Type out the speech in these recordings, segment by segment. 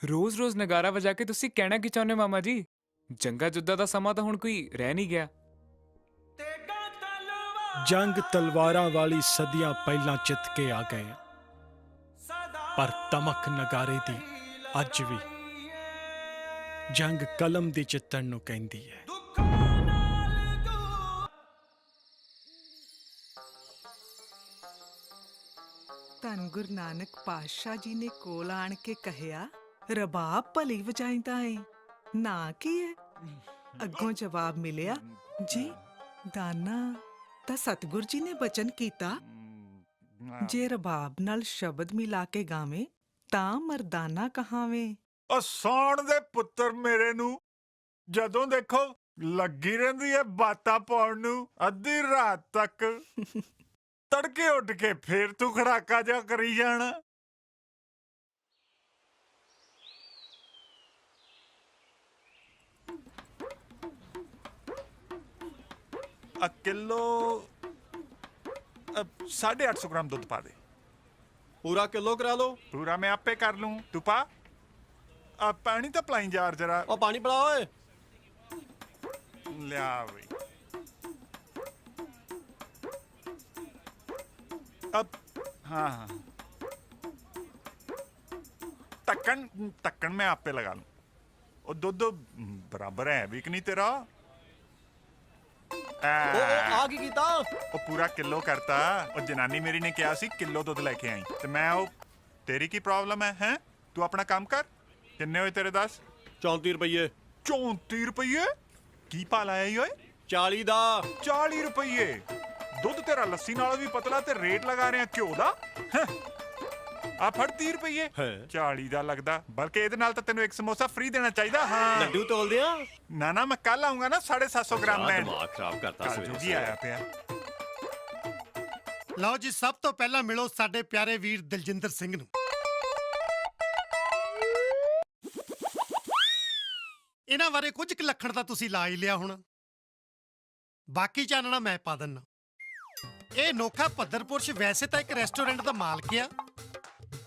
ਰੋਜ਼-ਰੋਜ਼ ਨਗਾਰਾ ਵਜਾ ਕੇ ਤੁਸੀਂ ਕਹਿਣਾ ਕੀ ਚਾਹੁੰਦੇ ਹੋ ਮਾਮਾ ਜੀ? ਜੰਗਾ ਜੁੱਦਾਂ ਦਾ ਸਮਾਂ ਤਾਂ ਹੁਣ ਕੋਈ ਰਹਿ ਨਹੀਂ ਗਿਆ। ਜੰਗ ਤਲਵਾਰਾਂ ਵਾਲੀ ਸਦੀਆਂ ਪਹਿਲਾਂ ਜਿੱਤ ਕੇ ਆ ਗਏ, ਪਰ ਤਮਕ ਨਗਾਰੇ ਦੀ ਅੱਜ ਵੀ ਜੰਗ ਕਲਮ ਦੀ ਜਿੱਤਣ ਨੂੰ ਕਹਿੰਦੀ ਹੈ। ਧੰਨ ਗੁਰੂ ਨਾਨਕ ਪਾਤਸ਼ਾਹ ਜੀ ਨੇ ਕੋਲ ਆਣ ਕੇ ਕਹਿਆ, ਰਬਾਬ ਭਲੀ ਵਜਾਈਂਦਾ ਏ, ਨਾ ਕੀ ਹੈ? ਅੱਗੋਂ ਜਵਾਬ ਮਿਲਿਆ, ਜੀ ਦਾਨਾ ਤਾਂ ਸਤਿਗੁਰ ਜੀ ਨੇ ਬਚਨ ਕੀਤਾ, ਜੇ ਰਬਾਬ ਨਾਲ ਸ਼ਬਦ ਮਿਲਾ ਕੇ ਗਾਵੇਂ ਤਾਂ ਮਰਦਾਨਾ ਕਹਾਵੇਂ। ਉਹ ਸੌਣ ਦੇ ਪੁੱਤਰ ਮੇਰੇ ਨੂੰ ਜਦੋਂ ਦੇਖੋ ਲੱਗੀ ਰਹਿੰਦੀ ਹੈ ਬਾਤਾਂ ਪਾਉਣ ਨੂੰ ਅੱਧੀ ਰਾਤ ਤੱਕ। ਤੜਕੇ ਉੱਠ ਕੇ ਫੇਰ ਤੂੰ ਖੜਾਕਾ ਜਿਹਾ ਕਰੀ ਜਾਣਾ। ਆ ਕਿਲੋ 850 ਗ੍ਰਾਮ ਦੁੱਧ ਪਾ ਦੇ। पूरा किलो करा लो। ਪੂਰਾ ਮੈਂ ਆਪੇ ਕਰ ਲੂੰ, ਤੂੰ ਪਾ। ਆ ਪਾਣੀ ਤਾਂ ਪਲਾਈ ਯਾਰ ਜਰਾ। और पानी पिलाओ ओए। ਲਿਆ ਬਈ। ਅਬ ਹਾਂ ਢੱਕਣ ਮੈਂ ਆਪੇ ਲਗਾ ਲੂੰ। ਉਹ ਦੁੱਧ ਬਰਾਬਰ ਹੈ ਵੀ ਕਿ ਨਹੀਂ ਤੇਰਾ? आ की कीता? ਉਹ ਪੂਰਾ ਕਿਲੋ ਕਰਤਾ। ਉਹ ਜਨਾਨੀ ਮੇਰੀ ਨੇ ਕਿਹਾ ਸੀ ਕਿਲੋ ਦੁੱਧ ਲੈ ਕੇ ਆਈ ਤੇ ਮੈਂ ਉਹ ਤੇਰੀ ਕੀ ਪ੍ਰੋਬਲਮ ਹੈ? ਤੂੰ ਆਪਣਾ ਕੰਮ ਕਰ। ਕਿੰਨੇ ਹੋਏ ਤੇਰੇ 10? 34 रुपये। 34 ਰੁਪਏ? ਕੀ ਪਾ ਲਾਇਆ ਈ ਓਏ? 40 दा। 40 ਰੁਪਏ? ਦੁੱਧ ਤੇਰਾ ਲੱਸੀ ਨਾਲੋਂ ਵੀ ਪਤਲਾ ਤੇ ਰੇਟ ਲਗਾ ਰਿਹਾ ਘਿਓ ਦਾ। ਆ ਫੜ 30 ਰੁਪਏ। 40 ਦਾ ਲੱਗਦਾ, ਬਲਕਿ ਇਹਦੇ ਨਾਲ ਤਾਂ ਤੈਨੂੰ ਇੱਕ ਸਮੋਸਾ ਫ੍ਰੀ ਦੇਣਾ ਚਾਹੀਦਾ। ਹਾਂ लड्डू तोल दिया। ਨਾ ਮੈਂ ਕੱਲ ਆਉਂਗਾ ਨਾ 750 ਗ੍ਰਾਮ ਲੈਣ। दिमाग खराब करता ਕੱਲ ਜੋਗੀ ਆਇਆ ਪਿਆ। ਲਓ ਜੀ, ਸਭ ਤੋਂ ਪਹਿਲਾਂ ਮਿਲੋ ਸਾਡੇ ਪਿਆਰੇ ਵੀਰ ਦਲਜਿੰਦਰ ਸਿੰਘ ਨੂੰ। ਇਹਨਾਂ ਬਾਰੇ ਕੁਝ ਕੁ ਲੱਖਣ ਤਾਂ ਤੁਸੀਂ ਲਾ ਹੀ ਲਿਆ ਹੁਣ, ਬਾਕੀ ਚਾਨਣਾ ਮੈਂ ਪਾ ਦਿੰਨਾ। ਇਹ ਨੋਖਾ ਭੱਦਰਪੁਰਸ਼ ਵੈਸੇ ਤਾਂ ਇੱਕ ਰੈਸਟੋਰੈਂਟ ਦਾ ਮਾਲਕ ਆ,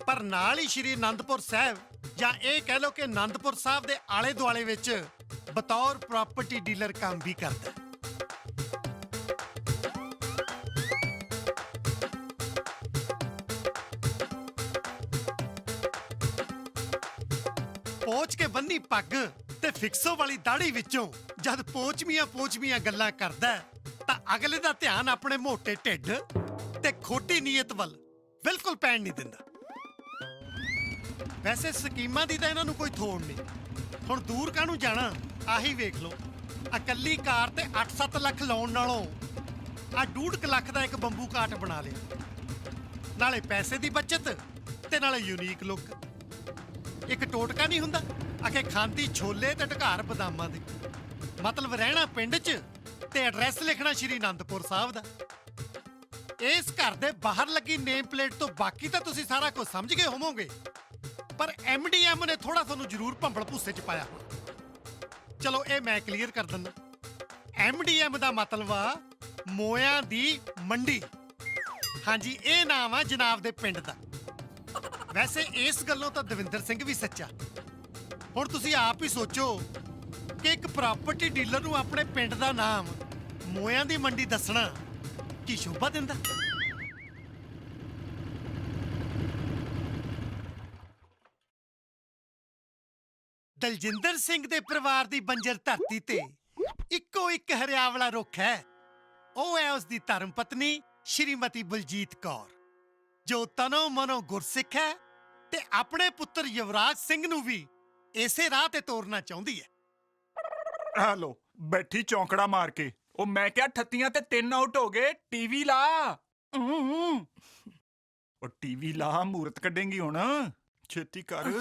ਪਰ ਨਾਲ ਹੀ ਸ਼੍ਰੀ ਅਨੰਦਪੁਰ ਸਾਹਿਬ ਜਾਂ ਇਹ ਕਹਿ ਲਓ ਕਿ ਅਨੰਦਪੁਰ ਸਾਹਿਬ ਦੇ ਆਲੇ ਦੁਆਲੇ ਵਿੱਚ ਬਤੌਰ ਪ੍ਰਾਪਰਟੀ ਡੀਲਰ ਕੰਮ ਵੀ ਕਰਦਾ। ਪੋਚ ਕੇ ਬੰਨੀ ਪੱਗ ਤੇ ਫਿਕਸੋ ਵਾਲੀ ਦਾੜੀ ਵਿੱਚੋਂ ਜਦ ਪੋਚਮੀਆਂ ਗੱਲਾਂ ਕਰਦਾ ਤਾਂ ਅਗਲੇ ਦਾ ਧਿਆਨ ਆਪਣੇ ਮੋਟੇ ਢਿੱਡ ਤੇ ਖੋਟੀ ਨੀਅਤ ਵੱਲ ਬਿਲਕੁਲ ਪੈਣ ਨਹੀਂ ਦਿੰਦਾ। ਵੈਸੇ ਸਕੀਮਾਂ ਦੀ ਤਾਂ ਇਹਨਾਂ ਨੂੰ ਕੋਈ ਥੋੜ ਨਹੀਂ। ਹੁਣ ਦੂਰ ਕਾਹਨੂੰ ਜਾਣਾ, ਆਹੀ ਵੇਖ ਲਓ। ਇਕੱਲੀ ਕਾਰ ਤੇ 8-7 ਲੱਖ ਲਾਉਣ ਨਾਲੋਂ ਆ 1.5 ਲੱਖ ਦਾ ਇੱਕ ਬੰਬੂ ਕਾਟ ਬਣਾ ਲਿਆ। ਨਾਲੇ ਪੈਸੇ ਦੀ ਬਚਤ ਤੇ ਨਾਲੇ ਯੂਨੀਕ ਲੁੱਕ। ਇੱਕ ਟੋਟਕਾ ਨਹੀਂ ਹੁੰਦਾ ਆਖੇ ਖਾਂਦੀ ਛੋਲੇ ਤੇ ਢਕਾਰ ਬਦਾਮਾਂ ਦੇ, ਮਤਲਬ ਰਹਿਣਾ ਪਿੰਡ 'ਚ ਤੇ ਐਡਰੈਸ ਲਿਖਣਾ ਸ਼੍ਰੀ ਅਨੰਦਪੁਰ ਸਾਹਿਬ ਦਾ। ਇਸ ਘਰ ਦੇ ਬਾਹਰ ਲੱਗੀ ਨੇਮ ਪਲੇਟ ਤੋਂ ਬਾਕੀ ਤਾਂ ਤੁਸੀਂ ਸਾਰਾ ਕੁਝ ਸਮਝ ਗਏ ਹੋਵੋਗੇ, ਪਰ MDM ਨੇ ਥੋੜਾ ਤੁਹਾਨੂੰ ਜ਼ਰੂਰ ਭੰਬਲ ਭੁੱਸੇ 'ਚ ਪਾਇਆ ਹੋਣਾ। ਚਲੋ ਇਹ ਮੈਂ ਕਲੀਅਰ ਕਰ ਦਿੰਦਾ। MDM ਦਾ ਮਤਲਬ ਆ ਮੋਇਆਂ ਦੀ ਮੰਡੀ। ਹਾਂਜੀ, ਇਹ ਨਾਮ ਆ ਜਨਾਬ ਦੇ ਪਿੰਡ ਦਾ। ਵੈਸੇ ਇਸ ਗੱਲੋਂ ਤਾਂ ਦਵਿੰਦਰ ਸਿੰਘ ਵੀ ਸੱਚਾ। ਹੁਣ ਤੁਸੀਂ ਆਪ ਹੀ ਸੋਚੋ ਕਿ ਇੱਕ ਪ੍ਰਾਪਰਟੀ ਡੀਲਰ ਨੂੰ ਆਪਣੇ ਪਿੰਡ ਦਾ ਨਾਮ ਮੋਇਆਂ ਦੀ ਮੰਡੀ ਦੱਸਣਾ ਕੀ ਸ਼ੋਭਾ ਦਿੰਦਾ? ਦਲਜਿੰਦਰ ਸਿੰਘ ਦੇ ਪਰਿਵਾਰ ਦੀ ਬੰਜਰ ਧਰਤੀ ਤੇ ਇੱਕੋ ਇੱਕ ਹਰਿਆਵਲਾ ਰੁੱਖ ਹੈ। ਉਹ ਹੈ ਉਸ ਦੀ ਧਰਮ ਪਤਨੀ ਸ਼੍ਰੀਮਤੀ ਬਲਜੀਤ ਕੌਰ, ਜੋ ਤਨੋਂ ਮਨੋਂ ਗੁਰਸਿੱਖ ਹੈ ਤੇ ਆਪਣੇ ਪੁੱਤਰ ਯੁਵਰਾਜ ਸਿੰਘ ਨੂੰ ਵੀ ਇਸੇ ਰਾਹ ਤੇ ਤੋਰਨਾ ਚਾਹੁੰਦੀ ਹੈ। ਹੈਲੋ, ਬੈਠੀ ਚੌਂਕੜਾ ਮਾਰ ਕੇ। ਉਹ ਮੈਂ ਕਿਹਾ 38 ਤੇ 3 ਆਊਟ ਹੋ ਗਏ। ਟੀਵੀ ਲਾ। ਉਹ ਟੀਵੀ ਲਾ, ਮੂਰਤ ਕੱਢੇਂਗੀ ਹੁਣ। ਛੇਤੀ ਕਰ।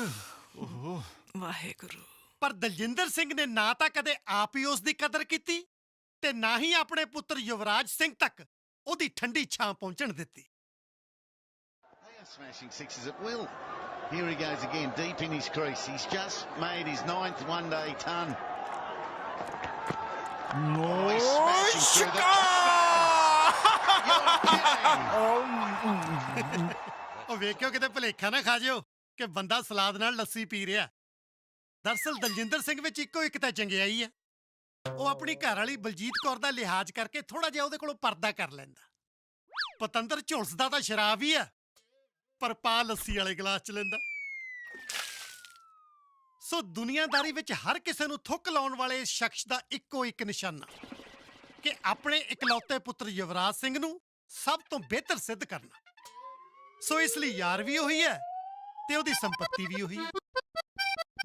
ਓਹੋ ਵਾਹਿਗੁਰੂ। ਪਰ ਦਲਜਿੰਦਰ ਸਿੰਘ ਨੇ ਨਾ ਤਾਂ ਕਦੇ ਆਪ ਹੀ ਉਸ ਦੀ ਕਦਰ ਕੀਤੀ ਤੇ ਨਾ ਹੀ ਆਪਣੇ ਪੁੱਤਰ ਯੁਵਰਾਜ ਸਿੰਘ ਤੱਕ ਉਹਦੀ ਠੰਡੀ ਛਾਂ ਪਹੁੰਚਣ ਦਿੱਤੀ। Smashing sixes at will. Here he goes again, deep in his crease. He's just made his 9th one-day ton. No he's smashing through the ਉਹ ਵੇਖਿਓ ਕਿਤੇ ਭੁਲੇਖਾ ਨਾ ਖਾ ਜਿਓ ਕਿ ਬੰਦਾ ਸਲਾਦ ਨਾਲ ਲੱਸੀ ਪੀ ਰਿਹਾ। ਦਰਅਸਲ ਦਲਜਿੰਦਰ ਸਿੰਘ ਵਿੱਚ ਇੱਕੋ ਇੱਕ ਤਾਂ ਚੰਗਿਆਈ ਆ। ਉਹ ਆਪਣੀ ਘਰ ਵਾਲੀ ਬਲਜੀਤ ਕੌਰ ਦਾ ਲਿਹਾਜ਼ ਕਰਕੇ ਥੋੜਾ ਜਿਹਾ ਉਹਦੇ ਕੋਲੋਂ ਪਰਦਾ ਕਰ ਲੈਂਦਾ। ਪਤੰਦਰ ਝੁਲਸਦਾ ਤਾਂ ਸ਼ਰਾਬ ਹੀ ਆ, ਪਰ ਪਾ ਲੱਸੀ ਵਾਲੇ ਗਲਾਸ ਚ ਲੈਂਦਾ। ਸੋ ਦੁਨੀਆਦਾਰੀ ਵਿੱਚ ਹਰ ਕਿਸੇ ਨੂੰ ਥੁੱਕ ਲਾਉਣ ਵਾਲੇ ਇਸ ਸ਼ਖਸ ਦਾ ਇੱਕੋ ਇੱਕ ਨਿਸ਼ਾਨਾ ਕਿ ਆਪਣੇ ਇਕਲੌਤੇ ਪੁੱਤਰ ਯੁਵਰਾਜ ਸਿੰਘ ਨੂੰ ਸਭ ਤੋਂ ਬਿਹਤਰ ਸਿੱਧ ਕਰਨਾ। ਸੋ ਇਸ ਲਈ ਯਾਰ ਵੀ ਉਹੀ ਹੈ ਤੇ ਉਹਦੀ ਸੰਪत्ति ਵੀ ਉਹੀ ਹੈ।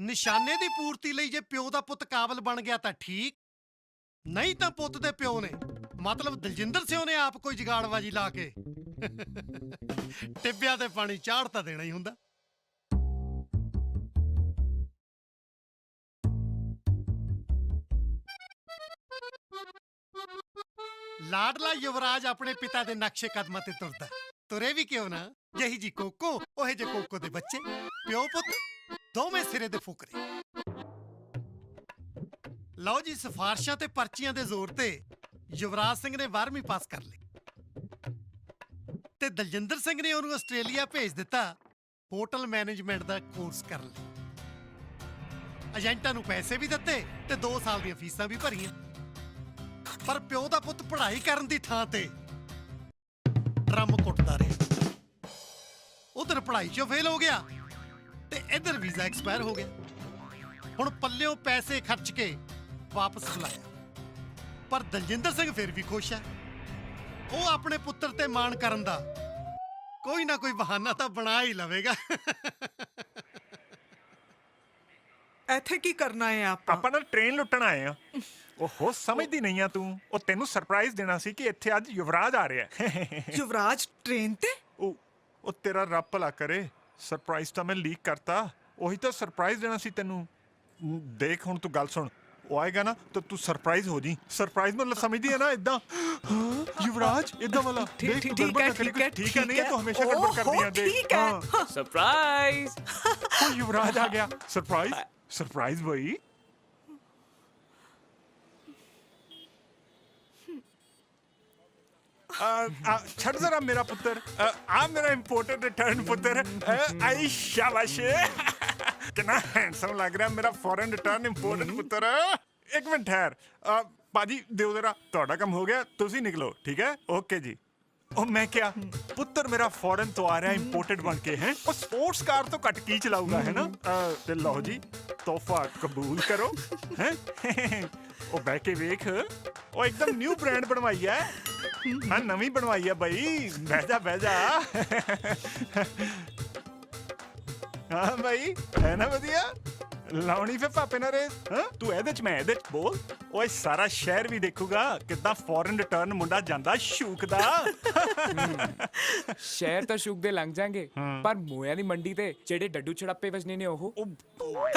ਨਿਸ਼ਾਨੇ ਦੀ ਪੂਰਤੀ ਲਈ ਜੇ ਪਿਓ ਦਾ ਪੁੱਤ ਕਾਬਲ ਬਣ ਗਿਆ ਤਾਂ ਠੀਕ, ਨਹੀਂ ਤਾਂ ਪੁੱਤ ਦੇ ਪਿਓ ਨੇ ਮਤਲਬ ਦਲਜਿੰਦਰ ਸਿੰਘ ਨੇ ਆਪ ਕੋਈ ਜਗਾੜਬਾਜੀ ਲਾ ਕੇ ਟਿੱਬਿਆਂ ਤੇ ਪਾਣੀ ਚਾੜ ਤਾਂ ਦੇਣਾ ਹੀ ਹੁੰਦਾ। ਲਾਡਲਾ ਯੁਵਰਾਜ ਆਪਣੇ ਪਿਤਾ ਦੇ ਨਕਸ਼ੇ ਕਦਮਾਂ ਤੇ ਤੁਰਦਾ। ਤੁਰੇ ਵੀ ਕਿਉਂ ਨਾ, ਜਿਹੀ ਜੀ ਕੋਕੋ ਉਹੇ ਜੇ ਕੋਕੋ ਦੇ ਬੱਚੇ, ਪਿਓ ਪੁੱਤ ਦੋਵੇਂ ਸਿਰੇ ਦੇ ਫੁਕਰੇ। ਲਓ ਜੀ, ਸਿਫਾਰਸ਼ਾਂ ਤੇ ਪਰਚੀਆਂ ਦੇ ਜ਼ੋਰ ਤੇ ਯੁਵਰਾਜ ਸਿੰਘ ਨੇ 12ਵੀਂ ਪਾਸ ਕਰ ਲਈ ਤੇ ਦਲਜਿੰਦਰ ਸਿੰਘ ਨੇ ਉਹਨੂੰ ਆਸਟ੍ਰੇਲੀਆ ਭੇਜ ਦਿੱਤਾ ਹੋਟਲ ਮੈਨੇਜਮੈਂਟ ਦਾ ਕੋਰਸ ਕਰਨ ਲਈ। ਏਜੰਟਾਂ ਨੂੰ ਪੈਸੇ ਵੀ ਦਿੱਤੇ ਤੇ 2 ਸਾਲ ਦੀਆਂ ਫੀਸਾਂ ਵੀ ਭਰੀਆਂ। ਪਰ ਪਿਓ ਦਾ ਪੁੱਤ ਪੜ੍ਹਾਈ ਕਰਨ ਦੀ ਥਾਂ ਤੇ ਡਰਮ ਕੁੱਟਦਾ ਰਿਹਾ। ਉਧਰ ਪੜ੍ਹਾਈ 'ਚੋਂ ਫੇਲ ਹੋ ਗਿਆ ਤੇ ਇੱਧਰ ਵੀਜ਼ਾ ਐਕਸਪਾਇਰ ਹੋ ਗਿਆ। ਹੁਣ ਪੱਲਿਓਂ ਪੈਸੇ ਖਰਚ ਕੇ ਵਾਪਸ ਬੁਲਾਇਆ, ਪਰ ਦਲਜਿੰਦਰ ਸਿੰਘ ਫਿਰ ਵੀ ਖੁਸ਼ ਹੈ। ਉਹ ਆਪਣੇ ਪੁੱਤਰ ਤੇ ਮਾਣ ਕਰਨ ਦਾ ਕੋਈ ਨਾ ਕੋਈ ਬਹਾਨਾ ਤਾਂ ਬਣਾ ਹੀ ਲਵੇਗਾ। ਇੱਥੇ ਕੀ ਕਰਨਾ ਹੈ ਆਪਾਂ? ਆਪਾਂ ਨਾਲ ਟ੍ਰੇਨ ਲੁੱਟਣ ਆਏ ਆ। ਓਹੋ, ਸਮਝਦੀ ਨਹੀਂ ਆ ਤੂੰ। ਉਹ ਤੈਨੂੰ ਸਰਪ੍ਰਾਈਜ਼ ਦੇਣਾ ਸੀ ਕਿ ਇੱਥੇ ਅੱਜ ਯੁਵਰਾਜ ਆ ਰਿਹਾ ਹੈ। ਯੁਵਰਾਜ ਟ੍ਰੇਨ ਤੇ? ਉਹ ਤੇਰਾ ਰੱਬ ਭਲਾ ਕਰੇ, ਸਰਪ੍ਰਾਈਜ਼ ਤਾਂ ਮੈਂ ਲੀਕ ਕਰਤਾ। ਉਹੀ ਤਾਂ ਸਰਪ੍ਰਾਈਜ਼ ਦੇਣਾ ਸੀ ਤੈਨੂੰ। ਦੇਖ ਹੁਣ ਤੂੰ ਗੱਲ ਸੁਣ, ਉਹ ਆਏਗਾ ਨਾ ਤਾਂ ਤੂੰ ਸਰਪ੍ਰਾਈਜ਼ ਹੋ ਜੀ। ਸਰਪ੍ਰਾਈਜ਼ ਮਤਲਬ ਸਮਝਦੀ ਹੈ ਨਾ, ਇਦਾਂ ਯੁਵਰਾਜ ਇਦਾਂ ਵਾਲਾ। ਦੇਖ ਤੂੰ ਗੜਬੜ ਨਾ ਕਰੀ। ਠੀਕ ਹੈ ਨਹੀਂ, ਤੂੰ ਹਮੇਸ਼ਾ ਗੜਬੜ ਕਰਦੀ ਆ। ਦੇਖ ਠੀਕ ਹੈ। ਸਰਪ੍ਰਾਈਜ਼। ਉਹ ਯੁਵਰਾਜ ਆ ਗਿਆ। ਸਰਪ੍ਰਾਈਜ਼ ਸਰਪ੍ਰਾਈਜ਼ ਬਈ। ਛੱਡ ਜ਼ਰਾ ਮੇਰਾ ਪੁੱਤਰ। ਆ ਮੇਰਾ ਇੰਪੋਰਟਡ ਰਿਟਰਨ ਪੁੱਤਰ। ਆਈ ਸ਼ਾਬਾਸ਼, ਕਿੰਨਾ ਹੈਂਡਸਮ ਲੱਗ ਰਿਹਾ ਮੇਰਾ ਫੋਰਨ ਰਿਟਰਨ ਇੰਪੋਰਟਡ ਪੁੱਤਰ। ਇੱਕ ਮਿੰਟ ਠਹਿਰ। ਬਾਜੀ ਦਿਓ ਜ਼ਰਾ, ਤੁਹਾਡਾ ਕੰਮ ਹੋ ਗਿਆ, ਤੁਸੀਂ ਨਿਕਲੋ। ਠੀਕ ਹੈ, ਓਕੇ ਜੀ। ਉਹ ਮੈਂ ਕਿਹਾ ਪੁੱਤਰ ਮੇਰਾ ਫੋਰਨ ਤੋਂ ਆ ਰਿਹਾ ਇੰਪੋਰਟਡ ਬਣ ਕੇ ਹੈ। ਉਹ ਸਪੋਰਟਸ ਕਾਰ ਤੋਂ ਘੱਟ ਕੀ ਚਲਾਊਗਾ, ਹੈ ਨਾ। ਤੇ ਲਓ ਜੀ, ਤੋਹਫਾ ਕਬੂਲ ਕਰੋ। ਹੈ ਉਹ ਬਹਿ ਕੇ ਵੇਖ, ਉਹ ਇੱਕਦਮ ਨਿਊ ਬ੍ਰਾਂਡ ਬਣਵਾਈ ਹੈ। ਮੈਂ ਨਵੀਂ ਬਣਵਾਈ ਹੈ ਬਈ। ਬਹਿ ਜਾ ਬਹਿ ਜਾ। ਹਾਂ ਬਈ, ਹੈ ਨਾ ਵਧੀਆ। ਲਾਉਣੀ ਫੇ ਪਾਪੇ ਨਾਲ ਰੇਸ। ਤੂੰ ਇਹਦੇ ਚ, ਮੈਂ ਇਹਦੇ ਚ। ਬੋਲ। ਓਏ ਸਾਰਾ ਸ਼ਹਿਰ ਵੀ ਦੇਖੂਗਾ ਕਿੱਦਾਂ ਫੋਰਨ ਰਿਟਰਨ ਮੁੰਡਾ ਜਾਂਦਾ ਸ਼ੂਕ ਦਾ। ਸ਼ਹਿਰ ਤਾਂ ਸ਼ੁਕ ਦੇ ਲੰਘ ਜਾਣਗੇ, ਪਰ ਮੋਇਆਂ ਦੀ ਮੰਡੀ ਤੇ ਜਿਹੜੇ ਡੱਡੂ ਛੜਾਪੇ ਵਜਨੇ ਨੇ ਉਹ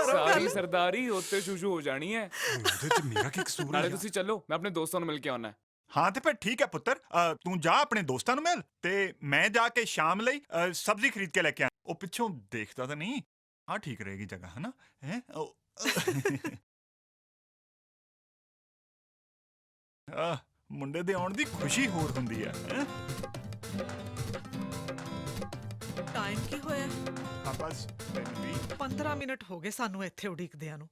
ਸਾਰੀ ਸਰਦਾਰੀ ਉੱਤੇ ਸ਼ੂਸ਼ੂ ਹੋ ਜਾਣੀ ਹੈ। ਉਹਦੇ ਚ ਮੇਰਾ ਕੀ ਕਸੂਰ ਨਾਲੇ ਹੈ? ਤੁਸੀਂ ਚੱਲੋ, ਮੈਂ ਆਪਣੇ ਦੋਸਤਾਂ ਨੂੰ ਮਿਲ ਕੇ ਆਉਣਾ। ਹਾਂ ਤੇ ਫਿਰ ਠੀਕ ਹੈ ਪੁੱਤਰ, ਤੂੰ ਜਾ ਆਪਣੇ ਦੋਸਤਾਂ ਨੂੰ ਮਿਲ ਤੇ ਮੈਂ ਜਾ ਕੇ ਸ਼ਾਮ ਲਈ ਸਬਜ਼ੀ ਖਰੀਦ ਕੇ ਲੈ ਕੇ ਆ। ਉਹ ਪਿੱਛੋਂ ਦੇਖਦਾ ਤਾਂ ਨਹੀਂ। ਆ ਠੀਕ ਰਹੇਗੀ ਜਗ੍ਹਾ, ਹੈ ਨਾ। ਹੈ ਮੁੰਡੇ ਦੇ ਆਉਣ ਦੀ ਖੁਸ਼ੀ ਹੋਰ ਹੁੰਦੀ ਹੈ। ਟਾਈਮ ਕੀ ਹੋਇਆ? ਬਸ 15 ਮਿੰਟ ਹੋ ਗਏ ਸਾਨੂੰ ਇੱਥੇ ਉਡੀਕਦਿਆਂ ਨੂੰ।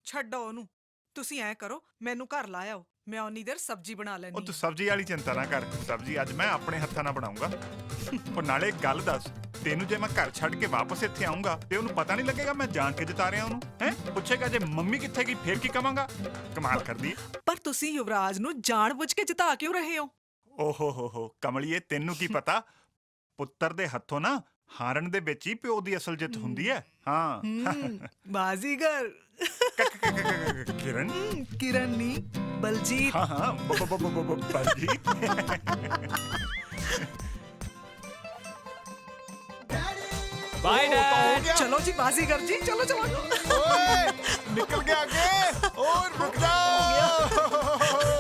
ਛੱਡੋ ਉਹਨੂੰ, ਤੁਸੀਂ ਐ ਕਰੋ, ਮੈਨੂੰ ਘਰ ਲਾਇਓ, ਮੈਂ ਉਨੀ ਦੇਰ ਸਬਜ਼ੀ ਬਣਾ ਲੈਣੀ। ਉਹ ਤੂੰ ਸਬਜ਼ੀ ਵਾਲੀ ਚਿੰਤਾ ਨਾ ਕਰ। ਸਬਜ਼ੀ ਅੱਜ ਮੈਂ ਆਪਣੇ ਹੱਥਾਂ ਨਾਲ ਬਣਾਉਂਗਾ। ਉਹ ਨਾਲੇ ਇੱਕ ਗੱਲ ਦੱਸ, ਤੈਨੂੰ ਜੇ ਮੈਂ ਘਰ ਛੱਡ ਕੇ ਵਾਪਸ ਇੱਥੇ ਆਉਂਗਾ ਤੇ ਉਹਨੂੰ ਪਤਾ ਨਹੀਂ ਲੱਗੇਗਾ ਮੈਂ ਜਾਣ ਕੇ ਜਿਤਾ ਰਿਹਾ ਉਹਨੂੰ? ਹੈ ਪੁੱਛੇਗਾ ਜੇ ਮੰਮੀ ਕਿੱਥੇ ਗਈ ਫੇਰ ਕੀ ਕਵਾਂਗਾ? ਕਮਾਲ ਕਰਦੀ। ਪਰ ਤੁਸੀਂ ਯੁਵਰਾਜ ਨੂੰ ਜਾਣਬੁੱਝ ਕੇ ਜਿਤਾ ਕਿਉਂ ਰਹੇ ਹੋ? ਓਹੋ ਹੋ ਕਮਲੀਏ, ਤੈਨੂੰ ਕੀ ਪਤਾ, ਪੁੱਤਰ ਦੇ ਹੱਥੋਂ ਨਾ ਹਾਰਨ ਦੇ ਵਿੱਚ ਹੀ ਪਿਓ ਦੀ ਅਸਲ ਜਿੱਤ ਹੁੰਦੀ ਹੈ। ਹਾਂ ਬਾਜ਼ੀਗਰ। ਕਿਰਨ। ਕਿਰਨ ਨਹੀਂ, ਬਲਜੀਤ। ਹਾਂ ਬਲਜੀਤ। Bye dad. ਚਲੋ ਜੀ ਬਾਜ਼ੀਗਰ ਜੀ, ਚਲੋ ਚਲੋ। ਓਏ ਨਿਕਲ ਗਿਆ ਅੱਗੇ। ਓਏ ਰੁਕ ਜਾ।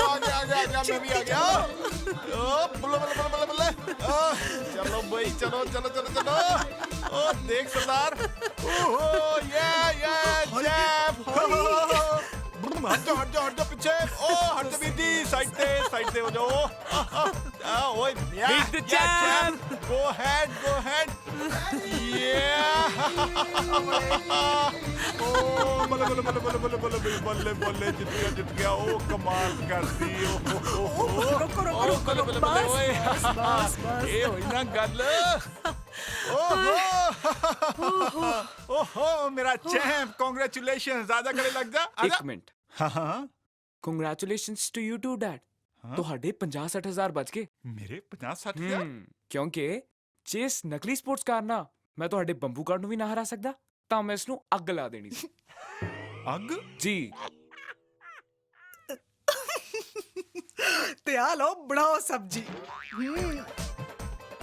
ਆ ਗਿਆ ਮੈਂ ਵੀ ਆ ਗਿਆ। ਓ ਬੱਲੇ ਬੱਲੇ ਬੱਲੇ ਬੱਲੇ। ਚਲੋ ਬਈ, ਚਲੋ ਚਲੋ ਚਲੋ ਚਲੋ। ਓ ਦੇਖ ਸਰਦਾਰ। ਓਹੋ ਯੇ ਜੈਬ। ਹਟ ਜਾ ਪਿੱਛੇ। ਓ ਹਟ ਜਾ ਵੀਰ ਜੀ, ਸਾਈਡ ਤੇ ਹੋ ਜਾਓ। ਓਏ Meet the champ. Go ahead. ਓ ਬੱਲੇ ਬੱਲੇ ਬੱਲੇ ਬੱਲੇ ਬੱਲੇ ਬੱਲੇ ਬੱਲੇ ਬੱਲੇ ਜਿੱਤ ਗਿਆ ਉਹ ਕਮਾਲ ਕਰਦੀ ਰੁਕੋ ਰੁਕੋ ਰੁਕੋ ਬਸ ਬਸ ਬਸ ਇਹ ਹੋਈ ਨਾ ਗੱਲ। ਓਹੋ ਮੇਰਾ ਚੈਂਪ ਕੰਗ੍ਰੈਚੁਲੇਸ਼ਨਸ ਆਜਾ ਗਲੇ ਲੱਗ ਜਾ ਆਜਾ। ਇੱਕ ਮਿੰਟ, ਹਾਂ congratulations to you to dad. ਤੁਹਾਡੇ 50-60 ਹਜ਼ਾਰ ਬਚ ਗਏ। ਮੇਰੇ 50-60 ਹਜ਼ਾਰ ਕਿਉਂਕਿ ਜੇ ਇਸ ਨਕਲੀ ਸਪੋਰਟਸ ਕਾਰ ਨਾਲ ਮੈਂ ਤੁਹਾਡੇ ਬੰਬੂ ਕਾਰ ਨੂੰ ਵੀ ਨਾ ਹਰਾ ਸਕਦਾ ਤਾਂ ਮੈਂ ਇਸ ਨੂੰ ਅੱਗ ਲਾ ਦੇਣੀ ਸੀ। ਅੱਗ ਜੀ। ਤੇ ਆ ਲਓ ਬਣਾਓ ਸਬਜੀ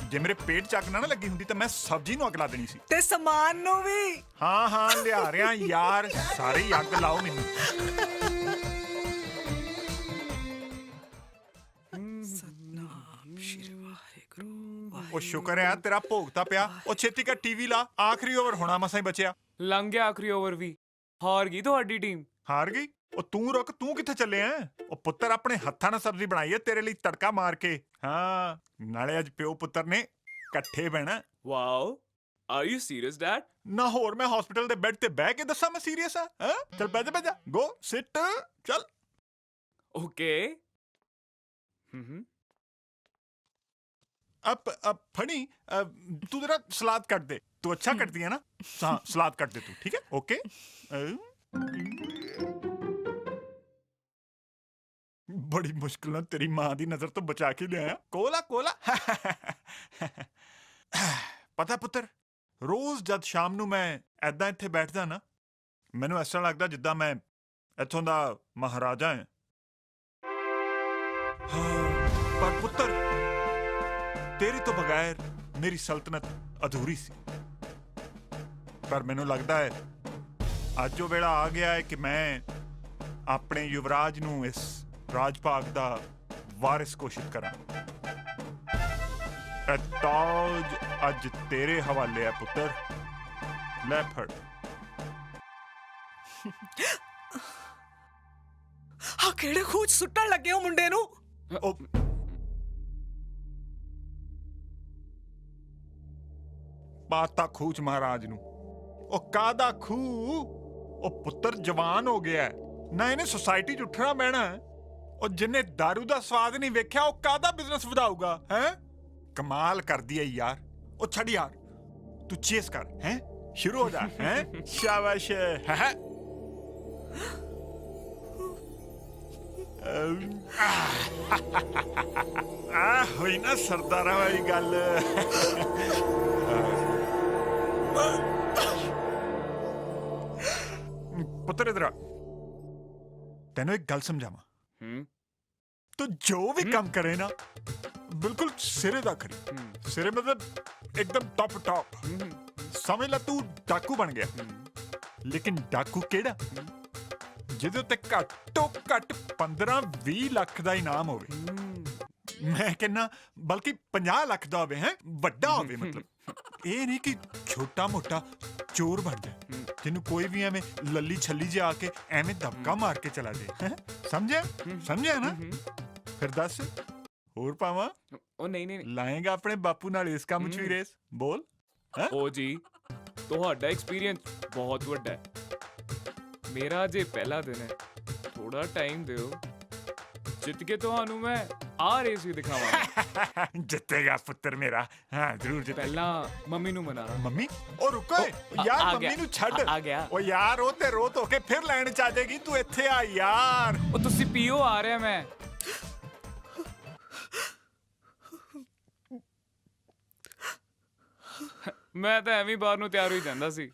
ਜੇ ਮੇਰੇ ਪੇਟ ਚ ਅੱਗ ਨਾ ਲੱਗੀ ਹੁੰਦੀ ਤਾਂ ਮੈਂ ਸਬਜ਼ੀ ਨੂੰ ਅੱਗ ਲਾ ਦੇਣੀ ਸੀ। ਤੇ ਸਮਾਨ ਨੂੰ ਵੀ। ਹਾਂ ਹਾਂ ਲਿਆ ਰਿਆਂ ਯਾਰ, ਸਾਰੇ ਹੀ ਅੱਗ ਲਾਓ ਮੈਨੂੰ। ਸਤਨਾਮ ਸ਼੍ਰੀ ਵਾਹਿਗੁਰੂ। ਉਹ ਸ਼ੁਕਰ ਹੈ ਤੇਰਾ ਭੋਗ ਤਾਂ ਪਿਆ। ਉਹ ਛੇਤੀ ਕਰ ਟੀਵੀ ਲਾ, ਆਖਰੀ ਓਵਰ ਹੋਣਾ ਮਸਾਂ ਹੀ ਬਚਿਆ। ਲੰਘ ਗਿਆ ਆਖਰੀ ਓਵਰ ਵੀ, ਹਾਰ ਗਈ ਤੁਹਾਡੀ ਟੀਮ। ਹਾਰ ਗਈ? ਉਹ ਤੂੰ ਰੁਕ, ਤੂੰ ਕਿੱਥੇ ਚੱਲੇ ਆ? ਉਹ ਪੁੱਤਰ ਆਪਣੇ ਹੱਥਾਂ ਨਾਲ ਸਬਜ਼ੀ ਬਣਾਈ ਹੈ ਤੇਰੇ ਲਈ ਤੜਕਾ ਮਾਰ ਕੇ। ਹਾਂ ਨਾਲੇ ਅੱਜ ਪਿਓ ਪੁੱਤਰ ਨੇ ਇਕੱਠੇ ਬਹਿਣਾ। Wow, are you serious dad? ਨਾ ਹੋਰ ਮੈਂ ਹਸਪੀਟਲ ਦੇ ਬੈੱਡ ਤੇ ਬਹਿ ਕੇ ਦੱਸਾਂ ਮੈਂ ਸੀਰੀਅਸ ਆ? ਚੱਲ ਬਹਿ ਜਾ ਗੋ ਸਿਟ ਚੱਲ। ਓਕੇ। ਅਪ ਫਣੀ ਤੂੰ ਜਰਾ ਸਲਾਦ ਕੱਟ ਦੇ, ਤੂੰ ਅੱਛਾ ਕੱਟਦੀ ਹੈ ਨਾ। ਹਾਂ ਸਲਾਦ ਕੱਟ ਦੇ ਤੂੰ, ਠੀਕ ਹੈ ਓਕੇ। ਬੜੀ ਮੁਸ਼ਕਿਲ ਨਾਲ ਤੇਰੀ ਮਾਂ ਦੀ ਨਜ਼ਰ ਤੋਂ ਬਚਾ ਕੇ ਲਿਆਇਆ। ਕੋਲਾ ਕੋਲਾ। ਪਤਾ ਪੁੱਤਰ, ਰੋਜ਼ ਜਦ ਸ਼ਾਮ ਨੂੰ ਮੈਂ ਐਦਾਂ ਇੱਥੇ ਬੈਠਦਾ ਨਾ, ਮੈਨੂੰ ਇਸ ਤਰ੍ਹਾਂ ਲੱਗਦਾ ਜਿੱਦਾਂ ਮੈਂ ਇੱਥੋਂ ਦਾ ਮਹਾਰਾਜਾ ਹਾਂ। ਪਰ ਪੁੱਤਰ ਤੇਰੇ ਤੋਂ ਬਗੈਰ ਮੇਰੀ ਸਲਤਨਤ ਅਧੂਰੀ ਸੀ। ਪਰ ਮੈਨੂੰ ਲੱਗਦਾ ਹੈ ਅੱਜ ਉਹ ਵੇਲਾ ਆ ਗਿਆ ਹੈ ਕਿ ਮੈਂ ਆਪਣੇ ਯੁਵਰਾਜ ਨੂੰ ਇਸ ਰਾਜ ਭਾਗ ਦਾ ਵਾਰਿਸ ਘੋਸ਼ਿਤ ਕਰਾਂ। ਇਹ ਤਾਜ ਅੱਜ ਤੇਰੇ ਹਵਾਲੇ ਹੈ ਪੁੱਤਰ, ਲੈ ਫੜ। ਆ ਕਿਹੜੇ ਖੂਹ 'ਚ ਸੁੱਟਣ ਲੱਗੇ ਹੋ ਮੁੰਡੇ ਨੂੰ? ਉਹ ਪਾਤਾ ਖੂਹ 'ਚ ਮਹਾਰਾਜ ਨੂੰ। ਉਹ ਕਾਹਦਾ ਖੂਹ? ਉਹ ਪੁੱਤਰ ਜਵਾਨ ਹੋ ਗਿਆ ਹੈ, ਨਾ ਇਹਨੇ ਸੁਸਾਇਟੀ 'ਚ ਉੱਠਣਾ ਬਹਿਣਾ। ਉਹ ਜਿੰਨੇ ਦਾਰੂ ਦਾ ਸਵਾਦ ਨਹੀਂ ਵੇਖਿਆ ਉਹ ਕਾਹਦਾ ਬਿਜ਼ਨਸ ਵਧਾਊਗਾ? ਹੈ ਕਮਾਲ ਕਰਦੀ ਹੈ ਯਾਰ। ਉਹ ਛੱਡ ਯਾਰ, ਤੂੰ ਚੇਸ ਕਰ। ਹੈ ਸ਼ੁਰੂ ਹੋ ਜਾ। ਹੈ ਸ਼ਾਬਾਸ਼। ਹੈ ਆ ਹੋਈ ਨਾ ਸਰਦਾਰਾਂ ਵਾਲੀ ਗੱਲ। ਪੁੱਤਰ ਇਧਰ ਆ, ਤੈਨੂੰ ਇੱਕ ਗੱਲ ਸਮਝਾਵਾਂ। ਤੂੰ ਜੋ ਵੀ ਕੰਮ ਕਰੇ ਨਾ ਬਿਲਕੁਲ ਸਿਰੇ ਦਾ ਕਰੀ। ਸਿਰੇ ਮਤਲਬ ਇੱਕਦਮ ਟੌਪ। ਸਮਝ ਲੈ ਤੂੰ ਡਾਕੂ ਬਣ ਗਿਆ। ਲੇਕਿਨ ਡਾਕੂ ਕਿਹੜਾ? ਜਿਹਦੇ ਉੱਤੇ ਘੱਟੋ ਘੱਟ 15-20 ਲੱਖ ਦਾ ਇਨਾਮ ਹੋਵੇ। ਮੈਂ ਕਹਿੰਦਾ ਬਲਕਿ 50 ਲੱਖ ਦਾ ਹੋਵੇ। ਹੈ ਵੱਡਾ ਹੋਵੇ, ਮਤਲਬ ਇਹ ਨਹੀਂ ਕਿ ਛੋਟਾ ਮੋਟਾ ਚੋਰ ਬਣ ਜਾਏ ਜਿਹਨੂੰ ਕੋਈ ਵੀ ਐਵੇਂ ਲੱਲੀ ਛੱਲੀ ਜਿਹਾ ਆ ਕੇ ਐਵੇਂ ਦਬਕਾ ਮਾਰ ਕੇ ਚਲਾ ਜਾਏ। ਸਮਝਿਆ ਨਾ? ਫਿਰ ਦੱਸ ਹੋਰ ਪਾਵਾਂ? ਉਹ ਨਹੀਂ ਲਾਏਗਾ ਆਪਣੇ ਬਾਪੂ ਨਾਲ ਇਸ ਕੰਮ 'ਚ ਵੀ ਰੇਸ? ਬੋਲ। ਉਹ ਜੀ ਤੁਹਾਡਾ ਐਕਸਪੀਰੀਅੰਸ ਬਹੁਤ ਵੱਡਾ ਹੈ, ਮੇਰਾ ਜੇ ਪਹਿਲਾ ਦਿਨ ਹੈ। ਥੋੜਾ ਟਾਈਮ ਦਿਓ, ਜਿੱਤ ਕੇ ਤੁਹਾਨੂੰ ਮੈਂ ਆ ਰੇਸ ਵੀ ਦਿਖਾਵਾਂਗਾ। ਜਿੱਤੇਗਾ ਪੁੱਤਰ ਮੇਰਾ। ਹਾਂ ਜ਼ਰੂਰ ਜਿੱਤੇਗਾ। ਪਹਿਲਾਂ ਮੰਮੀ ਨੂੰ ਮਨਾਣਾ। ਮੰਮੀ? ਉਹ ਰੁਕੋ ਯਾਰ, ਮੰਮੀ ਨੂੰ ਛੱਡ। ਆ ਗਿਆ। ਉਹ ਯਾਰ ਉਹ ਤੇ ਰੋਤ ਹੋ ਕੇ ਫਿਰ ਲੈਣ ਚ ਆ ਜਾਏਗੀ। ਤੂੰ ਇੱਥੇ ਆ ਯਾਰ। ਉਹ ਤੁਸੀਂ ਪੀਓ, ਆ ਰਿਹਾ ਮੈਂ। ਮੈਂ ਤਾਂ ਐਵੇਂ ਬਾਹਰ ਨੂੰ ਤਿਆਰ ਹੋਈ ਜਾਂਦਾ ਸੀ।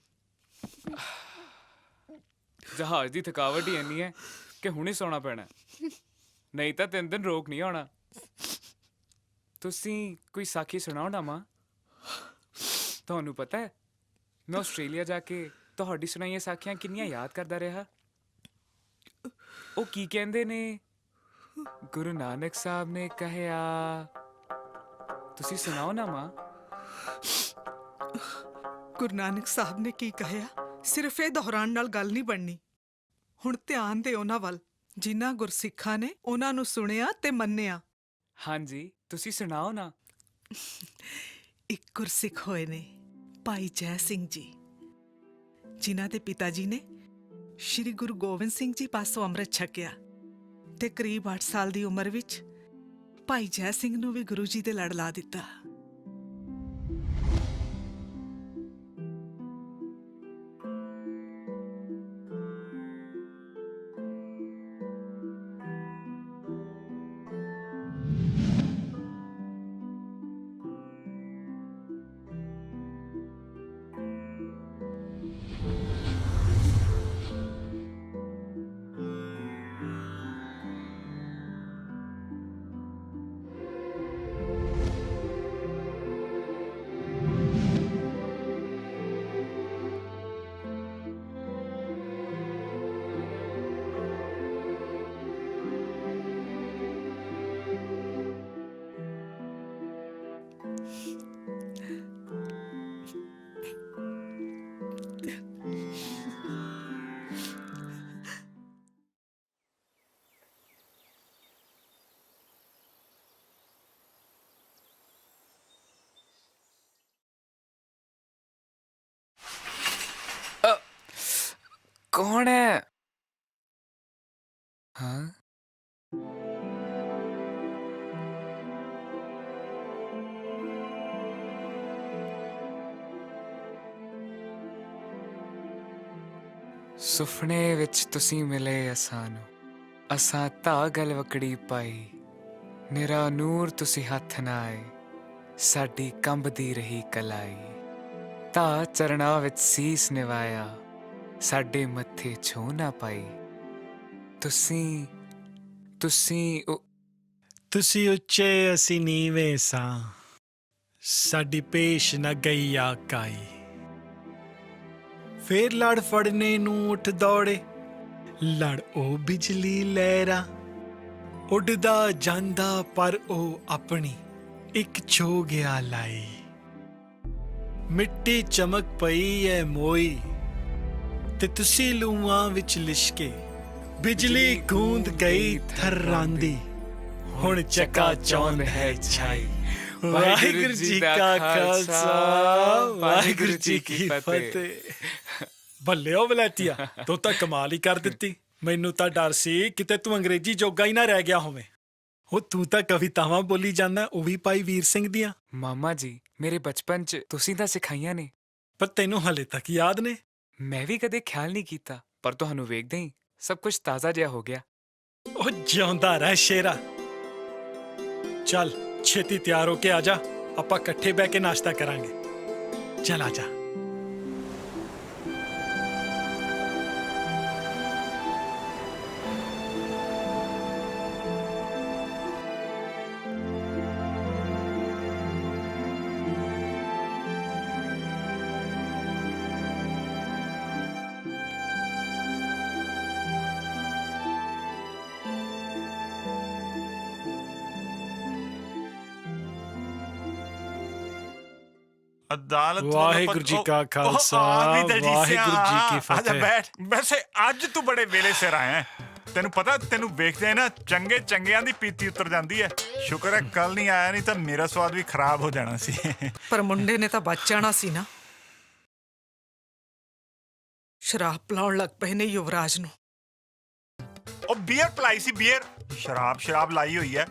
ਜਹਾਜ਼ ਦੀ ਥਕਾਵਟ ਹੀ ਇੰਨੀ ਹੈ ਕਿ ਹੁਣੇ ਸੌਣਾ ਪੈਣਾ, ਨਹੀਂ ਤਾਂ 3 ਦਿਨ ਰੋਕ ਨਹੀਂ ਆਉਣਾ। ਤੁਸੀਂ ਕੋਈ ਸਾਖੀ ਸੁਣਾਓ ਨਾ ਮਾਂ। ਤੁਹਾਨੂੰ ਪਤਾ ਹੈ ਮੈਂ ਆਸਟ੍ਰੇਲੀਆ ਜਾ ਕੇ ਤੁਹਾਡੀ ਸੁਣਾਈਆਂ ਸਾਖੀਆਂ ਕਿੰਨੀਆਂ ਯਾਦ ਕਰਦਾ ਰਿਹਾ। ਉਹ ਕੀ ਕਹਿੰਦੇ ਨੇ, ਗੁਰੂ ਨਾਨਕ ਸਾਹਿਬ ਨੇ ਕਹਿਆ। ਤੁਸੀਂ ਸੁਣਾਓ ਨਾ ਮਾਂ। ਗੁਰੂ ਨਾਨਕ ਸਾਹਿਬ ਨੇ ਕੀ ਕਹਿਆ? ਸਿਰਫ ਇਹ ਦੁਹਰਾਉਣ ਨਾਲ ਗੱਲ ਨਹੀਂ ਬਣਨੀ। ਹੁਣ ਧਿਆਨ ਦੇ ਉਹਨਾਂ ਵੱਲ ਜਿਨ੍ਹਾਂ ਗੁਰਸਿੱਖਾਂ ਨੇ ਉਹਨਾਂ ਨੂੰ ਸੁਣਿਆ ਤੇ ਮੰਨਿਆ। ਹਾਂਜੀ ਤੁਸੀਂ ਸੁਣਾਓ ਨਾ। ਇੱਕ ਗੁਰਸਿੱਖ ਹੋਏ ਨੇ ਭਾਈ ਜੈ ਸਿੰਘ ਜੀ, ਜਿਨ੍ਹਾਂ ਦੇ ਪਿਤਾ ਜੀ ਨੇ ਸ਼੍ਰੀ ਗੁਰੂ ਗੋਬਿੰਦ ਸਿੰਘ ਜੀ ਪਾਸੋਂ ਅੰਮ੍ਰਿਤ ਛਕਿਆ ਤੇ ਕਰੀਬ 8 ਸਾਲ ਦੀ ਉਮਰ ਵਿੱਚ ਭਾਈ ਜੈ ਸਿੰਘ ਨੂੰ ਵੀ ਗੁਰੂ ਜੀ ਦੇ ਲੜ ਲਾ ਦਿੱਤਾ। कौन है? हाँ? ਸੁਪਨੇ ਵਿੱਚ ਤੁਸੀਂ ਮਿਲੇ ਅਸਾਂ ਨੂੰ, ਅਸਾਂ ਤਾਂ ਗਲਵਕੜੀ ਪਾਈ, ਮੇਰਾ ਨੂਰ ਤੁਸੀਂ ਹੱਥ ਨਾ ਆਏ, ਸਾਡੀ ਕੰਬਦੀ ਰਹੀ ਕਲਾਈ, ਤਾਂ ਚਰਨਾਂ ਵਿੱਚ ਸੀਸ ਨਿਵਾਇਆ, ਸਾਡੇ ਮੱਥੇ ਛੋਹ ਨਾ ਪਾਈ। ਤੁਸੀਂ ਤੁਸੀਂ ਉੱਚੇ ਅਸੀਂ ਨੀਵੇਂ ਸਾਂ, ਸਾਡੀ ਪੇਸ਼ ਨਾ ਗਈ ਆਕਾਈ। ਫੇਰ ਲੜ ਫੜਨੇ ਨੂੰ ਉੱਠ ਦੌੜੇ, ਲੜ ਉਹ ਬਿਜਲੀ ਲਹਿਰਾ, ਉੱਡਦਾ ਜਾਂਦਾ ਪਰ ਉਹ ਆਪਣੀ ਇੱਕ ਛੋ ਗਿਆ ਲਾਈ। ਮਿੱਟੀ ਚਮਕ ਪਈ ਐ ਮੋਈ, ਤੇ ਤੁਸੀਂ ਲੂਆਂ ਵਿੱਚ ਲਿਸ਼ਕੇ, ਬਿਜਲੀ ਗੂੰਦ ਗਈ ਥਰਾਂਦੀ, ਹੁਣ ਚੱਕਾ ਚੌਂਦ ਹੈ ਛਾਈ। ਵਾਹਿਗੁਰੂ ਜੀ ਕਾ ਖਾਲਸਾ, ਵਾਹਿਗੁਰੂ ਜੀ ਕੀ ਫਤਿਹ। ਭੱਲਿਓ ਵਲੈਤੀਆ, ਤੂੰ ਤਾਂ ਕਮਾਲ ਹੀ ਕਰ ਦਿੱਤੀ। ਮੈਨੂੰ ਤਾਂ ਡਰ ਸੀ ਕਿਤੇ ਤੂੰ ਅੰਗਰੇਜ਼ੀ ਜੋਗਾ ਹੀ ਨਾ ਰਹਿ ਗਿਆ ਹੋਵੇ। ਉਹ ਤੂੰ ਤਾਂ ਕਵਿਤਾਵਾਂ ਬੋਲੀ ਜਾਂਦਾ, ਉਹ ਵੀ ਭਾਈ ਵੀਰ ਸਿੰਘ ਦੀਆਂ। ਮਾਮਾ ਜੀ, ਮੇਰੇ ਬਚਪਨ 'ਚ ਤੁਸੀਂ ਤਾਂ ਸਿਖਾਈਆਂ ਨੇ, ਪਰ ਤੈਨੂੰ ਹਲੇ ਤੱਕ ਯਾਦ ਨੇ। ਮੈਂ ਵੀ ਕਦੇ ਖਿਆਲ ਨਹੀਂ ਕੀਤਾ, ਪਰ ਤੁਹਾਨੂੰ ਵੇਖਦੇ ਹੀ ਸਭ ਕੁਝ ਤਾਜ਼ਾ ਜਿਹਾ ਹੋ ਗਿਆ। ਉਹ ਜਿਉਂਦਾ ਰਹਿ ਸ਼ੇਰਾ। ਚੱਲ ਛੇਤੀ ਤਿਆਰ ਹੋ ਕੇ ਆ ਜਾ, ਆਪਾਂ ਇਕੱਠੇ ਬਹਿ ਕੇ ਨਾਸ਼ਤਾ ਕਰਾਂਗੇ। ਚੱਲ ਆ ਜਾ। ਅਦਾਲਤ ਵਾਹਿਗੁਰੂ ਜੀ ਕਾ ਖਾਲਸਾ, ਵਾਹਿਗੁਰੂ ਜੀ ਕੀ ਫਤਿਹ। ਬੈਠ। ਵੈਸੇ ਅੱਜ ਤੂੰ ਬੜੇ ਵੇਲੇ ਸਿਰ ਆਇਆ। ਤੈਨੂੰ ਪਤਾ, ਤੈਨੂੰ ਵੇਖਦੇ ਨਾ ਚੰਗੇ ਚੰਗਿਆਂ ਦੀ ਪੀਤੀ ਉਤਰ ਜਾਂਦੀ ਹੈ। ਸ਼ੁਕਰ ਹੈ ਕੱਲ ਨਹੀਂ ਆਇਆ, ਨਹੀਂ ਤਾਂ ਮੇਰਾ ਸਵਾਦ ਵੀ ਖਰਾਬ ਹੋ ਜਾਣਾ ਸੀ। ਪਰ ਮੁੰਡੇ ਨੇ ਤਾਂ ਬਚ ਜਾਣਾ ਸੀ ਨਾ। ਸ਼ਰਾਬ ਪਿਲਾਉਣ ਲੱਗ ਪਏ ਨੇ ਯੁਵਰਾਜ ਨੂੰ। ਉਹ ਬੀਅਰ ਪਲਾਈ ਸੀ, ਬੀਅਰ। ਸ਼ਰਾਬ ਲਾਈ ਹੋਈ ਹੈ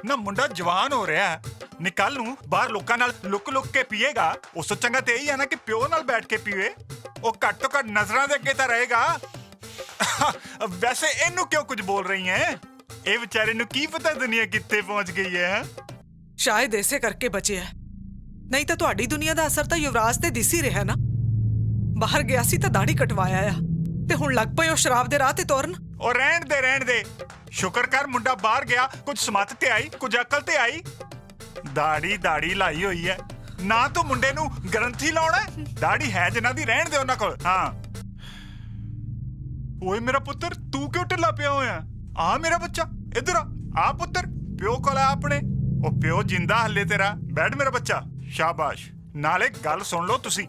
ਨਾ। ਮੁੰਡਾ ਜਵਾਨ ਹੋ ਰਿਹਾ ਹੈ, ਨਿਕਲ ਨੂੰ ਬਾਹਰ ਲੋਕਾਂ ਨਾਲ ਲੁੱਕ ਕੇ ਪੀਏਗਾ। ਉਸ ਤੋਂ ਚੰਗਾ ਤੇ ਇਹੀ ਹੈ ਨਾ ਕਿ ਪਿਓ ਨਾਲ ਬੈਠ ਕੇ ਪੀਵੇ। ਉਹ ਘੱਟ ਤੋਂ ਘੱਟ ਨਜ਼ਰਾਂ ਦੇ ਅੱਗੇ ਤਾਂ ਰਹੇਗਾ। ਵੈਸੇ ਇਹਨੂੰ ਕਿਉਂ ਕੁਝ ਬੋਲ ਰਹੀ ਹੈ? ਇਹ ਵਿਚਾਰੇ ਨੂੰ ਕੀ ਪਤਾ ਦੁਨੀਆ ਕਿੱਥੇ ਪਹੁੰਚ ਗਈ ਹੈ। ਸ਼ਾਇਦ ਇਸੇ ਕਰਕੇ ਬਚਿਆ, ਨਹੀਂ ਤਾਂ ਤੁਹਾਡੀ ਦੁਨੀਆ ਦਾ ਅਸਰ ਤਾਂ ਯੁਵਰਾਜ ਤੇ ਦਿਸ ਹੀ ਰਿਹਾ ਨਾ। ਬਾਹਰ ਗਿਆ ਸੀ ਤਾਂ ਦਾੜੀ ਕਟਵਾਇਆ ਆ, ਤੇ ਹੁਣ ਲੱਗ ਪਏ ਉਹ ਸ਼ਰਾਬ ਦੇ ਰਾਹ ਤੇ ਤੁਰਨ। ਉਹ ਰਹਿਣ ਦੇ। ਸ਼ੁਕਰ ਕਰ ਮੁੰਡਾ ਬਾਹਰ ਗਿਆ, ਕੁਝ ਸਮੱਤ ਤੇ ਆਈ, ਕੁਝ ਅਕਲ ਤੇ ਆਈ। ਦਾੜੀ ਲਾਈ ਹੋਈ ਹੈ ਨਾ। ਤੂੰ ਮੁੰਡੇ ਨੂੰ ਗਰੰਥੀ ਲਾਉਣਾ? ਦਾੜੀ ਹੈ ਜਿਨ੍ਹਾਂ ਦੀ, ਰਹਿਣ ਦੇ ਉਹਨਾਂ ਕੋਲ। ਹਾਂ। ਓਏ ਮੇਰਾ ਪੁੱਤਰ, ਤੂੰ ਕਿਉਂ ਢਿੱਲਾ ਪਿਆ ਹੋਇਆ? ਆ ਮੇਰਾ ਬੱਚਾ, ਇੱਧਰ ਆ ਪੁੱਤਰ, ਪਿਓ ਕੋਲ ਆ ਆਪਣੇ। ਉਹ ਪਿਓ ਜਿੰਦਾ ਹੱਲੇ ਤੇਰਾ। ਬੈਠ ਮੇਰਾ ਬੱਚਾ, ਸ਼ਾਬਾਸ਼। ਨਾਲੇ ਗੱਲ ਸੁਣ ਲਓ ਤੁਸੀਂ,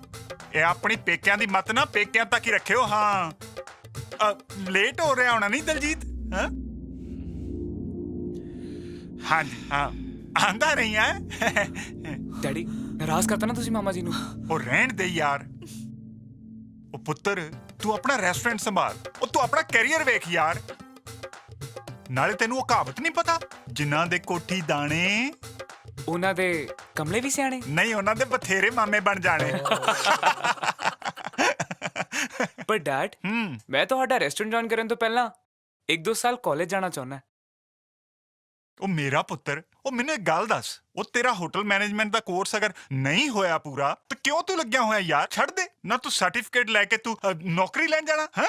ਇਹ ਆਪਣੀ ਪੇਕਿਆਂ ਦੀ ਮੱਤ ਨਾ ਪੇਕਿਆਂ ਤੱਕ ਹੀ ਰੱਖਿਓ। ਹਾਂ, ਲੇਟ ਹੋ ਰਿਹਾ ਹੋਣਾ ਨਹੀਂ ਦਲਜੀਤ? ਹਾਂ ਹਾਂਜੀ, ਹਾਂ ਆਂਦਾ ਨਹੀਂ ਹੈ। ਡੈਡੀ ਨਾਰਾਜ਼ ਕਰਤਾ ਨਾ ਤੁਸੀਂ ਮਾਮਾ ਜੀ ਨੂੰ? ਉਹ ਰਹਿਣ ਦੇ ਯਾਰ। ਉਹ ਪੁੱਤਰ ਤੂੰ ਆਪਣਾ ਰੈਸਟੋਰੈਂਟ ਸੰਭਾਲ, ਉਹ ਤੂੰ ਆਪਣਾ ਕੈਰੀਅਰ ਵੇਖ ਯਾਰ। ਨਾਲੇ ਤੈਨੂੰ ਉਹ ਕਹਾਵਤ ਨਹੀਂ ਪਤਾ, ਜਿਨ੍ਹਾਂ ਦੇ ਕੋਠੀ ਦਾਣੇ ਉਹਨਾਂ ਦੇ ਕਮਲੇ ਵੀ ਸਿਆਣੇ। ਨਹੀਂ, ਉਹਨਾਂ ਦੇ ਬਥੇਰੇ ਮਾਮੇ ਬਣ ਜਾਣੇ। ਪਰ ਡੈਡ, ਮੈਂ ਤੁਹਾਡਾ ਰੈਸਟੋਰੈਂਟ ਜੁਆਇਨ ਕਰਨ ਤੋਂ ਪਹਿਲਾਂ 1-2 ਸਾਲ ਕਾਲਜ ਜਾਣਾ ਚਾਹੁੰਦਾ। ਉਹ ਮੇਰਾ ਪੁੱਤਰ, ਉਹ ਮੈਨੂੰ ਇੱਕ ਗੱਲ ਦੱਸ, ਉਹ ਤੇਰਾ ਹੋਟਲ ਮੈਨੇਜਮੈਂਟ ਦਾ ਕੋਰਸ ਅਗਰ ਨਹੀਂ ਹੋਇਆ ਪੂਰਾ ਤਾਂ ਕਿਉਂ ਤੂੰ ਲੱਗਿਆ ਹੋਇਆ ਯਾਰ? ਛੱਡ ਦੇ ਨਾ, ਤੂੰ ਸਰਟੀਫਿਕੇਟ ਲੈ ਕੇ ਤੂੰ ਨੌਕਰੀ ਲੈਣ ਜਾਣਾ ਹੈ?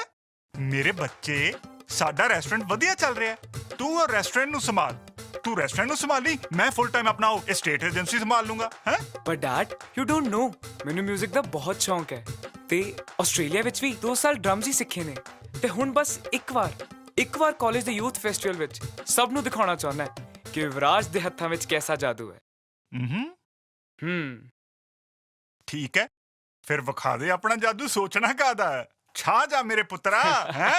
ਮੇਰੇ ਬੱਚੇ, ਸਾਡਾ ਰੈਸਟੋਰੈਂਟ ਵਧੀਆ ਚੱਲ ਰਿਹਾ, ਤੂੰ ਉਹ ਰੈਸਟੋਰੈਂਟ ਨੂੰ ਸੰਭਾਲ। ਤੂੰ ਰੈਸਟੋਰੈਂਟ ਨੂੰ ਸੰਭਾਲੀ, ਮੈਂ ਫੁੱਲ ਟਾਈਮ ਆਪਣਾ ਉਹ ਸਟੇਟ ਏਜੰਸੀ ਸੰਭਾਲ ਲੂੰਗਾ ਹੈ। ਪਰ ਡੈਡ, ਯੂ ਡੋਨਟ ਨੋ, ਮੈਨੂੰ 뮤직 ਦਾ ਬਹੁਤ ਸ਼ੌਂਕ ਹੈ ਤੇ ਆਸਟ੍ਰੇਲੀਆ ਵਿੱਚ ਵੀ 2 ਸਾਲ ਡਰਮਸ ਹੀ ਸਿੱਖੇ ਨੇ ਤੇ ਹੁਣ ਬਸ ਇੱਕ ਵਾਰ ਕਾਲਜ ਦੇ ਯੂਥ ਫੈਸਟੀਵਲ ਵਿੱਚ ਸਭ ਨੂੰ ਦਿਖਾਉਣਾ ਚਾਹੁੰਦਾ ਕਿ ਯੁਵਰਾਜ ਦੇ ਹੱਥਾਂ ਵਿੱਚ ਕੈਸਾ ਜਾਦੂ ਹੈ। ਠੀਕ ਹੈ, ਫਿਰ ਵਿਖਾ ਦੇ ਆਪਣਾ ਜਾਦੂ। ਸੋਚਣਾ ਕਾਹਦਾ ਹੈ, ਛਾ ਜਾ ਮੇਰੇ ਪੁੱਤਰਾ ਹੈ।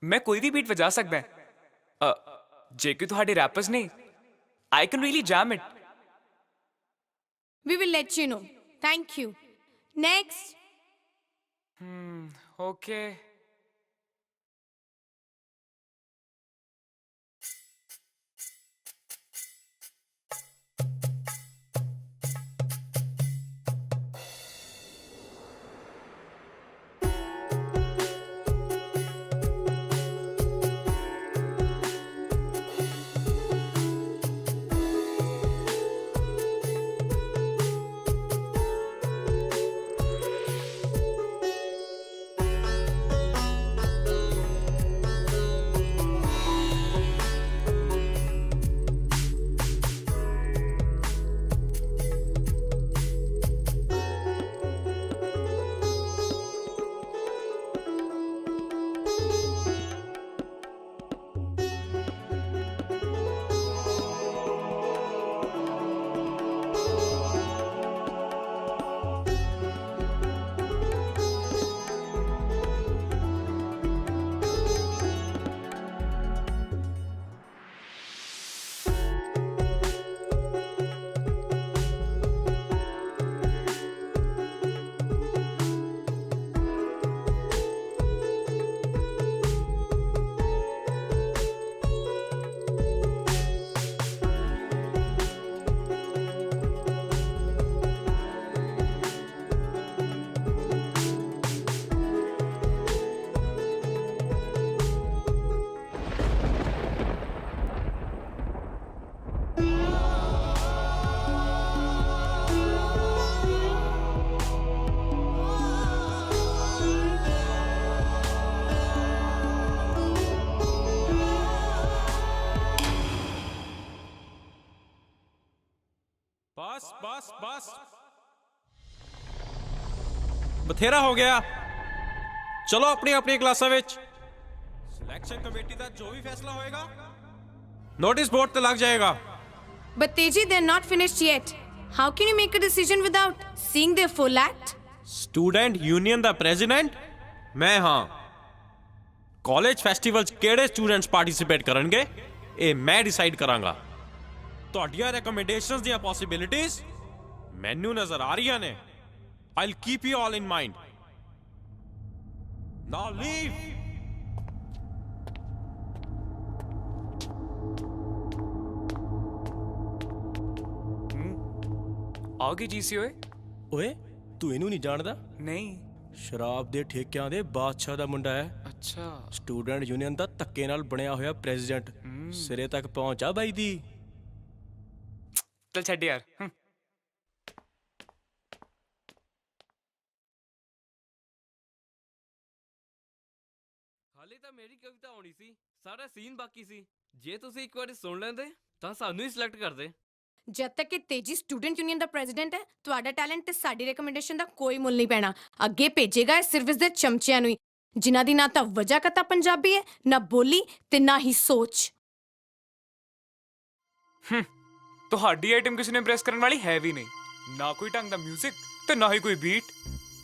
ਮੈਂ ਕੋਈ ਵੀ ਬੀਟ ਵਜਾ ਸਕਦਾ ਹਾਂ। ਜੇ ਕਿ ਤੁਹਾਡੇ ਰੈਪਰਸ ਨੇ, I can really jam it. We will let you know. Thank you. Next. Okay. बस बथेरा हो गया। चलो अपनी अपनी क्लासा विच सिलेक्शन कमेटी दा जो भी फैसला होएगा नोटिस बोर्ड ते लग जाएगा। But Teji, they're not finished yet. How can you make a decision without seeing their full act? Student union दा प्रेसिडेंट मैं हाँ। कॉलेज फेस्टिवल च केड़े स्टूडेंट्स पार्टिसिपेट करनगे ये मैं डिसाइड करांगा। ਤੁਹਾਡੀਆਂ ਰეკਮੈਂਡੇਸ਼ਨਸ ਦੀਆਂ ਪੋਸਿਬਿਲਿਟੀਜ਼ ਮੈਨੂੰ ਨਜ਼ਰ ਆ ਰਹੀਆਂ ਨੇ। I'll keep you all in mind. Now leave. ਆ ਗਈ ਜੀਸੀ ਓਏ। ਓਏ ਤੂੰ ਇਹਨੂੰ ਨਹੀਂ ਜਾਣਦਾ? ਨਹੀਂ। ਸ਼ਰਾਬ ਦੇ ਠੇਕਿਆਂ ਦੇ ਬਾਦਸ਼ਾਹ ਦਾ ਮੁੰਡਾ ਹੈ। ਅੱਛਾ। ਸਟੂਡੈਂਟ ਯੂਨੀਅਨ ਦਾ ਧੱਕੇ ਨਾਲ ਬਣਿਆ ਹੋਇਆ ਪ੍ਰੈਜ਼ੀਡੈਂਟ। ਸਿਰੇ ਤੱਕ ਪਹੁੰਚਾ ਬਾਈ ਦੀ। ਚੱਲ ਛੱਡ ਯਾਰ। ਹਾਲੇ ਤਾਂ ਮੇਰੀ ਕਵਿਤਾ ਆਉਣੀ ਸੀ, ਸਾਰਾ ਸੀਨ ਬਾਕੀ ਸੀ। ਜੇ ਤੁਸੀਂ ਇੱਕ ਵਾਰੀ ਸੁਣ ਲੈਂਦੇ ਤਾਂ ਸਾਨੂੰ ਹੀ ਸਿਲੈਕਟ ਕਰਦੇ। ਜਦ ਤੱਕ ਕਿ ਤੇਜੀ ਸਟੂਡੈਂਟ ਯੂਨੀਅਨ ਦਾ ਪ੍ਰੈਜ਼ੀਡੈਂਟ ਹੈ, ਤੁਹਾਡਾ ਟੈਲੈਂਟ ਤੇ ਸਾਡੀ ਰეკਮੈਂਡੇਸ਼ਨ ਦਾ ਕੋਈ ਮੁੱਲ ਨਹੀਂ ਪੈਣਾ। ਅੱਗੇ ਭੇਜੇਗਾ ਇਸ ਸਰਵਿਸ ਦੇ ਚਮਚਿਆਂ ਨੂੰ ਹੀ। ਜਿਨ੍ਹਾਂ ਦੀ ਨਾ ਤਾਂ ਵਜ੍ਹਾ ਕਤਾ ਪੰਜਾਬੀ ਹੈ, ਨਾ ਬੋਲੀ ਤੇ ਨਾ ਹੀ ਸੋਚ। ਤੁਹਾਡੀ ਆਈਟਮ ਕਿਸੇ ਨੂੰ ਇੰਪ੍ਰੈਸ ਕਰਨ ਵਾਲੀ ਹੈ ਵੀ ਨਹੀਂ। ਨਾ ਕੋਈ ਢੰਗ ਦਾ 뮤직 ਤੇ ਨਾ ਹੀ ਕੋਈ ਬੀਟ।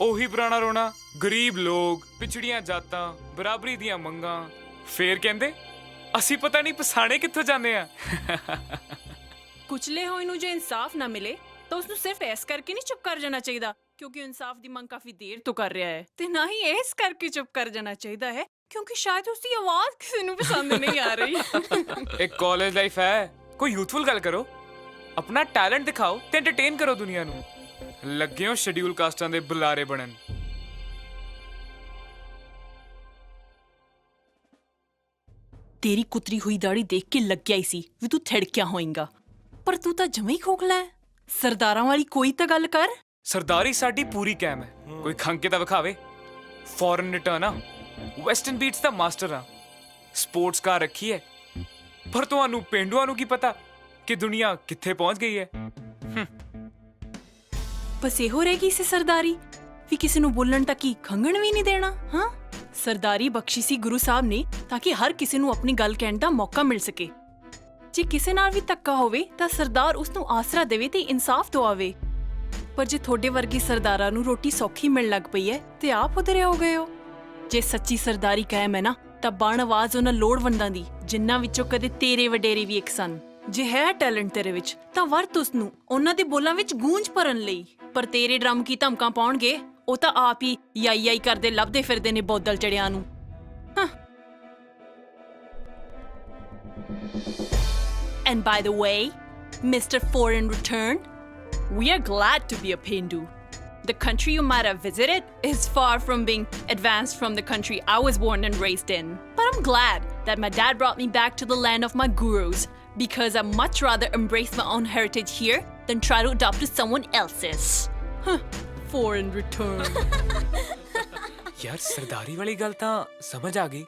ਉਹੀ ਪੁਰਾਣਾ ਰੋਣਾ, ਗਰੀਬ ਲੋਕ, ਪਿਛੜੀਆਂ ਜਾਤਾਂ, ਬਰਾਬਰੀ ਦੀਆਂ ਮੰਗਾਂ। ਫੇਰ ਕਹਿੰਦੇ ਅਸੀਂ ਪਤਾ ਨਹੀਂ ਪਛਾਣੇ ਕਿੱਥੋਂ ਜਾਂਦੇ ਆ। ਕੁਚਲੇ ਹੋਏ ਨੂੰ ਜੇ ਇਨਸਾਫ ਨਾ ਮਿਲੇ ਤਾਂ ਉਸ ਨੂੰ ਸਿਰਫ ਇਸ ਕਰਕੇ ਨਹੀਂ ਚੁੱਪ ਕਰ ਜਾਣਾ ਚਾਹੀਦਾ ਕਿਉਂਕਿ ਇਨਸਾਫ ਦੀ ਮੰਗ ਕਾਫੀ ਦੇਰ ਤੋਂ ਕਰ ਰਿਹਾ ਹੈ, ਤੇ ਨਾ ਹੀ ਇਸ ਕਰਕੇ ਚੁੱਪ ਕਰ ਜਾਣਾ ਚਾਹੀਦਾ ਹੈ ਕਿਉਂਕਿ ਸ਼ਾਇਦ ਉਸ ਦੀ ਆਵਾਜ਼ ਕਿਸੇ ਨੂੰ ਪਸੰਦ ਨਹੀਂ ਆ ਰਹੀ। ਇੱਕ ਕਾਲਜ ਲਾਈਫ ਹੈ, ਕੋਈ ਯੂਥਫੁਲ ਗੱਲ ਕਰੋ, ਆਪਣਾ ਟੈਲੈਂਟ ਦਿਖਾਓ ਤੇ ਐਂਟਰਟੇਨ ਕਰੋ ਦੁਨੀਆ ਨੂੰ। ਲੱਗੇ ਹੋ ਸ਼ਡਿਊਲ ਕਾਸਟਾਂ ਦੇ ਬੁਲਾਰੇ ਬਣਨ। ਤੇਰੀ ਕੁਤਰੀ ਹੋਈ ਦਾੜੀ ਦੇਖ ਕੇ ਲੱਗਿਆ ਹੀ ਸੀ ਵੀ ਤੂੰ ਥੜਕਿਆ ਹੋਏਗਾ, ਪਰ ਤੂੰ ਤਾਂ ਜਮੇ ਹੀ ਖੋਖਲਾ ਹੈ। ਸਰਦਾਰਾਂ ਵਾਲੀ ਕੋਈ ਤਾਂ ਗੱਲ ਕਰ। ਸਰਦਾਰੀ ਸਾਡੀ ਪੂਰੀ ਕੈਮ ਹੈ, ਕੋਈ ਖੰਗ ਕੇ ਤਾਂ ਵਿਖਾਵੇ। ਫੋਰਨ ਰਿਟਰਨ ਆ, ਵੈਸਟਰਨ ਬੀਟਸ ਦਾ ਮਾਸਟਰ ਆ, ਸਪੋਰਟਸ ਕਾਰ ਰੱਖੀ ਹੈ। ਪਰ ਤੁਹਾਨੂੰ ਪੇਂਡੂਆਂ ਨੂੰ ਕੀ ਪਤਾ ਕਿ ਦੁਨੀਆ ਕਿੱਥੇ ਪਹੁੰਚ ਗਈ ਹੈ। ਬਸ ਇਹੋ ਰਹਿ ਗਈ ਸੀ ਸਰਦਾਰੀ, ਵੀ ਕਿਸੇ ਨੂੰ ਬੋਲਣ ਤੱਕ ਹੀ ਖੰਗਣ ਵੀ ਨਹੀਂ ਦੇਣਾ। ਹਾਂ, ਸਰਦਾਰੀ ਬਖਸ਼ੀ ਸੀ ਗੁਰੂ ਸਾਹਿਬ ਨੇ ਤਾਂ ਕਿ ਹਰ ਕਿਸੇ ਨੂੰ ਆਪਣੀ ਗੱਲ ਕਹਿਣ ਦਾ ਮੌਕਾ ਮਿਲ ਸਕੇ। ਜੇ ਕਿਸੇ ਨਾਲ ਵੀ ਧੱਕਾ ਹੋਵੇ ਤਾਂ ਸਰਦਾਰ ਉਸ ਨੂੰ ਆਸਰਾ ਦੇਵੇ ਤੇ ਇਨਸਾਫ ਦਵਾਵੇ। ਪਰ ਜੇ ਤੁਹਾਡੇ ਵਰਗੇ ਸਰਦਾਰਾਂ ਨੂੰ ਰੋਟੀ ਸੌਖੀ ਮਿਲਣ ਲੱਗ ਪਈ ਹੈ ਤੇ ਆਪ ਉਧਰੇ ਹੋ ਗਏ ਹੋ। ਜੇ ਸੱਚੀ ਸਰਦਾਰੀ ਕਾਇਮ ਹੈ ਨਾ ਤਾਂ ਬਣ ਆਵਾਜ਼ ਉਹਨਾਂ ਲੋੜਵੰਦਾਂ ਦੀ ਜਿਨ੍ਹਾਂ ਵਿੱਚੋਂ ਕਦੇ ਤੇਰੇ ਵਡੇਰੇ ਵੀ ਇੱਕ ਸਨ। ਜੇ ਹੈ ਟੈਲੈਂਟ ਤੇਰੇ ਵਿੱਚ ਤਾਂ ਵਰਤ ਉਸ ਨੂੰ ਉਹਨਾਂ ਦੇ ਬੋਲਾਂ ਵਿੱਚ ਗੂੰਜ ਭਰਨ ਲਈ। ਪਰ ਤੇਰੇ ਡਰਮ ਕੀ ਧਮਕਾਂ ਪਾਉਣਗੇ, ਉਹ ਤਾਂ ਆਪ ਹੀ ਯਾਈ ਯਾਈ ਕਰਦੇ ਲੱਭਦੇ ਫਿਰਦੇ ਨੇ ਬੋਦਲ ਚੜਿਆਂ ਨੂੰ। And by the way, Mr. Foreign Return, we are glad to be a Pindu. The country you might have visited is far from being advanced from the country I was born and raised in. But I'm glad that my dad brought me back to the land of my gurus because I'd much rather embrace my own heritage here than try to adopt to someone else's. Foreign Return. ਯਾਰ ਸਰਦਾਰੀ ਵਾਲੀ ਗੱਲ ਤਾਂ ਸਮਝ ਆ ਗਈ,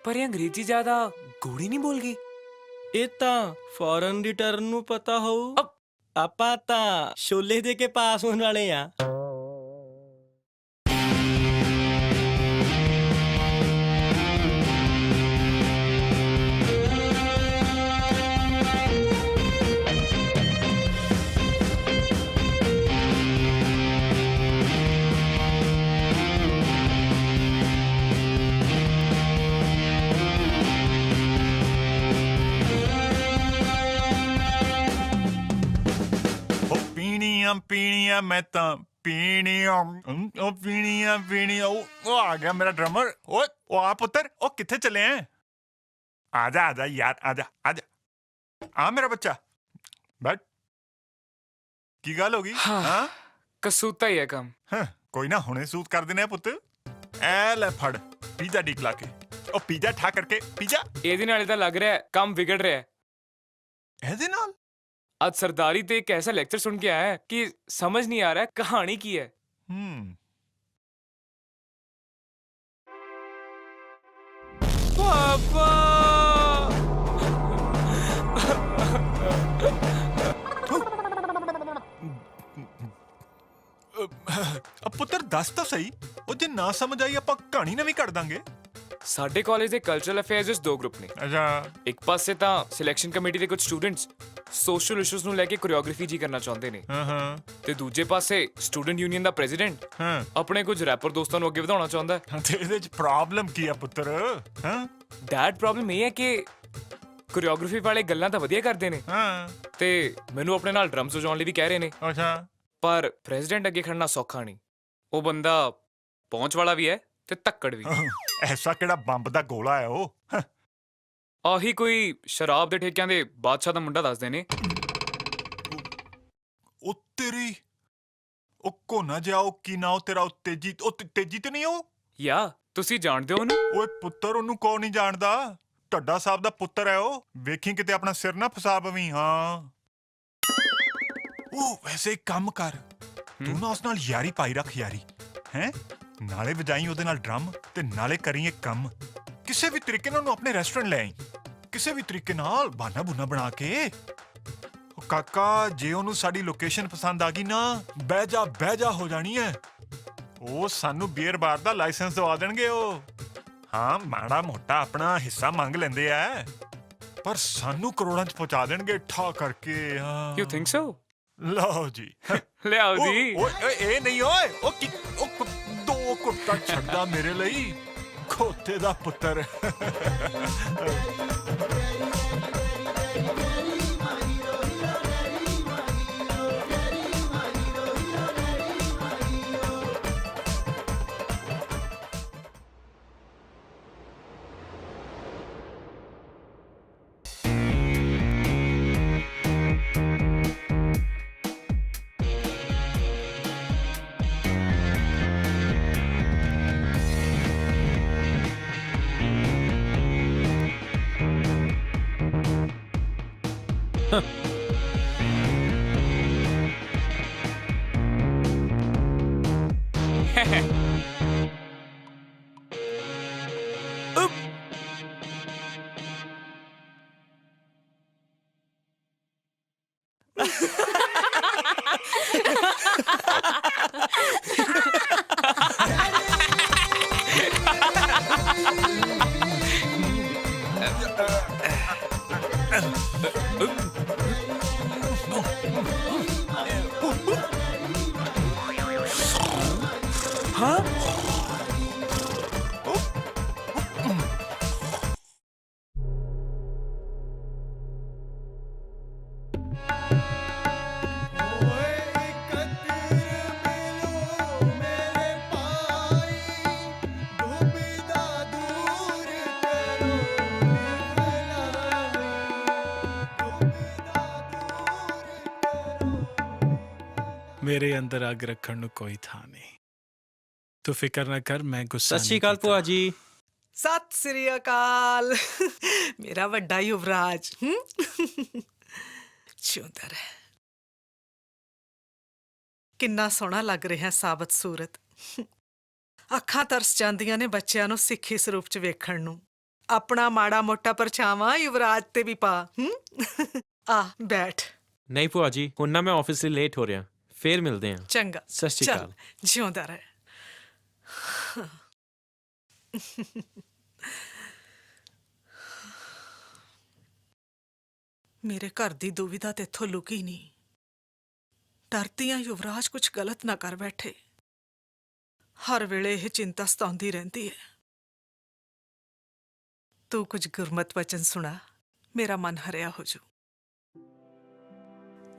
ਪਰ ਇਹ ਅੰਗਰੇਜ਼ੀ ਜ਼ਿਆਦਾ ਗੂੜੀ ਨਹੀਂ ਬੋਲ ਗਈ। ਇਹ ਤਾਂ ਫੋਰਨ ਰਿਟਰਨ ਨੂੰ ਪਤਾ ਹੋਊ। ਆਪਾਂ ਤਾਂ ਛੋਲੇ ਦੇ ਕੇ ਪਾਸ ਹੋਣ ਵਾਲੇ ਆ। ਪੀਣੀਆਂ ਮੈਂ ਤਾਂ ਪੀਣੀਆਂ, ਉਹ ਪੀਣੀਆਂ। ਉਹ ਆ ਗਿਆ ਮੇਰਾ ਡਰਮਰ। ਓਏ ਉਹ ਆ ਪੁੱਤਰ, ਉਹ ਕਿੱਥੇ ਚੱਲੇ ਆ? ਆ ਜਾ ਯਾਰ, ਆ ਜਾ ਆ ਮੇਰਾ ਬੱਚਾ ਬੈਠ। ਕੀ ਗੱਲ ਹੋ ਗਈ? ਹਾਂ, ਕਸੂਤਾ ਹੀ ਹੈ ਕੰਮ। ਕੋਈ ਨਾ, ਹੁਣੇ ਸੂਤ ਕਰ ਦਿੰਦੇ ਆ ਪੁੱਤ। ਐ ਲੈ ਫੜ ਪੀਜ਼ਾ ਡੀਕ ਲਾ ਕੇ। ਉਹ ਪੀਜ਼ਾ ਠਾ ਕਰਕੇ ਪੀਜ਼ਾ। ਇਹਦੇ ਨਾਲ ਤਾਂ ਲੱਗ ਰਿਹਾ ਕੰਮ ਵਿਗੜ ਰਿਹਾ ਹੈ। ਇਹਦੇ ਨਾਲ? आज सरदारी ते एक ऐसा लेक्चर सुन के आया है कि समझ नहीं आ रहा है कहानी की है। पापा ਪੁੱਤਰ ਦੱਸ ਤਾਂ ਸਹੀ, ਉਹ ਜੇ ਨਾ ਸਮਝ ਆਈ ਆਪਾਂ ਕਹਾਣੀ ਨਵੀਂ ਕੱਢ ਦਾਂਗੇ। ਸਾਡੇ ਕਾਲਜ ਦੇ ਕਲਚਰਲ ਅਫੇਅਰਸ ਵਿੱਚ ਦੋ ਗਰੁੱਪ ਨੇ। ਅੱਛਾ, ਇੱਕ ਪਾਸੇ ਤਾਂ ਸਿਲੈਕਸ਼ਨ ਕਮੇਟੀ ਦੇ ਕੁਝ ਸਟੂਡੈਂਟਸ ਸੋਸ਼ਲ ਇਸ਼ੂਜ਼ ਨੂੰ ਲੈ ਕੇ ਕੋਰੀਓਗ੍ਰਾਫੀ ਜੀ ਕਰਨਾ ਚਾਹੁੰਦੇ ਨੇ। ਤੇ ਦੂਜੇ ਪਾਸੇ ਸਟੂਡੈਂਟ ਯੂਨੀਅਨ ਦਾ ਪ੍ਰੈਜ਼ੀਡੈਂਟ ਆਪਣੇ ਕੁਝ ਰੈਪਰ ਦੋਸਤਾਂ ਨੂੰ ਅੱਗੇ ਵਧਾਉਣਾ ਚਾਹੁੰਦਾ ਹੈ। ਤੇ ਇਹਦੇ ਵਿੱਚ ਪ੍ਰੋਬਲਮ ਕੀ ਆ ਪੁੱਤਰ? ਡੈਡ ਪ੍ਰੋਬਲਮ ਇਹ ਹੈ ਕਿ ਕੋਰੀਓਗ੍ਰਾਫੀ ਵਾਲੇ ਗੱਲਾਂ ਤਾਂ ਵਧੀਆ ਕਰਦੇ ਨੇ ਤੇ ਮੈਨੂੰ ਆਪਣੇ ਨਾਲ ਡਰਮਸ ਵਜਾਉਣ ਲਈ ਵੀ ਕਹਿ ਰਹੇ ਨੇ। ਅੱਛਾ, ਪਰ ਪ੍ਰੈਜ਼ੀਡੈਂਟ ਅੱਗੇ ਖੜਨਾ ਸੌਖਾ ਨਹੀਂ। ਉਹ ਬੰਦਾ ਪਹੁੰਚ ਵਾਲਾ ਵੀ ਹੈ ਤੇ ਧੱਕੜ ਵੀ। ਐਸਾ ਕਿਹੜਾ ਬੰਬ ਦਾ ਗੋਲਾ ਹੈ ਉਹ? ਆਹੀ ਕੋਈ ਸ਼ਰਾਬ ਦੇ ਠੇਕਿਆਂ ਦੇ ਬਾਦਸ਼ਾਹ ਦਾ ਮੁੰਡਾ ਦੱਸਦੇ ਨੇ। ਉਹ ਤੇਰੀ ਉਹ ਕੋਨਾ ਜਿਹਾ, ਉਹ ਕੀ ਨਾ ਉਹ ਤੇਰਾ? ਉਹ ਤੇਜੀ ਤੇ ਨਹੀਂ? ਉਹ ਯਾ ਤੁਸੀਂ ਜਾਣਦੇ ਹੋ ਉਹਨੂੰ? ਓਏ ਪੁੱਤਰ, ਉਹਨੂੰ ਕੌਣ ਨਹੀਂ ਜਾਣਦਾ? ਢੱਡਾ ਸਾਹਿਬ ਦਾ ਪੁੱਤਰ ਹੈ ਉਹ। ਵੇਖੀ ਕਿਤੇ ਆਪਣਾ ਸਿਰ ਨਾ ਫਸਾ ਪਵੀਂ। ਹਾਂ, ਉਹ ਵੈਸੇ ਇੱਕ ਕੰਮ ਕਰ, ਤੂੰ ਨਾ ਉਸ ਨਾਲ ਯਾਰੀ ਪਾਈ ਰੱਖ। ਯਾਰੀ ਹੈ, ਨਾਲੇ ਵਜਾਈ ਉਹਦੇ ਨਾਲ ਡਰਮ ਤੇ ਨਾਲੇ ਕਰੀ ਇੱਕ ਕੰਮ। ਕਿਸੇ ਵੀ ਤਰੀਕੇ ਨਾਲ ਉਹਨੂੰ ਆਪਣੇ ਰੈਸਟੋਰੈਂਟ ਲੈ ਆਈ, ਕਿਸੇ ਵੀ ਤਰੀਕੇ ਨਾਲ ਬਹਾਨਾ ਬੁਨਾ ਬਣਾ ਕੇ। ਉਹ ਕਾਕਾ, ਜੇ ਉਹਨੂੰ ਸਾਡੀ ਲੋਕੇਸ਼ਨ ਪਸੰਦ ਆ ਗਈ ਨਾ, ਬਹਿ ਜਾ ਹੋ ਜਾਣੀ ਹੈ। ਉਹ ਸਾਨੂੰ ਬੀਅਰ ਬਾਰ ਦਾ ਲਾਇਸੈਂਸ ਦਵਾ ਦੇਣਗੇ ਉਹ। ਹਾਂ ਮਾੜਾ ਮੋਟਾ ਆਪਣਾ ਹਿੱਸਾ ਮੰਗ ਲੈਂਦੇ ਆ, ਪਰ ਸਾਨੂੰ ਕਰੋੜਾਂ ਚ ਪਹੁੰਚਾ ਦੇਣਗੇ ਠਾ ਕਰਕੇ। ਹਾਂ ਯੂ ਥਿੰਕ ਸੋ? ਲਓ ਜੀ। ਲਿਆਓ ਜੀ। ਓਏ ਇਹ ਨਹੀਂ ਓਏ, ਉਹ 2 ਕੁੱਟਾ ਛੱਡਦਾ ਮੇਰੇ ਲਈ, ਖੋਤੇ ਦਾ ਪੁੱਤਰ। ਮੇਰੇ ਅੰਦਰ ਅੱਗ ਰੱਖਣ ਨੂੰ ਕੋਈ ਥਾਂ ਨਹੀਂ। ਤੂੰ ਫਿਕਰ ਨਾ ਕਰ, ਮੈਂ ਗੁੱਸਾ ਸਤਿ ਸ਼੍ਰੀ ਅਕਾਲ ਭੂਆ ਜੀ। ਸਤਿ ਸ੍ਰੀ ਅਕਾਲ ਮੇਰਾ ਵੱਡਾ ਯੁਵਰਾਜ। ਜਿਉਂਦਾ ਰਹਿ। ਕਿੰਨਾ ਸੋਹਣਾ ਲੱਗ ਰਿਹਾ ਸਾਬਤ ਸੂਰਤ। ਅੱਖਾਂ ਤਰਸ ਜਾਂਦੀਆਂ ਨੇ ਬੱਚਿਆਂ ਨੂੰ ਸਿੱਖੀ ਸਰੂਪ ਚ ਵੇਖਣ ਨੂੰ। ਆਪਣਾ ਮਾੜਾ ਮੋਟਾ ਪਰਛਾਵਾਂ ਯੁਵਰਾਜ ਤੇ ਵੀ ਪਾ। ਆ ਬੈਠ। ਨਹੀਂ ਭੂਆ ਜੀ, ਹੁਣ ਨਾ ਮੈਂ ਆਫਿਸ ਲਈ ਲੇਟ ਹੋ ਰਿਹਾ, ਫੇਰ ਮਿਲਦੇ ਹਾਂ। ਚੰਗਾ ਸਤਿ ਸ਼੍ਰੀ ਅਕਾਲ। ਜਿਉਂਦਾ ਰਹਿ। ਮੇਰੇ ਘਰ ਦੀ ਦੁਵਿਧਾ ਤੇ ਇੱਥੋਂ ਲੁਕੀ ਨਹੀਂ। ਡਰਦੀ ਆਂ ਯੁਵਰਾਜ ਕੁਝ ਗਲਤ ਨਾ ਕਰ ਬੈਠੇ। ਹਰ ਵੇਲੇ ਇਹ ਚਿੰਤਾ ਸਤਾਉਂਦੀ ਰਹਿੰਦੀ ਹੈ। ਤੂੰ ਕੁਝ ਗੁਰਮਤ ਵਚਨ ਸੁਣਾ, ਮੇਰਾ ਮਨ ਹਰਿਆ ਹੋ ਜੂ।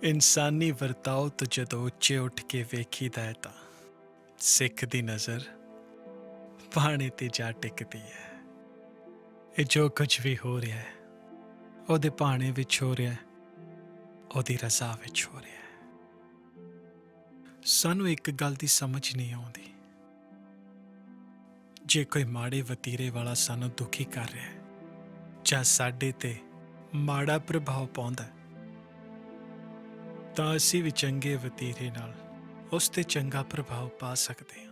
ਇਨਸਾਨੀ ਵਰਤਾਓ ਤੋਂ ਜਦੋਂ ਉੱਚੇ ਉੱਠ ਕੇ ਵੇਖੀਦਾ ਹੈ ਤਾਂ ਸਿੱਖ ਦੀ ਨਜ਼ਰ ਪਾਣੀ ਤੇ ਜਾ ਟਿਕਦੀ ਹੈ। ਇਹ ਜੋ ਕੁਝ ਵੀ ਹੋ ਰਿਹਾ ਹੈ ਉਹਦੇ ਭਾਣੇ ਵਿੱਚ ਹੋ ਰਿਹਾ ਹੈ, ਉਹਦੀ ਰਜ਼ਾ ਵਿੱਚ ਹੋ ਰਿਹਾ ਹੈ। ਸਾਨੂੰ ਇੱਕ ਗੱਲ ਦੀ ਸਮਝ ਨਹੀਂ ਆਉਂਦੀ, ਜੇ ਕੋਈ ਮਾੜੇ ਵਤੀਰੇ ਵਾਲਾ ਸਾਨੂੰ ਦੁਖੀ ਕਰ ਰਿਹਾ ਹੈ ਜਾਂ ਸਾਡੇ ਤੇ ਮਾੜਾ ਪ੍ਰਭਾਵ ਪਾਉਂਦਾ ਹੈ, ਤਾਂ ਅਸੀਂ ਵੀ ਚੰਗੇ ਵਤੀਰੇ ਨਾਲ ਉਸ ਤੇ ਚੰਗਾ ਪ੍ਰਭਾਵ ਪਾ ਸਕਦੇ ਹਾਂ।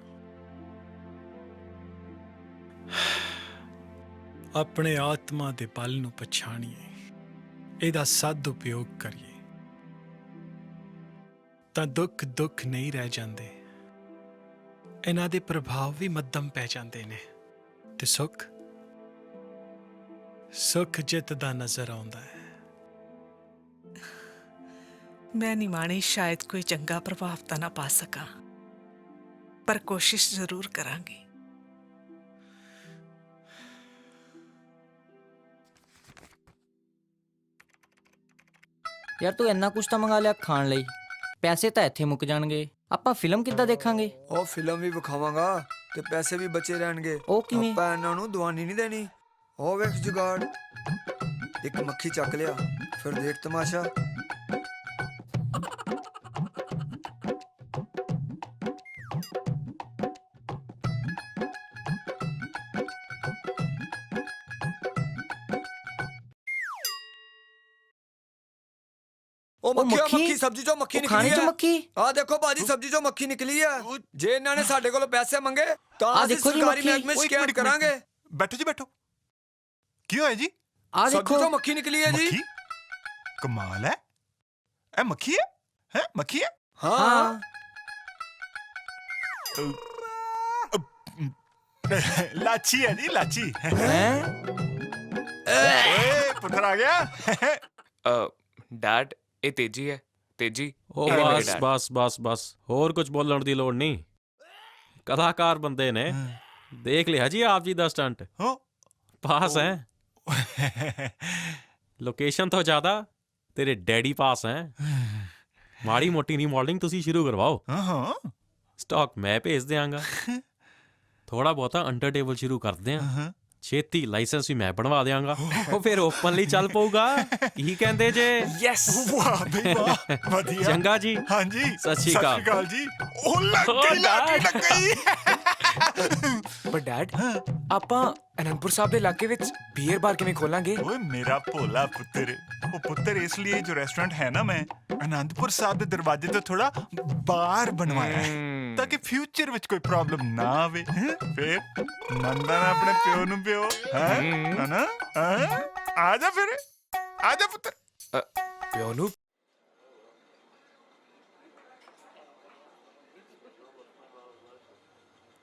ਆਪਣੇ ਆਤਮਾ ਦੇ ਬਲ ਨੂੰ ਪਛਾਣੀਏ, ਇਹਦਾ ਸਦ ਉਪਯੋਗ ਕਰੀਏ ਤਾਂ ਦੁੱਖ ਨਹੀਂ ਰਹਿ ਜਾਂਦੇ। ਇਹਨਾਂ ਦੇ ਪ੍ਰਭਾਵ ਵੀ ਮੱਧਮ ਪੈ ਜਾਂਦੇ ਨੇ ਤੇ ਸੁੱਖ ਜਿੱਤਦਾ ਨਜ਼ਰ ਆਉਂਦਾ ਹੈ। ਮੈਂ ਨਿਮਾਣੀ ਸ਼ਾਇਦ ਕੋਈ ਚੰਗਾ ਪ੍ਰਭਾਵ ਤਾਂ ਨਾ ਪਾ ਸਕਾਂ, ਪਰ ਕੋਸ਼ਿਸ਼ ਜ਼ਰੂਰ ਕਰਾਂਗੀ। ਯਾਰ ਤੂੰ ਇੰਨਾ ਕੁਛ ਤਾਂ ਮੰਗਾ ਲਿਆ ਖਾਣ ਲਈ, ਪੈਸੇ ਤਾਂ ਇੱਥੇ ਮੁੱਕ ਜਾਣਗੇ। ਆਪਾਂ ਫਿਲਮ ਕਿੱਦਾਂ ਦੇਖਾਂਗੇ? ਉਹ ਫਿਲਮ ਵੀ ਵਿਖਾਵਾਂਗਾ ਤੇ ਪੈਸੇ ਵੀ ਬਚੇ ਰਹਿਣਗੇ। ਉਹ ਕਿਵੇਂ? ਆਪਾਂ ਇਹਨਾਂ ਨੂੰ ਦਵਾਨੀ ਨਹੀਂ ਦੇਣੀ। ਉਹ ਵੇਖ ਜੁਗਾੜ, ਇੱਕ ਮੱਖੀ ਚੱਕ ਲਿਆ, ਫਿਰ ਦੇਖ ਤਮਾਸ਼ਾ। ਉਹ ਮੱਖੀ ਸਬਜ਼ੀ ਚੋਂ ਮੱਖੀ ਨਿਕਲੀ ਹੈ। ਆ ਦੇਖੋ ਬਾਜੀ, ਸਬਜ਼ੀ ਚੋਂ ਮੱਖੀ ਨਿਕਲੀ ਹੈ। ਜੇ ਇਹਨਾਂ ਨੇ ਸਾਡੇ ਕੋਲੋਂ ਪੈਸੇ ਮੰਗੇ ਤਾਂ ਅਸੀਂ ਸਰਕਾਰੀ ਮਹਿਕਮੇ ਸ਼ਿਕਾਇਤ ਕਰਾਂਗੇ। ਬੈਠੋ ਜੀ ਬੈਠੋ। ਕੀ ਹੋਇਆ ਜੀ? ਸਬਜ਼ੀ ਚੋਂ ਮੱਖੀ ਨਿਕਲੀ ਹੈ ਜੀ। ਕਮਾਲ ਹੈ। ਇਹ ਮੱਖੀ ਹੈ? ਮੱਖੀ ਹੈ? ਹਾਂ। ਲਾਚੀ ਹੈ ਜੀ ਲਾਚੀ ਹੈ ਓਏ ਪੁੱਤਰ ਆ ਗਿਆ ਡੈਡ ਇਹ ਤੇਜੀ ਹੈ ਤੇਜੀ ਉਹ ਇਹ ਮੇਰੇ ਬਸ dad। ਬਸ ਬਸ ਬਸ ਹੋਰ ਕੁਝ ਬੋਲਣ ਦੀ ਲੋੜ ਨਹੀਂ ਕਲਾਕਾਰ ਬੰਦੇ ਨੇ ਦੇਖ ਲਿਆ ਜੀ ਆਪ ਜੀ ਦਾ ਸਟੰਟ ਹੋ ਪਾਸ ਹੈ ਲੋਕੇਸ਼ਨ ਤੋਂ ਜ਼ਿਆਦਾ ਤੇਰੇ ਡੈਡੀ ਪਾਸ ਹੈ ਮਾੜੀ ਮੋਟੀ ਰੀਮੋਡਲਿੰਗ ਤੁਸੀਂ ਸ਼ੁਰੂ ਕਰਵਾਓ ਹਾਂ ਸਟਾਕ ਮੈਂ ਭੇਜ ਦਿਆਂਗਾ ਥੋੜਾ ਬਹੁਤਾ ਅੰਡਰ ਟੇਬਲ ਸ਼ੁਰੂ ਕਰਦੇ ਆਂ ਛੇਤੀ ਲਾਇਸੈਂਸ ਵੀ ਮੈਂ ਬਣਵਾ ਦਿਆਂਗਾ ਉਹ ਫਿਰ ਓਪਨਲੀ ਚੱਲ ਪਊਗਾ ਕੀ ਕਹਿੰਦੇ ਜੇ ਯੈਸ ਵਾਹ ਬਈ ਵਾਹ ਵਧੀਆ ਚੰਗਾ ਜੀ ਹਾਂਜੀ ਸਤਿ ਸ਼੍ਰੀ ਅਕਾਲ ਜੀ ਉਹ ਲੱਗ ਗਈ ਲੱਗ ਗਈ ਪਰ ਡੈਡ ਆਪਾਂ ਅਨੰਦਪੁਰ ਸਾਹਿਬ ਦੇ ਇਲਾਕੇ ਵਿੱਚ ਬੀਅਰ ਬਾਰ ਕਿਵੇਂ ਖੋਲਾਂਗੇ ਓਏ ਮੇਰਾ ਭੋਲਾ ਪੁੱਤਰ ਉਹ ਪੁੱਤਰ ਇਸ ਲਈ ਜੋ ਰੈਸਟੋਰੈਂਟ ਹੈ ਨਾ ਮੈਂ ਅਨੰਦਪੁਰ ਸਾਹਿਬ ਦੇ ਦਰਵਾਜ਼ੇ ਤੋਂ ਥੋੜਾ ਬਾਹਰ ਬਣਵਾਇਆ ਹੈ ਤਾਂ ਕਿ ਫਿਊਚਰ ਵਿੱਚ ਕੋਈ ਪ੍ਰੋਬਲਮ ਨਾ ਆਵੇ ਫਿਰ ਮੰਨਦਾ ਨਾ ਆਪਣੇ ਪਿਓ ਨੂੰ ਪਿਓ ਹੈ ਹਨਾ ਆ ਜਾ ਫਿਰ ਆ ਜਾ ਪੁੱਤਰ ਪਿਓ ਨੂੰ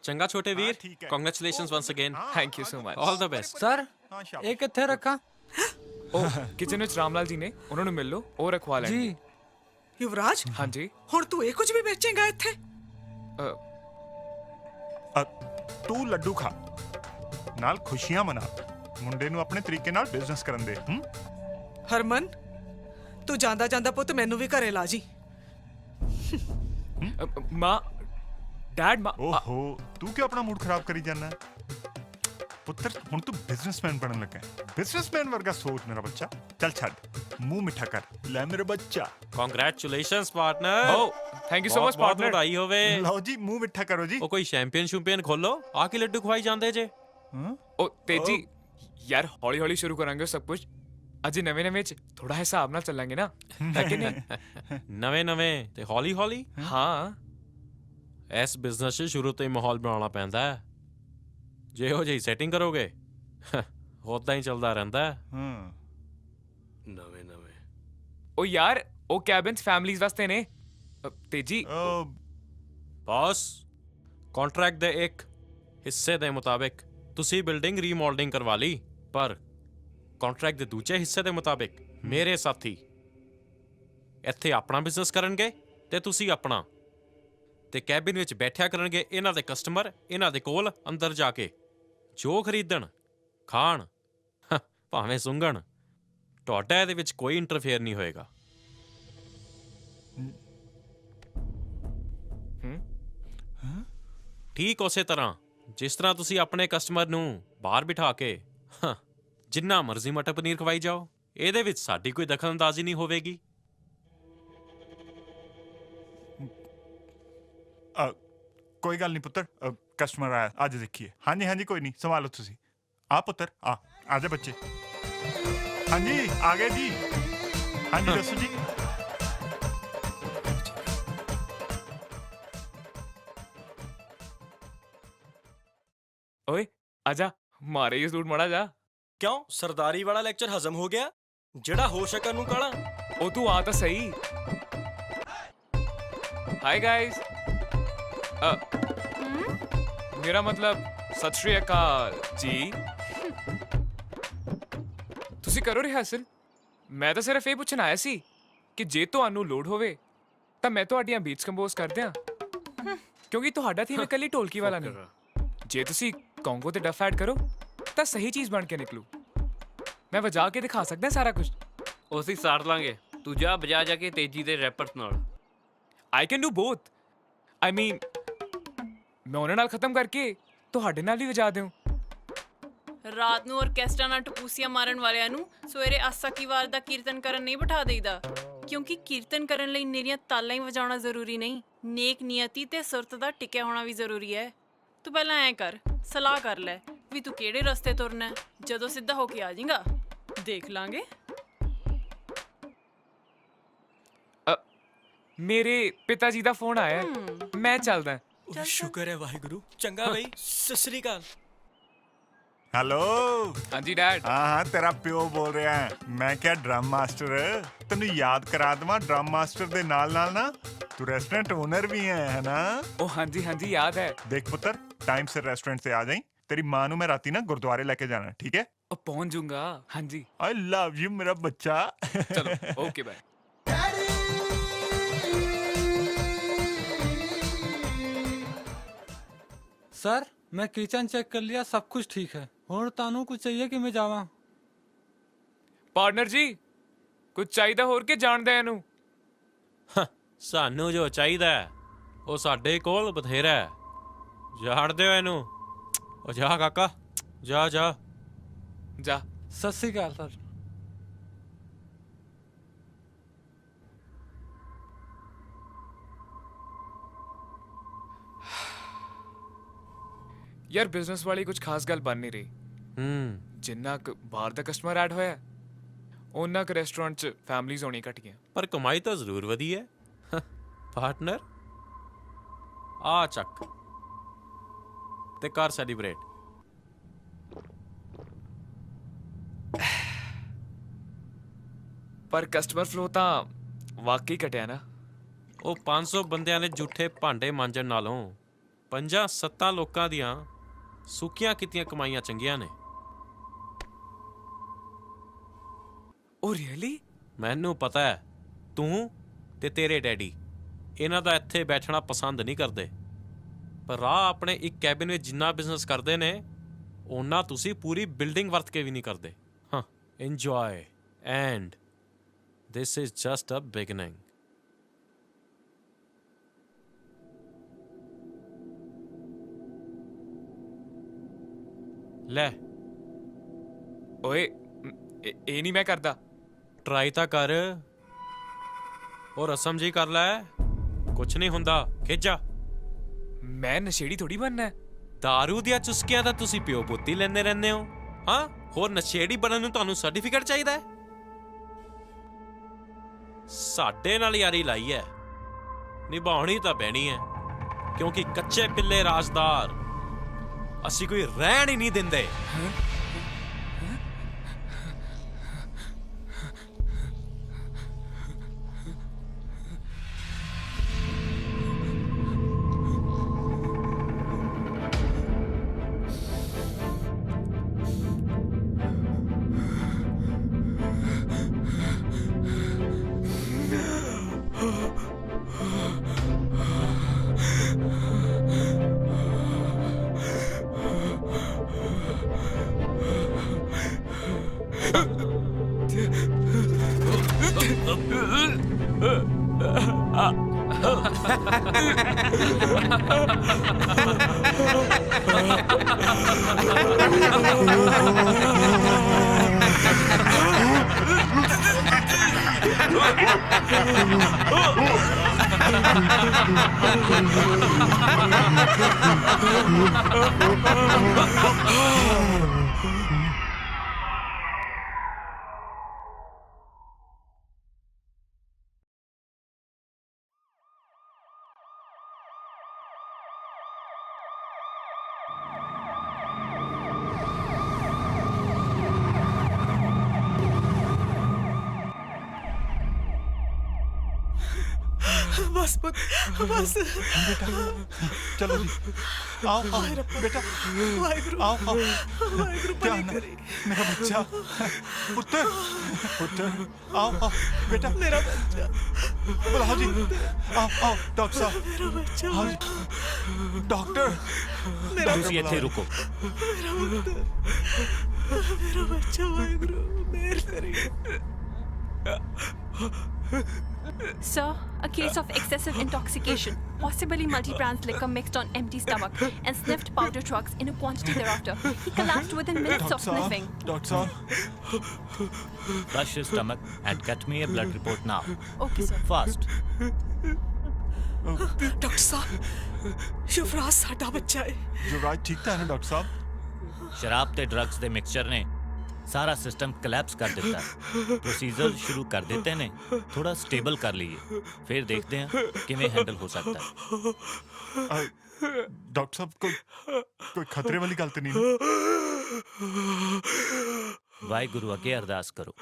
ਚੰਗਾ ਛੋਟੇ ਵੀਰ ਠੀਕ ਹੈ। Congratulations once again thank you so much all the best sir ਹਾਂ ਸ਼ਾਬਾਸ਼ ਇਹ ਕਿੱਥੇ ਰੱਖਾਂ ਉਹ ਕਿਚਨ ਵਿੱਚ ਰਾਮਲਾਲ ਜੀ ਨੇ ਉਹਨਾਂ ਨੂੰ ਮਿਲ ਲਓ ਉਹ ਰਖਵਾ ਲੈਣਗੇ ਜੀ ਯੁਵਰਾਜ ਹਾਂਜੀ ਹੁਣ ਤੂੰ ਇਹ ਕੁਝ ਵੀ ਵੇਚੇਂਗਾ ਇੱਥੇ ਤੂੰ ਲੱਡੂ ਖਾ ਨਾਲ ਖੁਸ਼ੀਆਂ ਮਨਾ ਮੁੰਡੇ ਨੂੰ ਆਪਣੇ ਤਰੀਕੇ ਨਾਲ ਬਿਜ਼ਨਸ ਕਰਨ ਦੇ ਹਰਮਨ ਤੂੰ ਜਾਂਦਾ ਜਾਂਦਾ ਪੁੱਤ ਮੈਨੂੰ ਵੀ ਘਰੇ ਲਾ ਜੀ ਮਾਂ ਡੈਡ ਮਾਂ ਓਹੋ ਤੂੰ ਕਿਉਂ ਆਪਣਾ ਮੂਡ ਖਰਾਬ ਕਰੀ ਜਾਂਦਾ ਪੁੱਤਰ ਹੁਣ ਤੂੰ ਬਿਜ਼ਨਸਮੈਨ ਬਣਨ ਲੱਗਾ ਬਿਜ਼ਨਸਮੈਨ ਵਰਗਾ ਸੋਚ ਮੇਰਾ ਬੱਚਾ ਚੱਲ ਛੱਡ ਮੂੰਹ ਮਿੱਠਾ ਕਰ ਲੈ ਮੇਰਾ ਬੱਚਾ congratulations partner oh thank you so much ਬਹੁਤ ਪਾਰਟਨਰ ਵਧਾਈ ਹੋਵੇ ਲਓ ਜੀ ਮੂੰਹ ਮਿੱਠਾ ਕਰੋ ਜੀ ਉਹ ਕੋਈ ਚੈਂਪੀਅਨ ਸ਼ੈਂਪੀਅਨ ਖੋਲੋ ਆ ਕੇ ਲੱਡੂ ਖਵਾਈ ਜਾਂਦੇ ਜੇ ਉਹ ਤੇਜੀ ਯਾਰ ਹੌਲੀ ਹੌਲੀ ਸ਼ੁਰੂ ਕਰਾਂਗੇ ਸਭ ਕੁਝ ਅਜੇ ਨਵੇਂ ਨਵੇਂ ਚ ਥੋੜਾ ਹਿਸਾਬ ਨਾਲ ਚੱਲਾਂਗੇ ਨਾ ਹੈ ਕਿ ਨਹੀਂ ਨਵੇਂ ਨਵੇਂ ਤੇ ਹੌਲੀ ਹੌਲੀ ਹਾਂ ਇਸ ਬਿਜ਼ਨਸ 'ਚ ਸ਼ੁਰੂ ਤੋਂ ਹੀ ਮਾਹੌਲ ਬਣਾਉਣਾ ਪੈਂਦਾ ਹੈ ਜਿਹੋ ਜਿਹੀ ਸੈਟਿੰਗ ਕਰੋਗੇ ਉਦਾਂ ਹੀ ਚੱਲਦਾ ਰਹਿੰਦਾ ਹੈ ਨਵੇਂ ਨਵੇਂ ਉਹ ਯਾਰ ਉਹ ਕੈਬਿਨਸ ਫੈਮਲੀਜ਼ ਵਾਸਤੇ ਨੇ ਤੇਜੀ ਬੌਸ ਕੰਟਰੈਕਟ ਦੇ ਇੱਕ ਹਿੱਸੇ ਦੇ ਮੁਤਾਬਿਕ ਤੁਸੀਂ ਬਿਲਡਿੰਗ ਰੀਮੋਡਲਿੰਗ ਕਰਵਾ ਲਈ ਪਰ ਕੰਟਰੈਕਟ ਦੇ ਦੂਜੇ ਹਿੱਸੇ ਦੇ ਮੁਤਾਬਿਕ ਮੇਰੇ ਸਾਥੀ ਇੱਥੇ ਆਪਣਾ ਬਿਜ਼ਨਸ ਕਰਨਗੇ ਤੇ ਤੁਸੀਂ ਆਪਣਾ ਤੇ ਕੈਬਿਨ ਵਿੱਚ ਬੈਠਿਆ ਕਰਨਗੇ ਇਹਨਾਂ ਦੇ ਕਸਟਮਰ ਇਹਨਾਂ ਦੇ ਕੋਲ ਅੰਦਰ ਜਾ ਕੇ ਜੋ ਖਰੀਦਣ ਖਾਣ ਭਾਵੇਂ ਸੁੰਘਣ ਤੁਹਾਡਾ ਇਹਦੇ ਵਿੱਚ ਕੋਈ ਇੰਟਰਫੇਅਰ ਨਹੀਂ ਹੋਏਗਾ ਠੀਕ ਉਸੇ ਤਰ੍ਹਾਂ ਜਿਸ ਤਰ੍ਹਾਂ ਤੁਸੀਂ ਆਪਣੇ ਕਸਟਮਰ ਨੂੰ ਬਾਹਰ ਬਿਠਾ ਕੇ ਜਿੰਨਾ ਮਰਜ਼ੀ ਮਟਰ ਪਨੀਰ ਖਵਾਈ ਜਾਓ ਇਹਦੇ ਵਿੱਚ ਸਾਡੀ ਕੋਈ ਦਖਲਅੰਦਾਜ਼ੀ ਨਹੀਂ ਹੋਵੇਗੀ ਕੋਈ ਗੱਲ ਨਹੀਂ ਪੁੱਤਰ ਕਸਟਮਰ ਆਇਆ ਅੱਜ ਦੇਖੀਏ ਹਾਂਜੀ ਹਾਂਜੀ ਕੋਈ ਨਹੀਂ ਸੰਭਾਲੋ ਤੁਸੀਂ ਆ ਪੁੱਤਰ ਆ ਜਾ ਬੱਚੇ ਹਾਂਜੀ ਆ ਗਏ ਜੀ ਹਾਂਜੀ ਦੱਸੋ ਜੀ ਓਏ ਆਜਾ ਮਾਰੇ ਇਹ ਸੂਟ ਮੜਾ ਜਾ ਕਿਉਂ ਸਰਦਾਰੀ ਵਾਲਾ ਲੈਕਚਰ ਹਜ਼ਮ ਹੋ ਗਿਆ ਜਿਹੜਾ ਹੋ ਸਕਣ ਨੂੰ ਕਾਲਾ ਉਹ ਤੂੰ ਆ ਤਾਂ ਸਹੀ ਹਾਈ ਗਾਇਸ ਮੇਰਾ ਮਤਲਬ ਸਤਿ ਸ਼੍ਰੀ ਅਕਾਲ ਜੀ ਤੁਸੀਂ ਕਰੋ ਰਿਹਰਸਲ ਮੈਂ ਤਾਂ ਸਿਰਫ ਇਹ ਪੁੱਛਣ ਆਇਆ ਸੀ ਕਿ ਜੇ ਤੁਹਾਨੂੰ ਲੋਡ ਹੋਵੇ ਤਾਂ ਮੈਂ ਤੁਹਾਡੀਆਂ ਬੀਟਸ ਕੰਪੋਜ਼ ਕਰ ਦਿਆਂ ਕਿਉਂਕਿ ਤੁਹਾਡਾ ਥੀਮ ਇਕੱਲੀ ਢੋਲਕੀ ਵਾਲਾ ਨਹੀਂ ਜੇ ਤੁਸੀਂ ਕੌਂਗੋ ਤੇ ਡਫ ਐਡ ਕਰੋ ਤਾਂ ਸਹੀ ਚੀਜ਼ ਬਣ ਕੇ ਨਿਕਲੂ ਮੈਂ ਵਜਾ ਕੇ ਦਿਖਾ ਸਕਦਾ ਸਾਰਾ ਕੁਝ ਅਸੀਂ ਸਾੜ ਲਾਂਗੇ ਤੂੰ ਜਾ ਬਜਾ ਜਾ ਕੇ ਤੇਜੀ ਦੇ ਰੈਪਰਸ ਨਾਲ I can do both. I mean, ਮੈਂ ਉਹਨਾਂ ਨਾਲ ਖਤਮ ਕਰਕੇ ਤੁਹਾਡੇ ਨਾਲ ਵੀ ਵਜਾ ਦਿਉ ਰਾਤ ਨੂੰ ਆਰਕੈਸਟਰਾ ਨਾਲ ਟਪੂਸੀਆਂ ਮਾਰਨ ਵਾਲਿਆਂ ਨੂੰ ਸਵੇਰੇ ਆਸਾ ਕੀ ਵਾਰ ਦਾ ਕੀਰਤਨ ਕਰਨ ਨਹੀਂ ਬਿਠਾ ਦੇਈਦਾ ਕਿਉਂਕਿ ਕੀਰਤਨ ਕਰਨ ਲਈ ਨਿਰੀਆਂ ਤਾਲਾਂ ਹੀ ਵਜਾਉਣਾ ਜ਼ਰੂਰੀ ਨਹੀਂ ਨੇਕ ਨੀਅਤੀ ਤੇ ਸੁਰਤ ਦਾ ਟਿਕਿਆ ਹੋਣਾ ਵੀ ਜ਼ਰੂਰੀ ਹੈ ਤੂੰ ਪਹਿਲਾਂ ਐ ਕਰ ਸਲਾਹ ਕਰ ਲੈ ਵੀ ਤੂੰ ਕਿਹੜੇ ਰਸਤੇ ਤੁਰਨਾ ਹੈ ਜਦੋਂ ਸਿੱਧਾ ਹੋ ਕੇ ਆ ਜਾਏਗਾ ਦੇਖ ਲਾਂਗੇ ਮੇਰੇ ਪਿਤਾ ਜੀ ਦਾ ਫੋਨ ਆਇਆ ਮੈਂ ਚੱਲਦਾ ਸ਼ੁਕਰ ਹੈ ਵਾਹਿਗੁਰੂ ਚੰਗਾ ਬਈ ਸਤਿ ਸ੍ਰੀ ਅਕਾਲ ਹੈਲੋ ਹਾਂਜੀ ਡੈਡ ਹਾਂ ਤੇਰਾ ਪਿਓ ਬੋਲ ਰਿਹਾ ਹੈ ਮੈਂ ਕਿਹਾ ਡਰਮ ਮਾਸਟਰ ਤੈਨੂੰ ਯਾਦ ਕਰਾ ਦਵਾਂ ਡਰਮ ਮਾਸਟਰ ਦੇ ਨਾਲ ਨਾਲ ਨਾ ਤੂੰ ਰੈਸਟੋਰੈਂਟ ਓਨਰ ਵੀ ਹੈ ਨਾ ਉਹ ਹਾਂਜੀ ਹਾਂਜੀ ਯਾਦ ਹੈ ਦੇਖ ਪੁੱਤਰ ਟਾਈਮ ਸਿਰ ਰੈਸਟੋਰੈਂਟ ਤੇ ਆ ਜਾਈਂ तेरी माँ ਨੂੰ मैं राती ना गुरुद्वारे लेके जाना, ठीक है? पहुंच जाऊंगा। हाँ जी। I love you मेरा बच्चा। चलो ओके बाय। सर मैं किचन चेक कर लिया, सब कुछ ठीक है। और तानू कुछ चाहिए कि मैं जावा? ਪਾਰਟਨਰ ਜੀ ਕੁਝ ਚਾਹੀਦਾ ਹੋਰ ਕਿ ਜਾਣਦਾ ਇਹਨੂੰ? ਸਾਨੂੰ ਜੋ ਚਾਹੀਦਾ ਹੈ, ਉਹ ਸਾਡੇ ਕੋਲ ਬਥੇਰਾ ਹੈ। ਜਾਣਦੇ ਹੋ ਇਹਨੂੰ? ਉਹ ਜਾ ਕਾਕਾ, ਜਾ ਜਾ ਜਾ। सत श्री अकाल सर। ਯਾਰ ਬਿਜ਼ਨਸ ਵਾਲੀ ਕੁਝ ਖਾਸ ਗੱਲ ਬਣ ਨਹੀਂ ਰਹੀ। ਜਿੰਨਾ ਕੁ ਬਾਹਰ ਦਾ ਕਸਟਮਰ ਐਡ ਹੋਇਆ ਉਹਨਾਂ ਕੁ ਰੈਸਟੋਰੈਂਟ 'ਚ ਫੈਮਲੀਜ਼ ਹੋਣੀ ਘਟ ਗਈਆਂ। ਪਰ ਕਮਾਈ ਤਾਂ ਜ਼ਰੂਰ ਵਧੀ ਹੈ ਪਾਰਟਨਰ। ਆ ਚੱਕ ਤੇ ਕਰ ਸੈਲੀਬ੍ਰੇਟ। ਪਰ ਕਸਟਮਰ ਫਲੋ ਤਾਂ ਵਾਕਈ ਘਟਿਆ ਨਾ। ਉਹ 500 ਬੰਦਿਆਂ ਨੇ ਝੂਠੇ ਭਾਂਡੇ ਮਾਂਜਣ ਨਾਲੋਂ 5-7 ਲੋਕਾਂ ਦੀਆਂ ਸੁੱਕੀਆਂ ਕੀਤੀਆਂ ਕਮਾਈਆਂ ਚੰਗੀਆਂ ਨੇ। ਉਹ ਰੀਅਲੀ? ਮੈਨੂੰ ਪਤਾ ਹੈ ਤੂੰ ਤੇ ਤੇਰੇ ਡੈਡੀ ਇਹਨਾਂ ਦਾ ਇੱਥੇ ਬੈਠਣਾ ਪਸੰਦ ਨਹੀਂ ਕਰਦੇ, ਪਰ ਆਹ ਆਪਣੇ ਇੱਕ ਕੈਬਿਨ ਵਿੱਚ ਜਿੰਨਾ ਬਿਜ਼ਨਸ ਕਰਦੇ ਨੇ ਉਹਨਾਂ ਤੁਸੀਂ ਪੂਰੀ ਬਿਲਡਿੰਗ ਵਰਤ ਕੇ ਵੀ ਨਹੀਂ ਕਰਦੇ। ਹਾਂ, enjoy and this is just a beginning. ਲੈ ਓਏ ਇਹ ਨਹੀਂ ਮੈਂ ਕਰਦਾ। ਟਰਾਈ ਤਾਂ ਕਰ। ਉਹ ਰਸਮ ਜੀ ਕਰ ਲੈ, ਕੁਛ ਨਹੀਂ ਹੁੰਦਾ। ਖਿੱਚਾ। ਮੈਂ ਨਸ਼ੇੜੀ ਥੋੜੀ ਬਣਨਾ। ਦਾਰੂ ਦੀਆਂ ਚੁਸਕੀਆਂ ਤਾਂ ਤੁਸੀਂ ਪਿਓ ਪੁੱਤੀ ਲੈਂਦੇ ਰਹਿੰਦੇ ਹੋ। ਹਾਂ, ਹੋਰ ਨਸ਼ੇੜੀ ਬਣਨ ਨੂੰ ਤੁਹਾਨੂੰ ਸਰਟੀਫਿਕੇਟ ਚਾਹੀਦਾ ਹੈ? ਸਾਡੇ ਨਾਲ ਯਾਰੀ ਲਾਈ ਹੈ, ਨਿਭਾਉਣੀ ਤਾਂ ਪੈਣੀ ਹੈ, ਕਿਉਂਕਿ ਕੱਚੇ ਪਿੱਲੇ ਰਾਜਦਾਰ ਅਸੀਂ ਕੋਈ ਰਹਿਣ ਹੀ ਨਹੀਂ ਦਿੰਦੇ। बस पुत बस। बेटा चलो जी, आओ आओ बेटा, आओ आओ, ध्यान से, मेरा बच्चा, पुत्र पुत्र, आओ आओ बेटा, मेरा बच्चा, बुलाओ जी, आओ आओ डॉक्टर साहब, मेरा बच्चा, आओ जी डॉक्टर, ਤੁਸੀਂ ਇੱਥੇ ਰੁਕੋ। मेरा बच्चा वाहिगुरु मेहर करी। Sir, a case of excessive intoxication, possibly multi-brands liquor mixed on empty stomach and sniffed powder drugs in a quantity thereafter. He collapsed within minutes of sniffing. Doctor साहब, Flush his stomach and get me a blood report now. Okay, sir. Fast. Doctor साहब, युवराज साडा बच्चा है। युवराज ठीक था ना doctor साहब? शराब ते ड्रग्स दे मिक्सचर ने सारा सिस्टम कोलैप्स कर दिता है। प्रोसीजर शुरू कर देते ने, थोड़ा स्टेबल कर लीजिए, फिर देखते हैं किवें हैंडल हो सकता है। डॉक्टर साहब कोई खतरे वाली गल तो नहीं? वाहिगुरु अगे अरदास करो।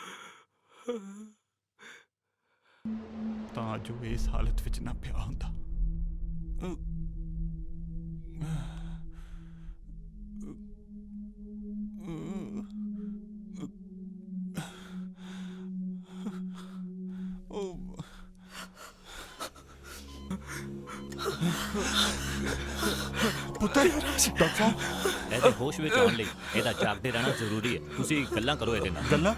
ਤਾਂ ਜੋ ਇਸ ਹਾਲਤ ਵਿੱਚ ਨਾ ਪਿਆ ਹੁੰਦਾ। ਪੁੱਤਰ ਡਾਕਟਰ ਸਾਹਿਬ ਇਹਦੇ ਹੋਸ਼ ਵਿੱਚ ਆਉਣ ਲਈ ਇਹਦਾ ਜਾਗਦੇ ਰਹਿਣਾ ਜ਼ਰੂਰੀ ਹੈ। ਤੁਸੀਂ ਗੱਲਾਂ ਕਰੋ ਇਹਦੇ ਨਾਲ। ਗੱਲਾਂ?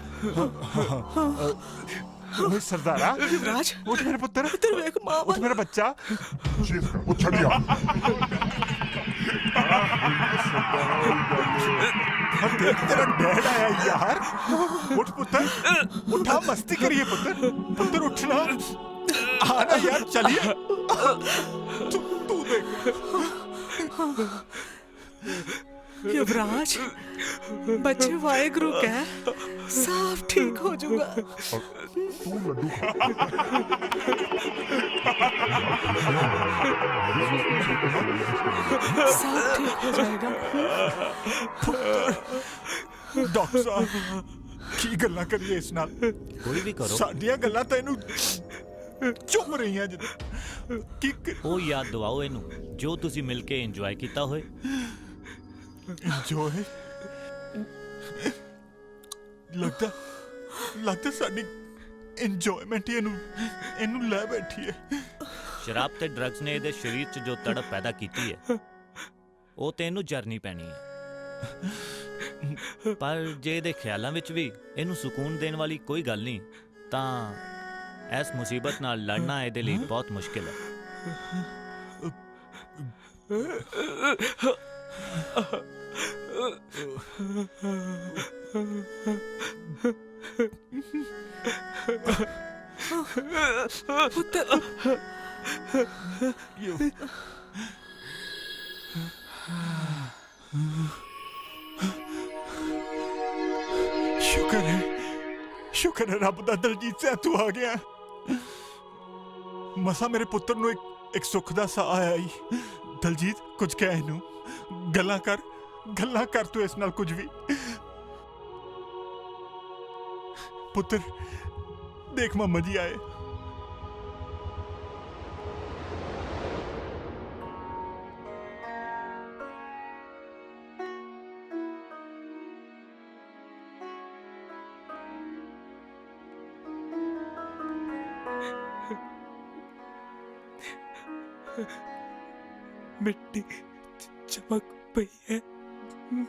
ਓਏ ਸਰਦਾਰਾ युवराज ਉੱਠ ਮੇਰੇ ਪੁੱਤਰ, इधर देख माँ ਉੱਠ ਮੇਰਾ ਬੱਚਾ। ਉਹ ਛੱਡਿਆ देख तेरा डैड आया यार। उठ पुत्र, उठा, मस्ती करिए पुत्र। पुत्र उठना, आना यार, चलिए। तू देख युवराज, बच्चे वाहेगुरु कह, सब ठीक हो जाऊगा। तू लड्डू सब ठीक हो जाएगा। डॉक्टर साहब की गल्लां करिए इस नाल? कोई भी करो। साडियां गल्लां तां इहनूं चुभ रहीਆਂ ਜਿੱਦਾਂ ਕੀ ਉਹ ਯਾਦ ਦਿਵਾਓ ਇਹਨੂੰ ਜੋ ਤੁਸੀਂ ਮਿਲ ਕੇ ਇੰਜੋਏ ਕੀਤਾ ਹੋਏ। ਇੰਜੋਏ ਲੱਗਦਾ ਸਾਡੀ ਇੰਜੋਇਮੈਂਟ ਹੀ ਇਹਨੂੰ ਲੈ ਬੈਠੀ ਹੈ। ਸ਼ਰਾਬ ਤੇ ਡਰੱਗਸ ਨੇ ਇਹਦੇ ਸਰੀਰ 'ਚ ਜੋ ਤੜਪ ਪੈਦਾ ਕੀਤੀ ਹੈ ਉਹ ਤੇ ਇਹਨੂੰ ਜਰਨੀ ਪੈਣੀ ਹੈ। ਪਰ ਜੇ ਇਹਦੇ ਖਿਆਲਾਂ ਵਿੱਚ ਵੀ ਇਹਨੂੰ ਸਕੂਨ ਦੇਣ ਵਾਲੀ ਕੋਈ ਗੱਲ ਨਹੀਂ ਤਾਂ ਇਸ ਮੁਸੀਬਤ ਨਾਲ ਲੜਨਾ ਇਹਦੇ ਲਈ ਬਹੁਤ ਮੁਸ਼ਕਿਲ ਹੈ। शुक्र है रब दा दलजीत से तू आ गया। मसा मेरे पुत्र नु एक सुख दा सा आया ही। दलजीत कुछ कह इनू, गल्लां कर तू इस नाल कुछ भी। पुत्र देख मामा जी आए। मिट्टी चमक पई है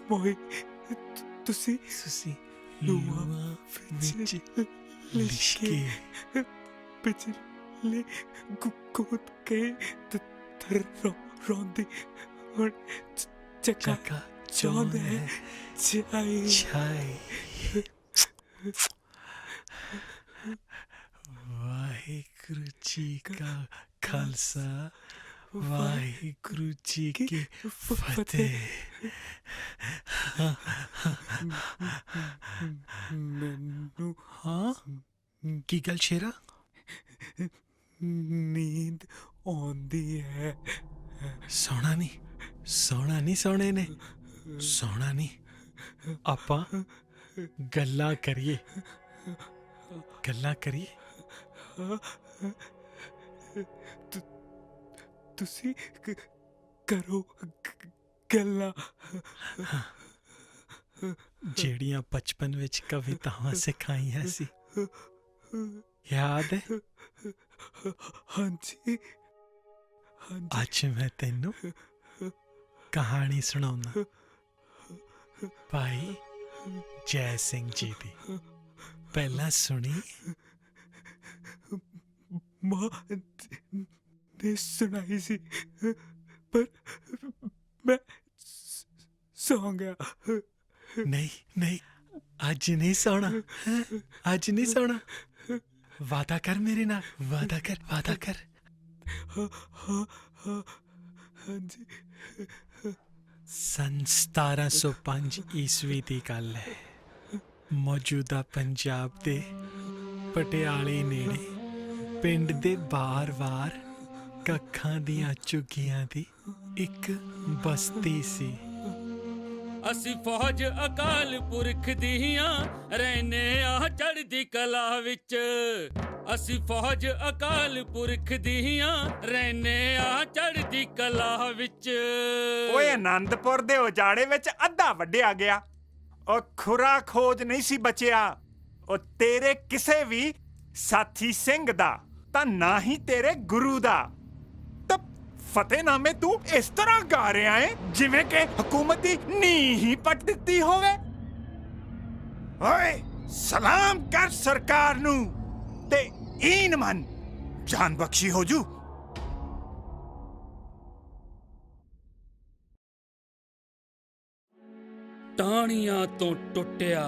मोए तुसी लुआ विच लिशके पिछले गुद के रोंदी और चका चौंद है चाय वाहिगुरु जी का खालसा वाहिगुरु जी की फतेह। मैनू हाँ की गल शेरा? नींद आंदी है। सोना नहीं सोने ने सोना नहीं। आपां गल्लां करिए तुसी करो गल्ला ਜਿਹੜੀਆਂ ਬਚਪਨ ਵਿੱਚ ਕਵਿਤਾਵਾਂ ਸਿਖਾਈਆਂ ਸੀ, ਯਾਦ ਹੈ? ਹਾਂਜੀ ਅੱਜ ਮੈਂ ਤੈਨੂੰ ਕਹਾਣੀ ਸੁਣਾਉਣਾ ਭਾਈ ਜੈ ਸਿੰਘ ਜੀ ਦੀ। ਪਹਿਲਾਂ ਸੁਣੀ? माँ ने सुनाई सी पर मैं सो गया। नहीं आज नहीं सोना, आज नहीं सोना। वादा कर मेरे नाल, वादा कर। हाँ जी। सन 1705 ईस्वी ਦੀ ਗੱਲ ਹੈ। ਮੌਜੂਦਾ ਪੰਜਾਬ ਦੇ ਪਟਿਆਲੇ ਨੇੜੇ ਪਿੰਡ ਦੇ ਬਾਰ-ਬਾਰ ਕੱਖਾਂ ਦੀਆਂ ਝੁੱਗੀਆਂ ਦੀ ਇੱਕ ਬਸਤੀ ਸੀ। ਅਸੀਂ ਫੌਜ ਅਕਾਲ ਪੁਰਖ ਦੀਆਂ ਰਹਿਨੇ ਆ ਚੜ੍ਹਦੀ ਕਲਾ ਵਿੱਚ। ਅਸੀਂ ਫੌਜ ਅਕਾਲ ਪੁਰਖ ਦੀਆਂ ਰਹਿਨੇ ਆ ਚੜ੍ਹਦੀ ਕਲਾ ਵਿੱਚ। ਓਏ ਆਨੰਦਪੁਰ ਦੇ ਉਜਾੜੇ ਵਿੱਚ ਅੱਧਾ ਵੱਢਿਆ ਗਿਆ। ਉਹ ਖੁਰਾ ਖੋਜ ਨਹੀਂ ਸੀ ਬਚਿਆ। ਉਹ ਤੇਰੇ ਕਿਸੇ ਵੀ ਸਾਥੀ ਸਿੰਘ ਦਾ ਤਾਂ ਨਾ ਹੀ ਤੇਰੇ ਗੁਰੂ ਦਾ। ਤਾਂ ਫਤਿਹਨਾਮੇ ਤੂੰ ਇਸ ਤਰ੍ਹਾਂ ਗਾ ਰਿਹਾ ਹੈ ਜਿਵੇਂ ਕਿ ਹਕੂਮਤ ਦੀ ਨੀਂਹ ਹੀ ਪੱਟ ਦਿੱਤੀ ਹੋਵੇ। ਓਏ ਸਲਾਮ ਕਰ ਸਰਕਾਰ ਨੂੰ ਤੇ ਈਨ ਮੰਨ, ਜਾਨ ਬਖਸ਼ੀ ਹੋ ਜੂ। ਟਾਹਣੀਆਂ ਤੋਂ ਟੁੱਟਿਆ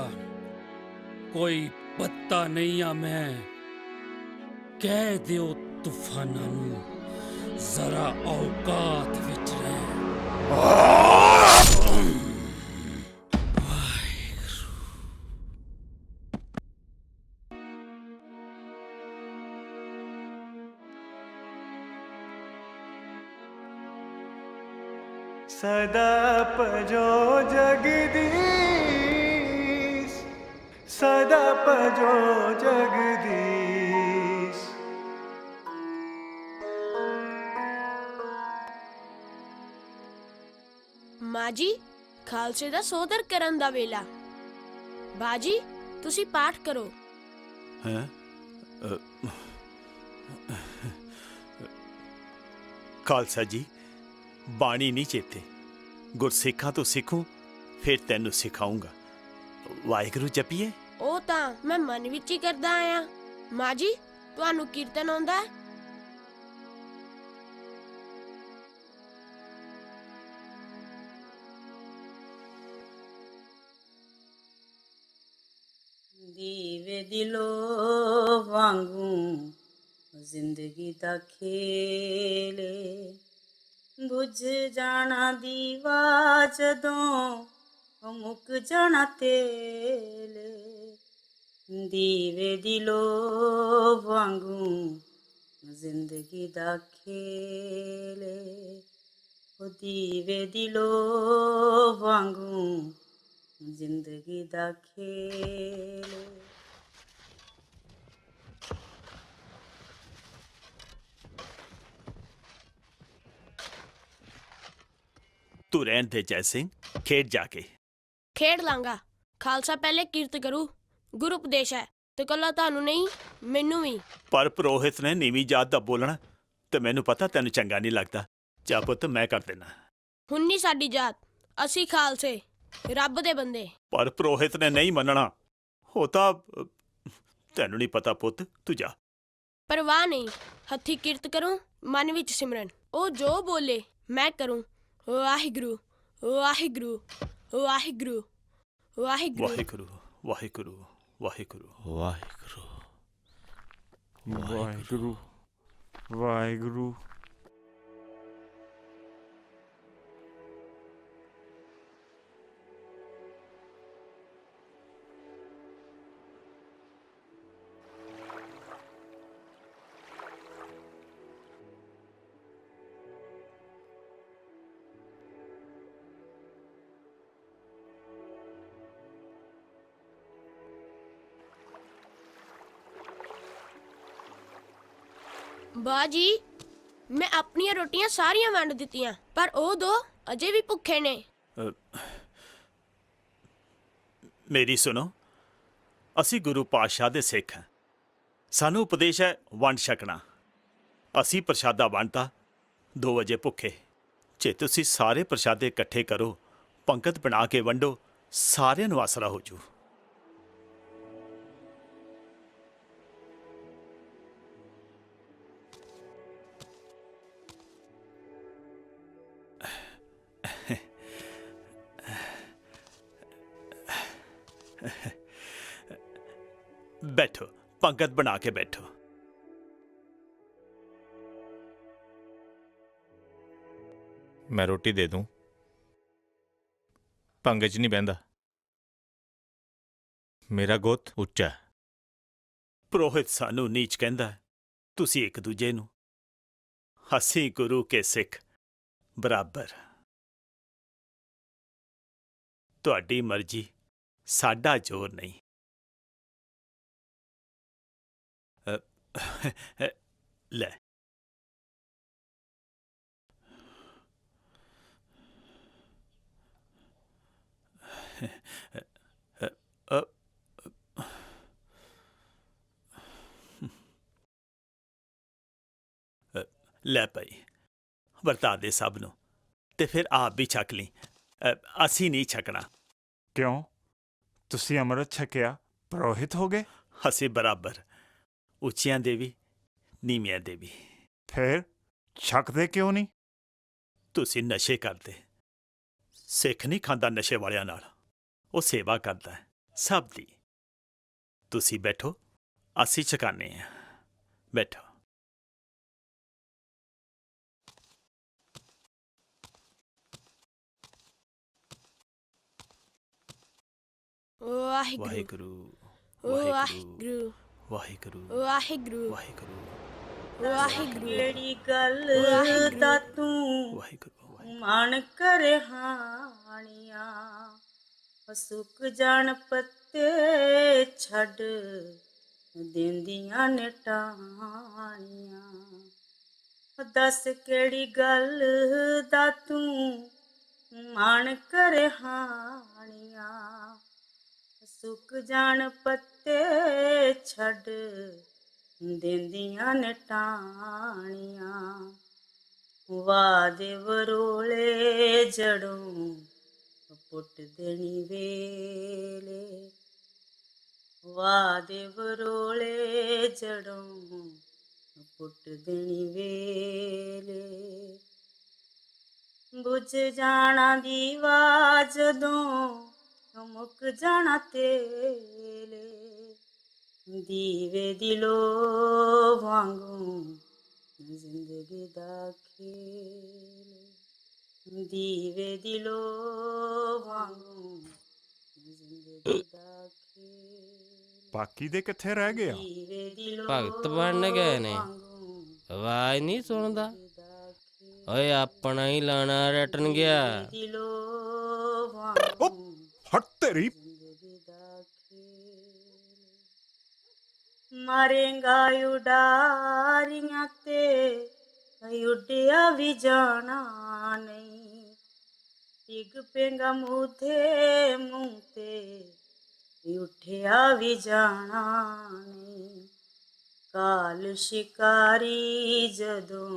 ਕੋਈ ਪੱਤਾ ਨਹੀਂ ਆ ਮੈਂ, ਕਹਿ ਦਿਓ ਤੂਫਾਨਾਂ ਨੂੰ ਜ਼ਰਾ ਔਕਾਤ ਵਿੱਚ ਰਹਿ। सदा पजो जगदीश, सदा पजो जगदीश। ਮਾਂ ਜੀ, ਖਾਲਸੇ ਦਾ ਸੋਦਰ ਕਰਨ ਦਾ ਵੇਲਾ। ਬਾਜੀ, ਤੁਸੀਂ ਪਾਠ ਕਰੋ। हैं खालसा जी बाणी नहीं चेते, गुरसिखा तो सिखूं फिर तेनू सिखाऊंगा। वाहिगुरु जपीए। ਉਹ ਤਾਂ ਮੈਂ ਮਨ ਵਿੱਚ ਹੀ ਕਰਦਾ ਆਇਆ। ਮਾਂ ਜੀ, ਤੁਹਾਨੂੰ ਕੀਰਤਨ ਆਉਂਦਾ ਹੈ? ਦੀਵੇ ਦਿਲੋਂ ਵਾਂਗੂ ਜ਼ਿੰਦਗੀ ਦਾ ਖੇਲੇ, ਬੁਝ ਜਾਣਾ ਦੀਵਾ ਜਦੋਂ ਮੁੱਕ ਜਾਣਾ ਤੇਲੇ। ਦੀਵੇ ਦਿਲੋਂ ਵਾਂਗੂ ਜ਼ਿੰਦਗੀ ਦਾ ਖੇਲੇ, ਉਹ ਦੀਵੇ ਦਿਲੋਂ ਵਾਂਗੂ ਜ਼ਿੰਦਗੀ ਦਾ ਖੇਲ। तू रहन दे जय सिंह, खेड जाके। ਖੇਡ ਲਾਂਗਾ। ਖਾਲਸਾ ਪਹਿਲੇ ਕੀਰਤ ਕਰੂ। ਗੁਰੂ ਉਪਦੇਸ਼ ਹੈ ਤੇ ਕੱਲਾ ਤੁਹਾਨੂੰ ਨਹੀਂ, ਮੈਨੂੰ ਵੀ। पर पुरोहित ने नीवी जात दा बोलना ते मैनू पता तेनू चंगा नहीं लगता। जा पुत्त मैं कर देना। ਹੁਣ ਨਹੀਂ ਸਾਡੀ ਜਾਤ, ਅਸੀਂ ਖਾਲਸੇ, ਰੱਬ ਦੇ ਬੰਦੇ। पर पुरोहित ने नहीं मनना होता। तेनू नहीं पता पुत्त, तू जा। ਪਰਵਾਹ ਨਹੀਂ, ਹੱਥੀ ਕੀਰਤ ਕਰੂੰ, ਮਨ ਵਿੱਚ ਸਿਮਰਨ। ਉਹ ਜੋ ਬੋਲੇ ਮੈਂ ਕਰੂੰ। ਵਾਹਿਗੁਰੂ ਵਾਹਿਗੁਰੂ ਵਾਹਿਗੁਰੂ ਵਾਹਿਗੁਰੂ वाहिगुरु वाहिगुरु वाहिगुरु वाहिगुरु ਵਾਹਿਗੁਰੂ ਵਾਹਿਗੁਰੂ। ਬਾਜੀ, ਮੈਂ ਆਪਣੀਆਂ ਰੋਟੀਆਂ ਸਾਰੀਆਂ ਵੰਡ ਦਿੱਤੀਆਂ, ਪਰ ਉਹ ਦੋ ਅਜੇ ਵੀ ਭੁੱਖੇ ਨੇ। मेरी सुनो, ਅਸੀਂ ਗੁਰੂ ਪਾਤਸ਼ਾਹ ਦੇ ਸਿੱਖ ਹਾਂ। ਸਾਨੂੰ ਉਪਦੇਸ਼ ਹੈ ਵੰਡ ਛਕਣਾ। ਅਸੀਂ ਪ੍ਰਸ਼ਾਦਾ ਵੰਡਤਾ, 2 ਵਜੇ ਭੁੱਖੇ। ਜੇ ਤੁਸੀਂ ਸਾਰੇ ਪ੍ਰਸ਼ਾਦੇ ਇਕੱਠੇ ਕਰੋ, ਪੰਕਤ ਬਣਾ ਕੇ ਵੰਡੋ, ਸਾਰਿਆਂ ਨੂੰ ਆਸਰਾ ਹੋ ਜੂ। बैठो, पंगत बना के बैठो। मैं रोटी दे दूं? पंगत च नहीं बहंदा, मेरा गुत उच्चा है। पुरोहित सानू नीच कहंदा है, तुसी एक दूजे नू। ਅਸੀਂ ਗੁਰੂ ਕੇ ਸਿੱਖ ਬਰਾਬਰ। ਤੁਹਾਡੀ ਮਰਜ਼ੀ, ਸਾਡਾ ਜ਼ੋਰ ਨਹੀਂ। ਲੈ ਲੈ ਭਾਈ, ਵਰਤਾ ਦੇ ਸਭ ਨੂੰ ਤੇ ਫਿਰ ਆਪ ਵੀ ਛਕ ਲਈ। ਅਸੀਂ ਨਹੀਂ ਛਕਣਾ। ਕਿਉਂ? ਤੁਸੀਂ ਅੰਮ੍ਰਿਤ ਛਕਿਆ, ਪ੍ਰੋਹਿਤ ਹੋ ਗਏ? ਅਸੀਂ ਬਰਾਬਰ, ਉੱਚਿਆਂ ਦੇ ਵੀ ਨੀਵਿਆਂ ਦੇ ਵੀ। ਫਿਰ ਛਕਦੇ ਕਿਉਂ ਨਹੀਂ? ਤੁਸੀਂ ਨਸ਼ੇ ਕਰਦੇ। ਸਿੱਖ ਨਹੀਂ ਖਾਂਦਾ ਨਸ਼ੇ ਵਾਲਿਆਂ ਨਾਲ, ਉਹ ਸੇਵਾ ਕਰਦਾ ਹੈ ਸਭ ਦੀ। ਤੁਸੀਂ ਬੈਠੋ, ਅਸੀਂ ਛਕਾਨੇ ਆ। ਬੈਠੋ। ਵਾਹਿਗੁਰੂ ਵਾਹਿਗੁਰੂ ਵਾਹਿਗੁਰੂ ਵਾਹਿਗੁਰੂ ਵਾਹਿਗੁਰੂ ਵਾਹਿਗੁਰੂ ਵਾਹਿਗੁਰੂ। ਕਿਹੜੀ ਗੱਲ ਦਾ ਤੂੰ ਮਨ ਕਰੇ ਹਾਣੀਆਂ, ਸੁੱਕ ਜਾਣ ਪੱਤੇ ਛੱਡ ਦਿੰਦੀਆਂ ਨੇ ਟਾਹਣੀਆਂ। ਦੱਸ ਕਿਹੜੀ ਗੱਲ ਦਾ ਤੂੰ ਮਨ ਕਰੇ ਹਾਣੀਆਂ, ਸੁੱਕ ਜਾਣ ਪੱਤੇ ਛੱਡ ਦਿੰਦੀਆਂ ਨੇ ਟਾਹਣੀਆਂ। ਵਾਦੇ ਵਰੋਲੇ ਜੜੋਂ ਪੁੱਟ ਦੇਣੀ ਵੇਲੇ, ਵਾਦੇ ਵਰੋਲੇ ਜੜੋਂ ਪੁੱਟ ਦੇਣੀ ਵੇਲੇ। ਬੁੱਝ ਜਾਣਾ ਦੀਵਾ ਜਦੋਂ ਮੁੱਕ ਜਾਣਾ ਤੇਲੇ, ਦੀਵੇ ਦੀ ਲੋ ਵਾਂਗੂ ਜ਼ਿੰਦਗੀ ਦਾ ਖੇਲ, ਦੀਵੇ ਦੀ ਲੋ ਵਾਂਗੂ ਜ਼ਿੰਦਗੀ ਦਾ ਖੇਲ। ਬਾਕੀ ਦੇ ਕਿੱਥੇ ਰਹਿ ਗਏ ਆ? ਦੀਵੇ ਦੀ ਲੋ ਭਗਤ ਬਣ ਗਏ ਨੇ, ਆਵਾਜ਼ ਨਹੀਂ ਸੁਣਦਾ। ਓਏ ਆਪਣਾ ਹੀ ਲਾਣਾ ਰਟਣ ਗਿਆ। ਦੀ ਲੋ ਵਾਂਗੂ ਹਟ ਤੇਰੀ। ਮਾਰੇਂਗਾ ਉਡਾਰੀਆਂ ਤੇ ਉੱਡਿਆ ਵੀ ਜਾਣਾ ਨਹੀਂ, ਡਿੱਗ ਪੇਂਗਾ ਮੂੰਹ ਤੇ ਉੱਠਿਆ ਵੀ ਜਾਣਾ ਨਹੀਂ। ਕਾਲ ਸ਼ਿਕਾਰੀ ਜਦੋਂ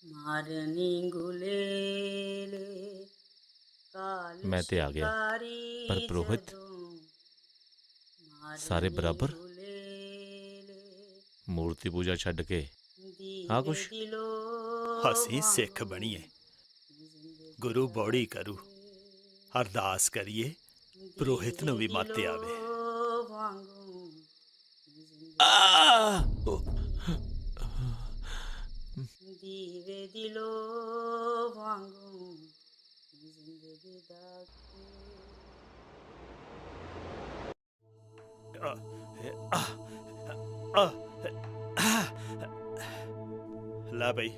ਮਾਰਨੀ ਗੁਲੇਲੇ, ਕਾਲ ਮੈਂ ਤੇ ਆ ਗਿਆ, ਪਰ ਪੁਰੋਹਿਤ ਸਾਰੇ ਬਰਾਬਰ। ਮੂਰਤੀ ਪੂਜਾ ਛੱਡ ਕੇ ਹਾਂ ਕੁਛ। ਅਸੀਂ ਸਿੱਖ ਬਣੀਏ, ਗੁਰੂ ਬੌੜੀ ਕਰੂ, ਅਰਦਾਸ ਕਰੀਏ, ਪੁਰੋਹਿਤ ਨੂੰ ਵੀ ਮੱਤ ਆਵੇ। ਦੀਵੇ ਦੀ ਲੋ ਵਾਂਗੂ ਜ਼ਿੰਦਗੀ ਦਾ ਲੈ ਬਈ।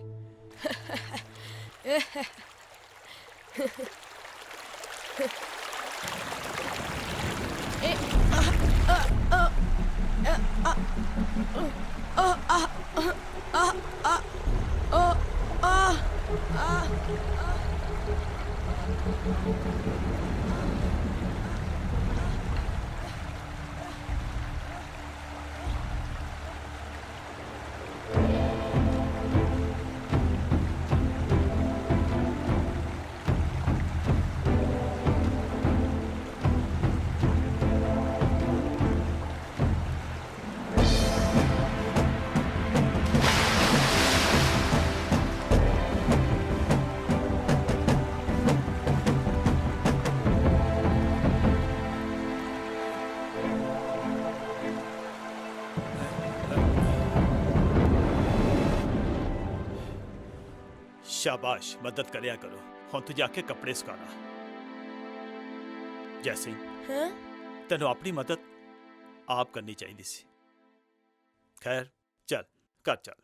शाबाश, मदद करया करो। हुण तू जाके कपड़े सुकाना। जैसे तेनों अपनी मदद आप करनी चाहिए सी। खैर चल कर चल।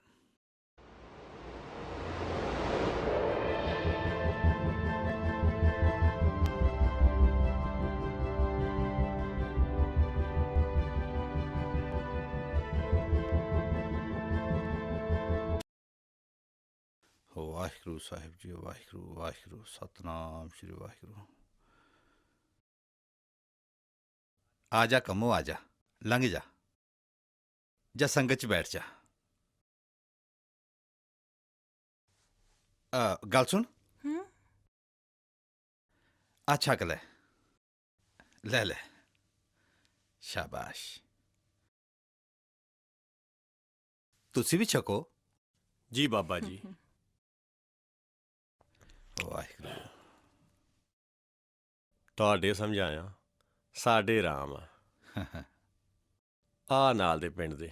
ਵਾਹਿਗੁਰੂ ਸਾਹਿਬ ਜੀ, ਵਾਹਿਗੁਰੂ ਵਾਹਿਗੁਰੂ, ਸਤਨਾਮ ਸ਼੍ਰੀ ਵਾਹਿਗੁਰੂ। ਆ ਜਾ ਕੰਮੋ, ਆ ਜਾ, ਲੰਘ ਜਾ, ਜਾਂ ਸੰਗਤ 'ਚ ਬੈਠ ਜਾ। ਗੱਲ ਸੁਣ ਆ ਛਕ ਲੈ ਲੈ ਲੈ ਸ਼ਾਬਾਸ਼ ਤੁਸੀਂ ਵੀ ਛਕੋ ਜੀ ਬਾਬਾ ਜੀ ਵਾਹਿਗੁਰੂ ਤੁਹਾਡੇ ਸਮਝਾਇਆ ਸਾਡੇ ਰਾਮ ਆ ਨਾਲ ਦੇ ਪਿੰਡ ਦੇ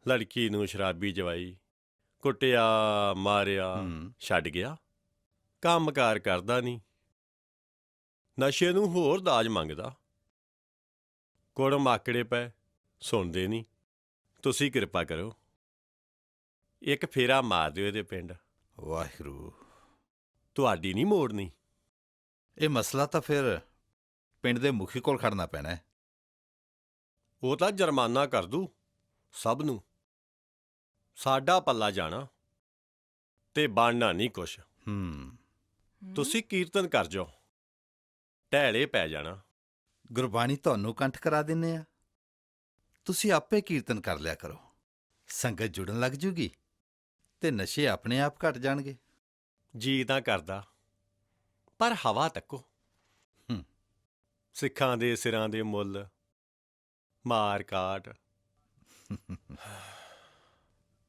ਲੜਕੀ ਨੂੰ ਸ਼ਰਾਬੀ ਜਵਾਈ ਕੁੱਟਿਆ ਮਾਰਿਆ ਛੱਡ ਗਿਆ ਕੰਮਕਾਰ ਕਰਦਾ ਨਹੀਂ ਨਸ਼ੇ ਨੂੰ ਹੋਰ ਦਾਜ ਮੰਗਦਾ ਕੁੜ ਮਾਕੜੇ ਪੈ ਸੁਣਦੇ ਨਹੀਂ ਤੁਸੀਂ ਕਿਰਪਾ ਕਰੋ ਇੱਕ ਫੇਰਾ ਮਾਰ ਦਿਓ ਇਹਦੇ ਪਿੰਡ ਵਾਹਿਗੁਰੂ ਤੁਹਾਡੀ ਨਹੀਂ ਮੋੜਨੀ ਇਹ ਮਸਲਾ ਤਾਂ ਫਿਰ ਪਿੰਡ ਦੇ ਮੁਖੀ ਕੋਲ ਖੜਨਾ ਪੈਣਾ ਹੈ ਉਹ ਤਾਂ ਜੁਰਮਾਨਾ ਕਰ ਦੂ ਸਭ ਨੂੰ ਸਾਡਾ ਪੱਲਾ ਜਾਣਾ ਤੇ ਬਣਨਾ ਨਹੀਂ ਕੁਛ ਤੁਸੀਂ ਕੀਰਤਨ ਕਰ ਜਾਓ ਢੈਲੇ ਪੈ ਜਾਣਾ ਗੁਰਬਾਣੀ ਤੁਹਾਨੂੰ ਕੰਠ ਕਰਾ ਦਿੰਨੇ ਆ ਤੁਸੀਂ ਆਪੇ ਕੀਰਤਨ ਕਰ ਲਿਆ ਕਰੋ ਸੰਗਤ ਜੁੜਨ ਲੱਗ ਜੂਗੀ ਤੇ ਨਸ਼ੇ ਆਪਣੇ ਆਪ ਘਟ ਜਾਣਗੇ ਜੀ ਤਾਂ ਕਰਦਾ ਪਰ ਹਵਾ ਤੱਕੋ ਸਿੱਖਾਂ ਦੇ ਸਿਰਾਂ ਦੇ ਮੁੱਲ ਮਾਰ ਕਾਟ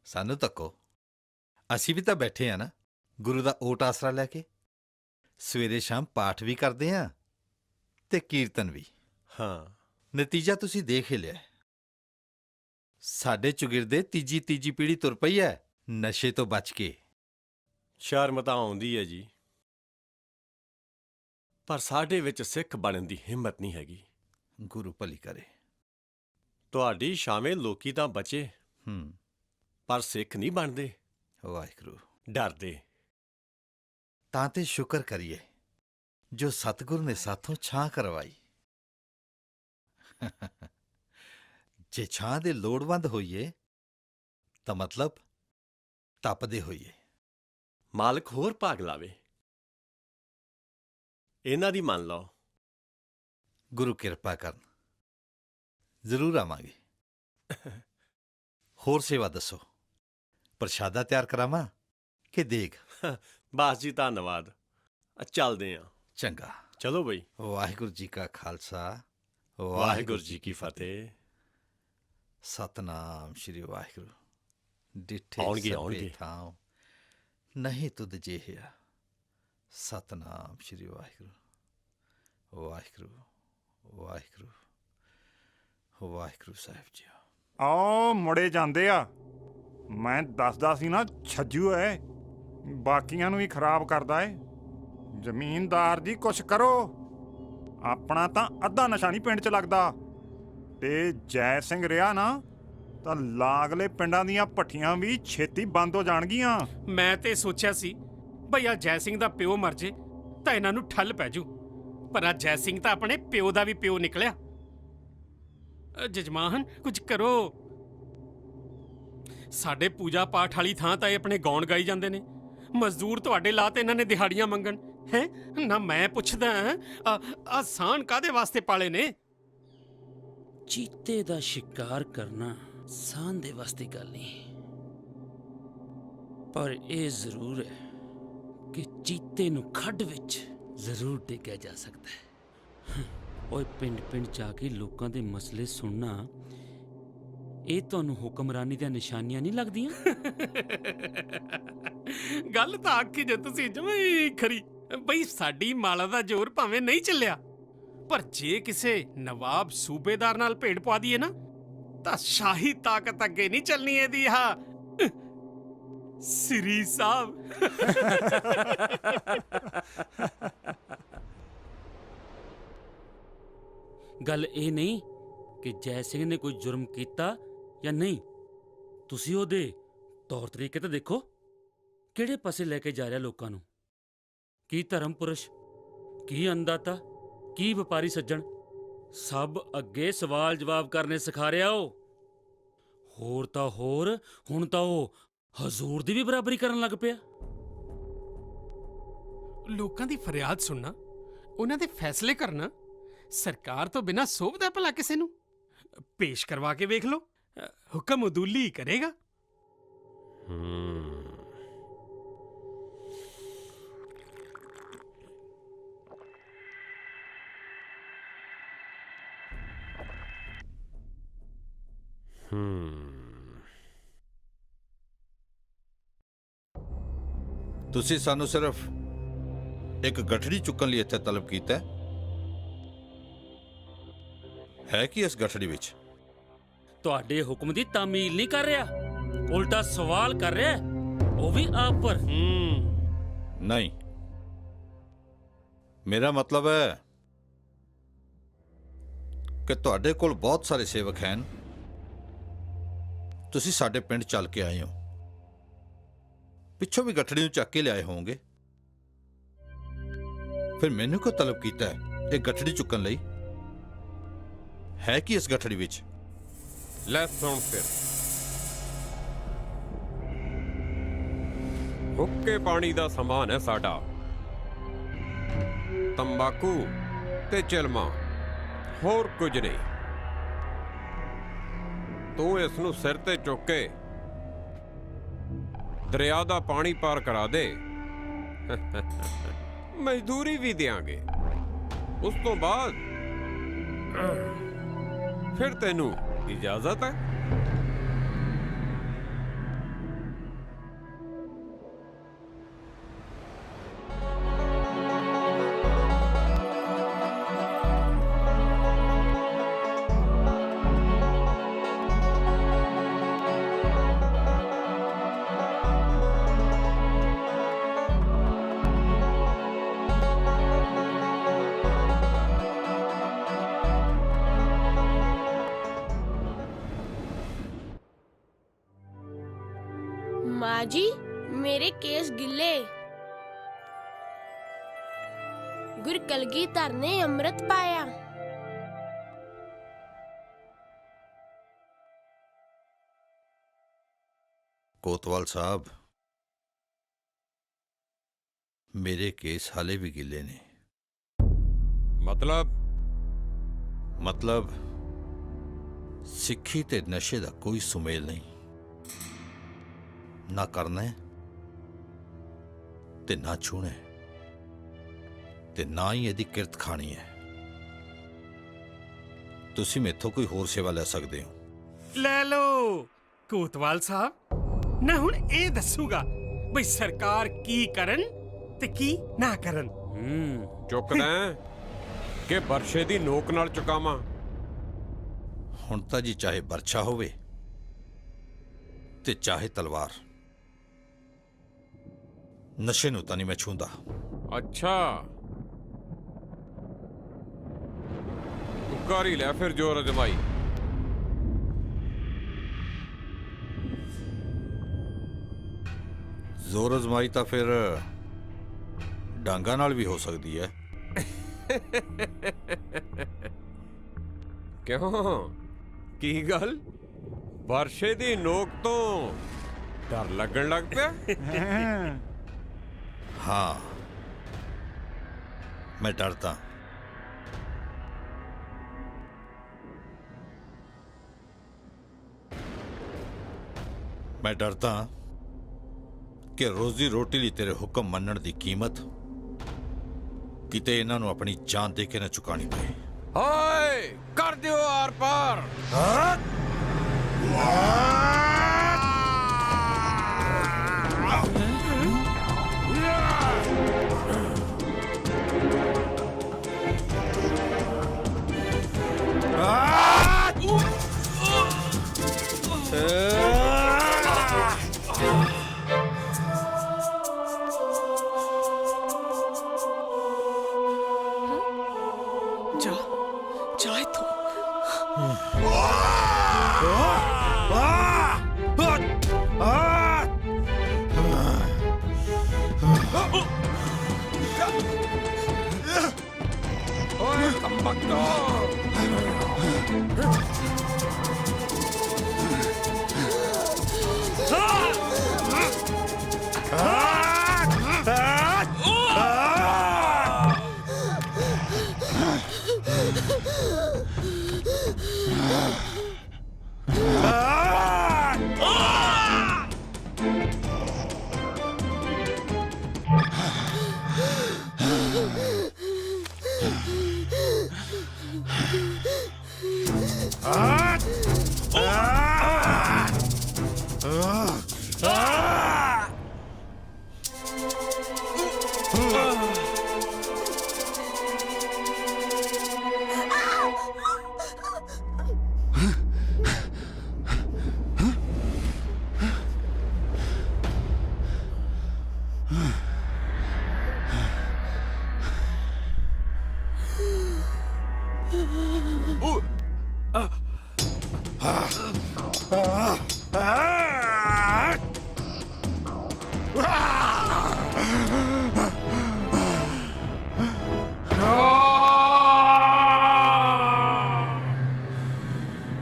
ਸਾਨੂੰ ਤੱਕੋ ਅਸੀਂ ਵੀ ਤਾਂ ਬੈਠੇ ਆ ਨਾ ਗੁਰੂ ਦਾ ਓਟ ਆਸਰਾ ਲੈ ਕੇ ਸਵੇਰੇ ਸ਼ਾਮ ਪਾਠ ਵੀ ਕਰਦੇ ਆ ਤੇ ਕੀਰਤਨ ਵੀ ਹਾਂ ਨਤੀਜਾ ਤੁਸੀਂ ਦੇਖ ਹੀ ਲਿਆ ਸਾਡੇ ਚੁਗਿਰਦੇ ਤੀਜੀ ਪੀੜ੍ਹੀ ਤੁਰ ਪਈ ਹੈ ਨਸ਼ੇ ਤੋਂ ਬਚ ਕੇ ਸ਼ਰਮ ਤਾਂ ਆਉਂਦੀ ਹੈ ਜੀ ਪਰ ਸਾਡੇ ਵਿੱਚ ਸਿੱਖ ਬਣਨ ਦੀ ਹਿੰਮਤ ਨਹੀਂ ਹੈਗੀ ਗੁਰੂ ਭਲੀ ਕਰੇ ਤੁਹਾਡੀ ਸ਼ਾਮੇ ਲੋਕੀ ਤਾਂ ਬਚੇ ਪਰ ਸਿੱਖ ਨਹੀਂ ਬਣਦੇ ਵਾਹਿਗੁਰੂ ਡਰਦੇ ਤਾਂ ਤੇ ਸ਼ੁਕਰ ਕਰੀਏ ਜੋ ਸਤਿਗੁਰ ਨੇ ਸਾਥੋਂ ਛਾਂ ਕਰਵਾਈ ਜੇ ਛਾਂ ਦੇ ਲੋੜਵੰਦ ਹੋਈਏ ਤਾਂ ਮਤਲਬ ਤਪਦੇ ਹੋਈਏ ਮਾਲਕ ਹੋਰ ਭਾਗ ਲਾਵੇ ਇਹਨਾਂ ਦੀ ਮੰਨ ਲਓ ਗੁਰੂ ਕਿਰਪਾ ਕਰਨ ਜ਼ਰੂਰ ਆਵਾਂਗੇ ਹੋਰ ਸੇਵਾ ਦੱਸੋ ਪ੍ਰਸ਼ਾਦਾ ਤਿਆਰ ਕਰਾਵਾਂ ਕਿ ਦੇਗ ਬਸ ਜੀ ਧੰਨਵਾਦ ਚੱਲਦੇ ਆਂ ਚੰਗਾ ਚਲੋ ਬਈ ਵਾਹਿਗੁਰੂ ਜੀ ਕਾ ਖਾਲਸਾ ਵਾਹਿਗੁਰੂ ਜੀ ਕੀ ਫਤਿਹ ਸਤਨਾਮ ਸ਼੍ਰੀ ਵਾਹਿਗੁਰੂ ਡਿਠੇ ਆਉਣਗੇ ਥਾਂ ਨਹੀਂ ਤੁਧ ਜਿਹਾ ਸਤਨਾਮ ਸ਼੍ਰੀ ਵਾਹਿਗੁਰੂ ਵਾਹਿਗੁਰੂ ਸਾਹਿਬ ਜੀ ਆਓ ਮੁੜੇ ਜਾਂਦੇ ਆ ਮੈਂ ਦੱਸਦਾ ਸੀ ਨਾ ਛੱਜੂ ਐ ਬਾਕੀਆਂ ਨੂੰ ਵੀ ਖਰਾਬ ਕਰਦਾ ਏ ਜ਼ਮੀਨਦਾਰ ਜੀ ਕੁਛ ਕਰੋ ਆਪਣਾ ਤਾਂ ਅੱਧਾ ਨਿਸ਼ਾਨੀ ਪਿੰਡ 'ਚ ਲੱਗਦਾ ਤੇ ਜੈ ਸਿੰਘ ਰਿਹਾ ਨਾ ਤਾਂ ਲਾਗਲੇ ਪਿੰਡਾਂ ਦੀਆਂ ਭੱਠੀਆਂ ਵੀ ਛੇਤੀ ਬੰਦ ਹੋ ਜਾਣਗੀਆਂ ਮੈਂ ਤੇ ਸੋਚਿਆ ਸੀ ਭਈ ਆ ਜੈ ਸਿੰਘ ਦਾ ਪਿਓ ਮਰ ਜੇ ਤਾਂ ਇਹਨਾਂ ਨੂੰ ਠੱਲ ਪੈ ਜੂ ਪਰ ਆ ਜੈ ਸਿੰਘ ਤਾਂ ਆਪਣੇ ਪਿਓ ਦਾ ਵੀ ਪਿਓ ਨਿਕਲਿਆ ਜਜਮਾਨ ਕੁਝ ਕਰੋ ਸਾਡੇ ਪੂਜਾ ਪਾਠ ਵਾਲੀ ਥਾਂ ਤਾਂ ਇਹ ਆਪਣੇ ਗਾਉਣ ਗਾਈ ਜਾਂਦੇ ਨੇ ਮਜ਼ਦੂਰ ਤੁਹਾਡੇ ਲਾ ਤੇ ਇਹਨਾਂ ਨੇ ਦਿਹਾੜੀਆਂ ਮੰਗਣ ਹੈ ਨਾ ਮੈਂ ਪੁੱਛਦਾ ਆ ਸਾਨ ਕਾਦੇ ਵਾਸਤੇ ਪਾਲੇ ਨੇ ਚੀਤੇ ਦਾ ਸ਼ਿਕਾਰ ਕਰਨਾ ਸਾਨ ਦੇ ਵਾਸਤੇ ਗੱਲ ਨਹੀਂ ਪਰ ਇਹ ਜ਼ਰੂਰ ਹੈ ਕਿ ਚੀਤੇ ਨੂੰ ਖੱਡ ਵਿੱਚ ਜ਼ਰੂਰ ਡੇਗਿਆ ਜਾ ਸਕਦਾ ਹੈ ਓਏ ਪਿੰਡ ਪਿੰਡ ਜਾ ਕੇ ਲੋਕਾਂ ਦੇ ਮਸਲੇ ਸੁਣਨਾ ਇਹ ਤੁਹਾਨੂੰ ਹੁਕਮਰਾਨੀ ਦੀਆਂ ਨਿਸ਼ਾਨੀਆਂ ਨਹੀਂ ਲੱਗਦੀਆਂ ਗੱਲ ਤਾਂ ਆਖੀ ਜੇ ਤੁਸੀਂ ਜਮਈ ਖਰੀ ਬਈ ਸਾਡੀ ਮਾਲਾ ਦਾ ਜ਼ੋਰ ਭਾਵੇਂ ਨਹੀਂ ਚੱਲਿਆ ਪਰ ਜੇ ਕਿਸੇ ਨਵਾਬ ਸੂਬੇਦਾਰ ਨਾਲ ਭੇੜ ਪਾ ਦਈਏ ਨਾ ਤਾਂ ਸ਼ਾਹੀ ਤਾਕਤ ਅੱਗੇ ਨਹੀਂ ਚੱਲਣੀ ਇਹਦੀ ਹਾਂ ਸ੍ਰੀ ਸਾਹਿਬ ਗੱਲ ਇਹ ਨਹੀਂ ਕਿ ਜੈ ਸਿੰਘ ਨੇ ਕੋਈ ਜੁਰਮ ਕੀਤਾ ਜਾਂ ਨਹੀਂ ਤੁਸੀਂ ਉਹਦੇ ਤੌਰ ਤਰੀਕੇ ਤਾਂ ਦੇਖੋ ਕਿਹੜੇ ਪਾਸੇ ਲੈ ਕੇ ਜਾ ਰਿਹਾ ਲੋਕਾਂ ਨੂੰ ਕੀ ਧਰਮ ਪੁਰਸ਼ ਕੀ ਅੰਦਾਤਾ ਕੀ ਵਪਾਰੀ ਸੱਜਣ ਸਭ ਅੱਗੇ ਸਵਾਲ ਜਵਾਬ ਕਰਨੇ ਸਿਖਾ ਰਿਹਾ ਹੋਰ ਤਾਂ ਹੋਰ ਹੁਣ ਤਾਂ ਉਹ ਹਜ਼ੂਰ ਦੀ ਵੀ ਬਰਾਬਰੀ ਕਰਨ ਲੱਗ ਪਿਆ ਲੋਕਾਂ ਦੀ ਫਰਿਆਦ ਸੁਣਨਾ ਉਹਨਾਂ ਦੇ ਫੈਸਲੇ ਕਰਨਾ ਸਰਕਾਰ ਤੋਂ ਬਿਨਾਂ ਸੋਭਦਾ ਭਲਾ ਕਿਸੇ ਨੂੰ ਪੇਸ਼ ਕਰਵਾ ਕੇ ਵੇਖ ਲਓ ਹੁਕਮ ਉਦੂਲੀ ਕਰੇਗਾ ਤੁਸੀਂ ਸਾਨੂੰ ਸਿਰਫ ਇੱਕ ਗਠੜੀ ਚੁੱਕਣ ਲਈ ਇੱਥੇ ਤਲਬ ਕੀਤਾ ਹੈ ਕੀ ਇਸ ਗਠੜੀ ਵਿੱਚ? ਤੁਹਾਡੇ ਹੁਕਮ ਦੀ ਤਾਮੀਲ ਨਹੀਂ ਕਰ ਰਿਹਾ, ਉਲਟਾ ਸਵਾਲ ਕਰ ਰਿਹਾ, ਉਹ ਵੀ ਆਪ ਪਰ। ਨਹੀਂ, ਮੇਰਾ ਮਤਲਬ ਹੈ ਕਿ ਤੁਹਾਡੇ ਕੋਲ ਬਹੁਤ ਸਾਰੇ ਸੇਵਕ ਹਨ। ਤੁਸੀਂ ਸਾਡੇ ਪਿੰਡ ਚੱਲ ਕੇ ਆਏ ਹੋ, ਪਿੱਛੋਂ ਵੀ ਗਠੜੀ ਨੂੰ ਚੱਕ ਕੇ ਲਿਆਏ ਹੋਵੋਗੇ। ਫਿਰ ਮੈਨੂੰ ਕਿਉਂ ਤਲਬ ਕੀਤਾ ਹੈ ਇਹ ਗਠੜੀ ਚੁੱਕਣ ਲਈ? ਹੈ ਕੀ ਇਸ ਗਠੜੀ ਵਿੱਚ? ਲੈ ਸੁਣ ਫਿਰ, ਹੁੱਕੇ ਪਾਣੀ ਦਾ ਸਮਾਨ ਹੈ ਸਾਡਾ, ਤੰਬਾਕੂ ਤੇ ਚਿਲਮਾ, ਹੋਰ ਕੁਝ ਨਹੀਂ। ਤੂੰ ਇਸ ਨੂੰ ਸਿਰ ਤੇ ਚੁੱਕ ਕੇ ਦਰਿਆ ਦਾ ਪਾਣੀ ਪਾਰ ਕਰਾ ਦੇ, ਮਜ਼ਦੂਰੀ ਵੀ ਦੇਾਂਗੇ। ਉਸ ਤੋਂ ਬਾਅਦ ਫਿਰ ਤੈਨੂੰ ਇਜਾਜ਼ਤ ਹੈ। माँ जी, मेरे केस गिले। गुरु कलगीधर ने अमृत पाया। कोतवाल साहब, मेरे केस हाले भी गिले ने। मतलब सिक्खी ते नशे दा कोई सुमेल नहीं। ना करना है ते ना छूना है ते ना ही यदि किरत खानी है। तुसी मेथों कोई होर सेवा ले सकते हो? ਲੈ ਲਓ ਕੋਤਵਾਲ ਸਾਹਿਬ, ਨਾ ਹੁਣ ਇਹ ਦੱਸੂਗਾ ਬਈ ਸਰਕਾਰ ਕੀ ਕਰਨ ਤੇ ਕੀ ਨਾ ਕਰਨ। ਚੁੱਕਦਾ ਕਿ ਬਰਸ਼ੇ ਦੀ ਨੋਕ ਨਾਲ ਚੁਕਾਵਾਂ। ਹੁਣ ਤਾਂ ਜੀ ਚਾਹੇ ਬਰਛਾ ਹੋਵੇ ਤੇ ਚਾਹੇ ਤਲਵਾਰ, ਨਸ਼ੇ ਨੂੰ ਤਾਂ ਨਹੀਂ ਮੈਂ ਛੂੰਦਾ। ਅੱਛਾ, ਤੂੰ ਕਰ ਹੀ ਲੈ ਫਿਰ ਜ਼ੋਰ ਅਜਮਾਈ। ਜ਼ੋਰ ਅਜ਼ਮਾਈ ਤਾਂ ਫਿਰ ਡਾਂਗਾ ਨਾਲ ਵੀ ਹੋ ਸਕਦੀ ਹੈ। ਕਿਉਂ, ਕੀ ਗੱਲ, ਬਰਸ਼ੇ ਦੀ ਨੋਕ ਤੋਂ ਡਰ ਲੱਗਣ ਲੱਗ ਪਿਆ? हाँ, मैं डरता। मैं डरता कि रोजी रोटी ਲਈ ਤੇਰੇ ਹੁਕਮ ਮੰਨਣ ਦੀ ਕੀਮਤ ਕਿਤੇ ਇਹਨਾਂ ਨੂੰ ਆਪਣੀ ਜਾਨ ਦੇ ਕੇ ਨਾ ਚੁਕਾਣੀ ਪਏ। ਹਾਏ, ਕਰ ਦਿਓ ਆਰ ਪਾਰ। जा इत्थों। ओए कमबख्तो!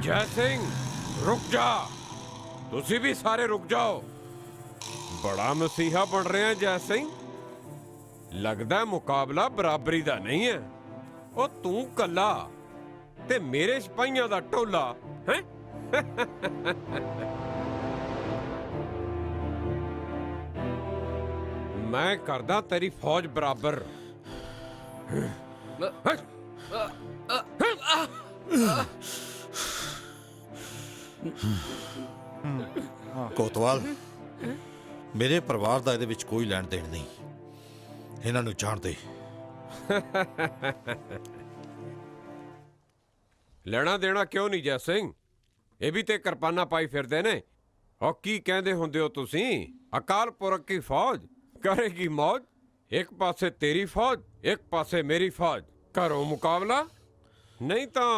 ਜੈ ਸਿੰਘ ਰੁਕ ਜਾ ਤੁਸੀਂ ਵੀ ਸਾਰੇ ਰੁਕ ਜਾਓ ਬੜਾ ਮਸੀਹਾ ਬਣ ਰਿਹਾ ਜੈ ਸਿੰਘ ਲੱਗਦਾ ਮੁਕਾਬਲਾ ਬਰਾਬਰੀ ਦਾ ਨਹੀਂ ਹੈ ਉਹ ਤੂੰ ਕੱਲਾ ਤੇ ਮੇਰੇ ਸਿਪਾਹੀਆਂ ਦਾ ਟੋਲਾ ਹੈ ਮੈਂ ਕਰਦਾ ਤੇਰੀ ਫੌਜ ਬਰਾਬਰ ਕੋਤਵਾਲ ਮੇਰੇ ਪਰਿਵਾਰ ਦਾ ਇਹਦੇ ਵਿੱਚ ਕੋਈ ਲੈਣ ਦੇਣ ਨਹੀਂ ਇਹਨਾਂ ਨੂੰ ਜਾਣ ਦੇ ਲੈਣਾ ਦੇਣਾ ਕਿਉਂ ਨਹੀਂ ਜੈ ਸਿੰਘ ਇਹ ਵੀ ਤੇ ਕਿਰਪਾਨਾਂ ਪਾਈ ਫਿਰਦੇ ਨੇ ਉਹ ਕੀ ਕਹਿੰਦੇ ਹੁੰਦੇ ਹੋ ਤੁਸੀਂ ਅਕਾਲ ਪੁਰਖ ਦੀ ਫੌਜ ਕਰੇਗੀ ਮੌਜ ਇੱਕ ਪਾਸੇ ਤੇਰੀ ਫੌਜ ਇੱਕ ਪਾਸੇ ਮੇਰੀ ਫੌਜ ਕਰੋ ਮੁਕਾਬਲਾ ਨਹੀਂ ਤਾਂ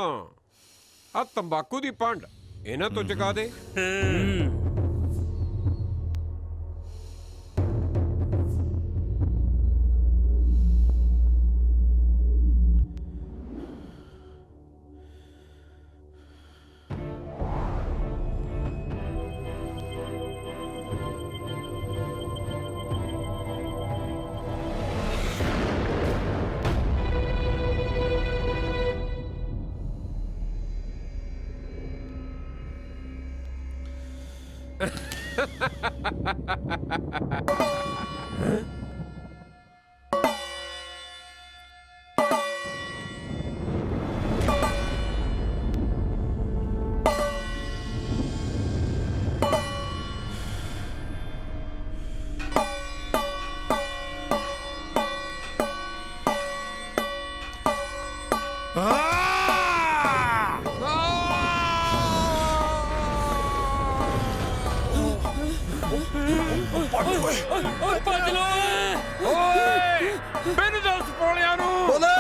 ਆ ਤੰਬਾਕੂ ਦੀ ਪੰਡ ਇਹਨਾਂ ਤੋਂ ਚੁਕਾ ਦੇ ਭੱਜ ਲੋ ਓਏ ਮੈਨੂੰ ਦੱਸ ਪੋਲਿਆਂ ਨੂੰ ਬੋਲੇ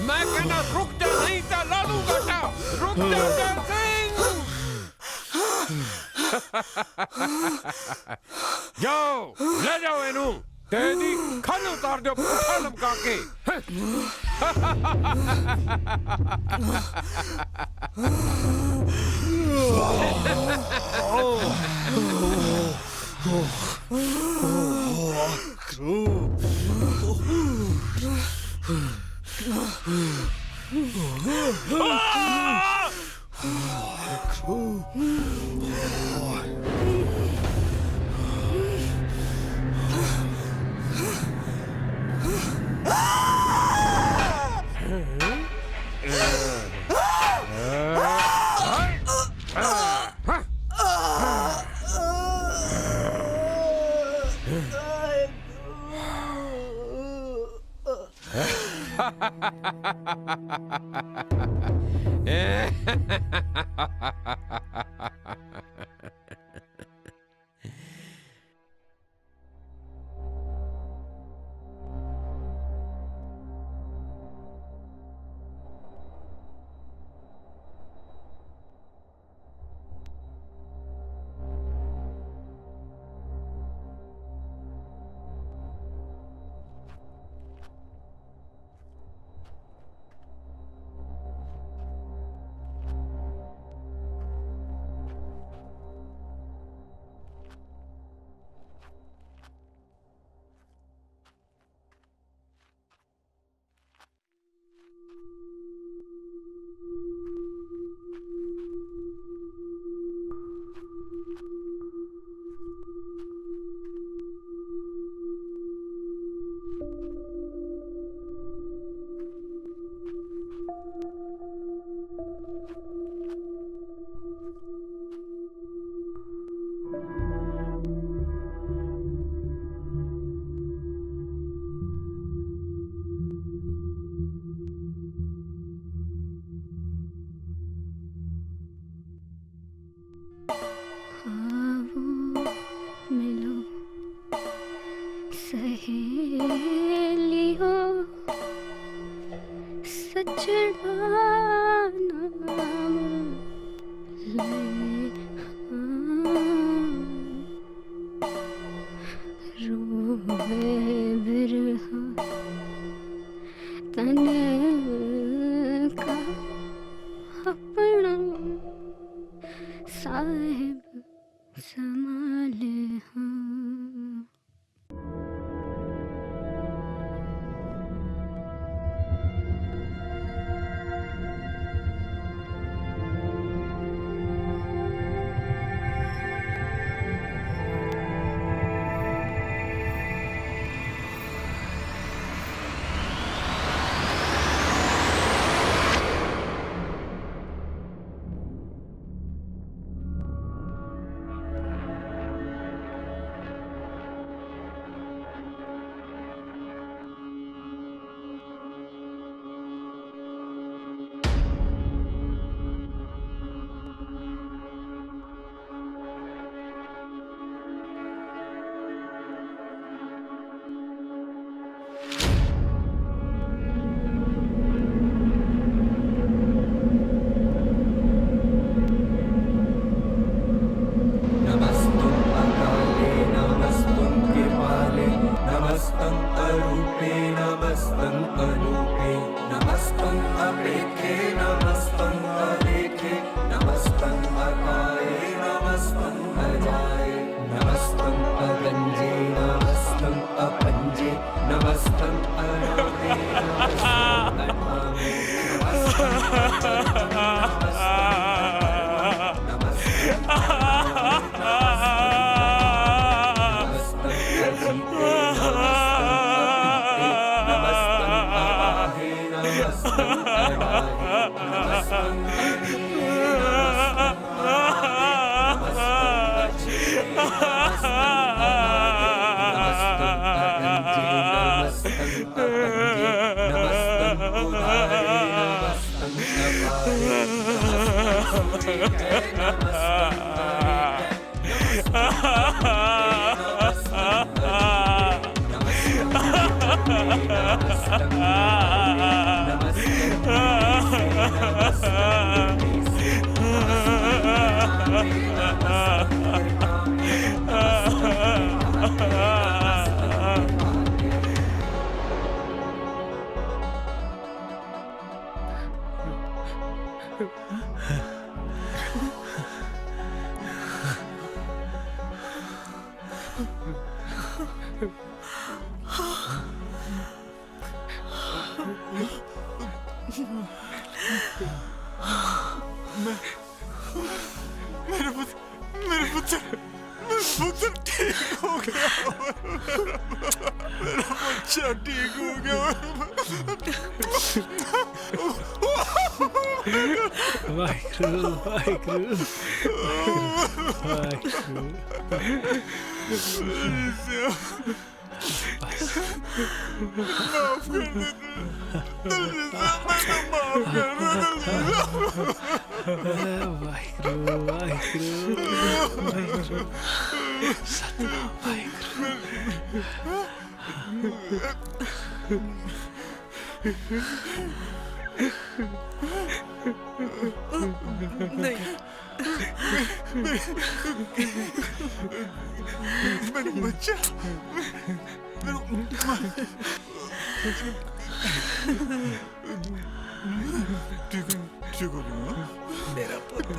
मैं कहना रुक जा नहीं तो ला दूंगा टा रुक जा जय सिंह जाओ ले जाओ इनू तेरी खल उतार दो पुठा लमका के मेरा पुत्र ठीक हो गया। मेरा बच्चा ठीक हो गया। वाहिगुरु वाहिगुरु वाहिगुरु। माफ कर दे, माफ कर दे। वाहिगुरु वाहिगुरु वाहिगुरु सतनाम वाहिगुरु। नहीं मेरा बच्चा ठीक हो गया मेरा पुत्र।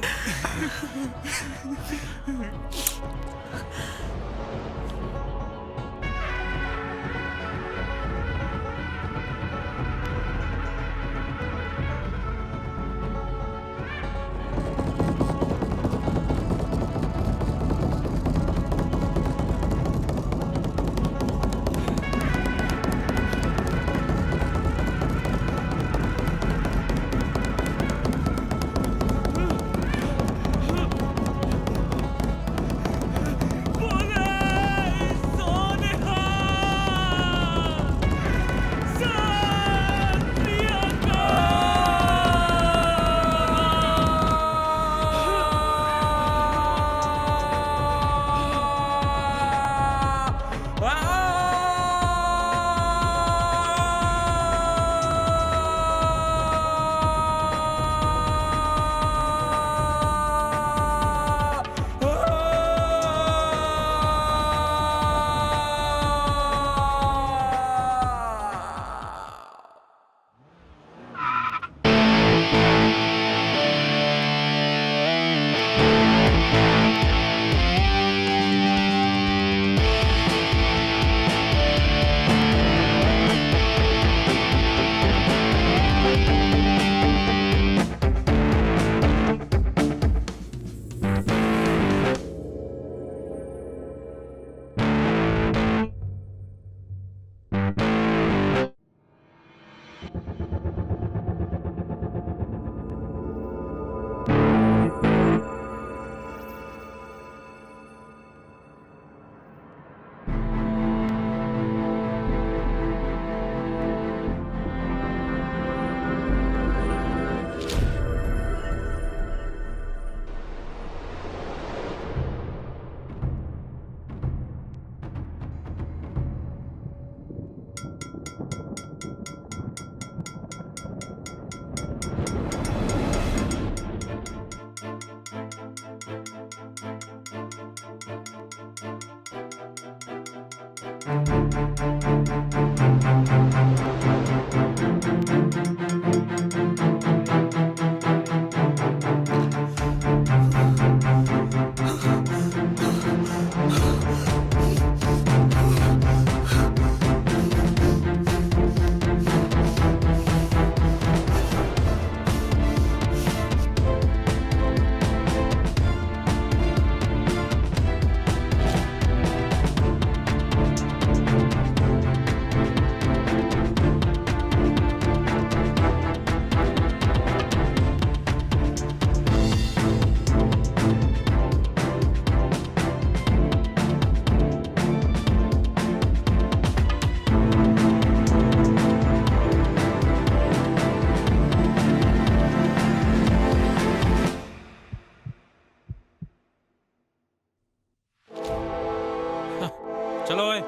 चलो ओए।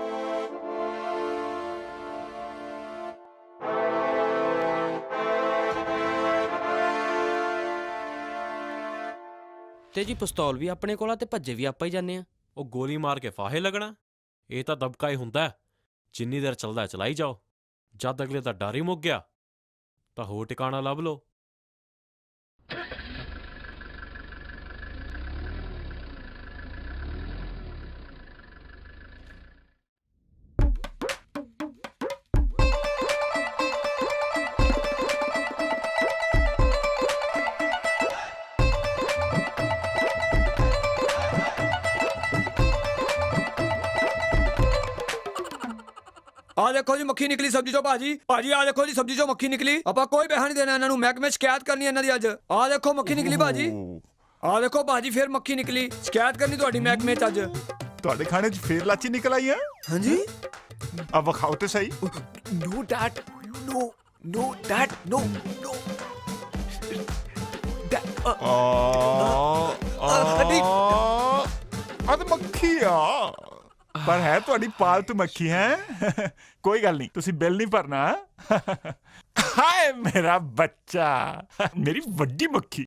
ਤੇ ਜੀ ਪਿਸਤੌਲ ਵੀ ਆਪਣੇ ਕੋਲ ਆ ਤੇ ਭੱਜੇ ਵੀ ਆਪਾਂ ਹੀ ਜਾਂਦੇ ਆ। ਉਹ ਗੋਲੀ ਮਾਰ ਕੇ ਫਾਹੇ ਲੱਗਣਾ, ਇਹ ਤਾਂ ਦਬਕਾ ਹੀ ਹੁੰਦਾ ਹੈ। ਜਿੰਨੀ ਦੇਰ ਚੱਲਦਾ ਚਲਾਈ ਜਾਓ, ਜਦ ਅਗਲੇ ਦਾ ਡਰ ਹੀ ਮੁੱਕ ਗਿਆ ਤਾਂ ਹੋਰ ਟਿਕਾਣਾ ਲੱਭ ਲਓ। ਆ ਦੇਖੋ ਜੀ ਮੱਖੀ ਨਿਕਲੀ ਸਬਜ਼ੀ ਚੋਂ ਭਾਜੀ ਭਾਜੀ ਆ ਦੇਖੋ ਜੀ ਸਬਜ਼ੀ ਚੋਂ ਮੱਖੀ ਨਿਕਲੀ ਆਪਾਂ ਕੋਈ ਪੈਸਾ ਨਹੀਂ ਦੇਣਾ ਇਹਨਾਂ ਨੂੰ ਮਹਿਕਮੇ ਸ਼ਿਕਾਇਤ ਕਰਨੀ ਇਹਨਾਂ ਦੀ ਅੱਜ ਆ ਦੇਖੋ ਮੱਖੀ ਨਿਕਲੀ ਭਾਜੀ ਆ ਦੇਖੋ ਭਾਜੀ ਫੇਰ ਮੱਖੀ ਨਿਕਲੀ ਸ਼ਿਕਾਇਤ ਕਰਨੀ ਤੁਹਾਡੀ ਮਹਿਕਮੇ 'ਚ ਅੱਜ ਤੁਹਾਡੇ ਖਾਣੇ 'ਚ ਫੇਰ ਲਾਚੀ ਨਿਕਲ ਆਈ ਹੈ ਹਾਂਜੀ ਆ ਵਿਖਾਓ ਤੇ ਸਹੀ No, Dad. No, Dad. No. ਆ ਤਾਂ ਮੱਖੀ ਆ ਪਰ ਹੈ ਤੁਹਾਡੀ ਪਾਲਤੂ ਮੱਖੀ ਹੈ ਕੋਈ ਗੱਲ ਨਹੀਂ ਤੁਸੀਂ ਬਿੱਲ ਨਹੀਂ ਭਰਨਾ ਹਾਏ ਮੇਰਾ ਬੱਚਾ ਮੇਰੀ ਵੱਡੀ ਮੱਖੀ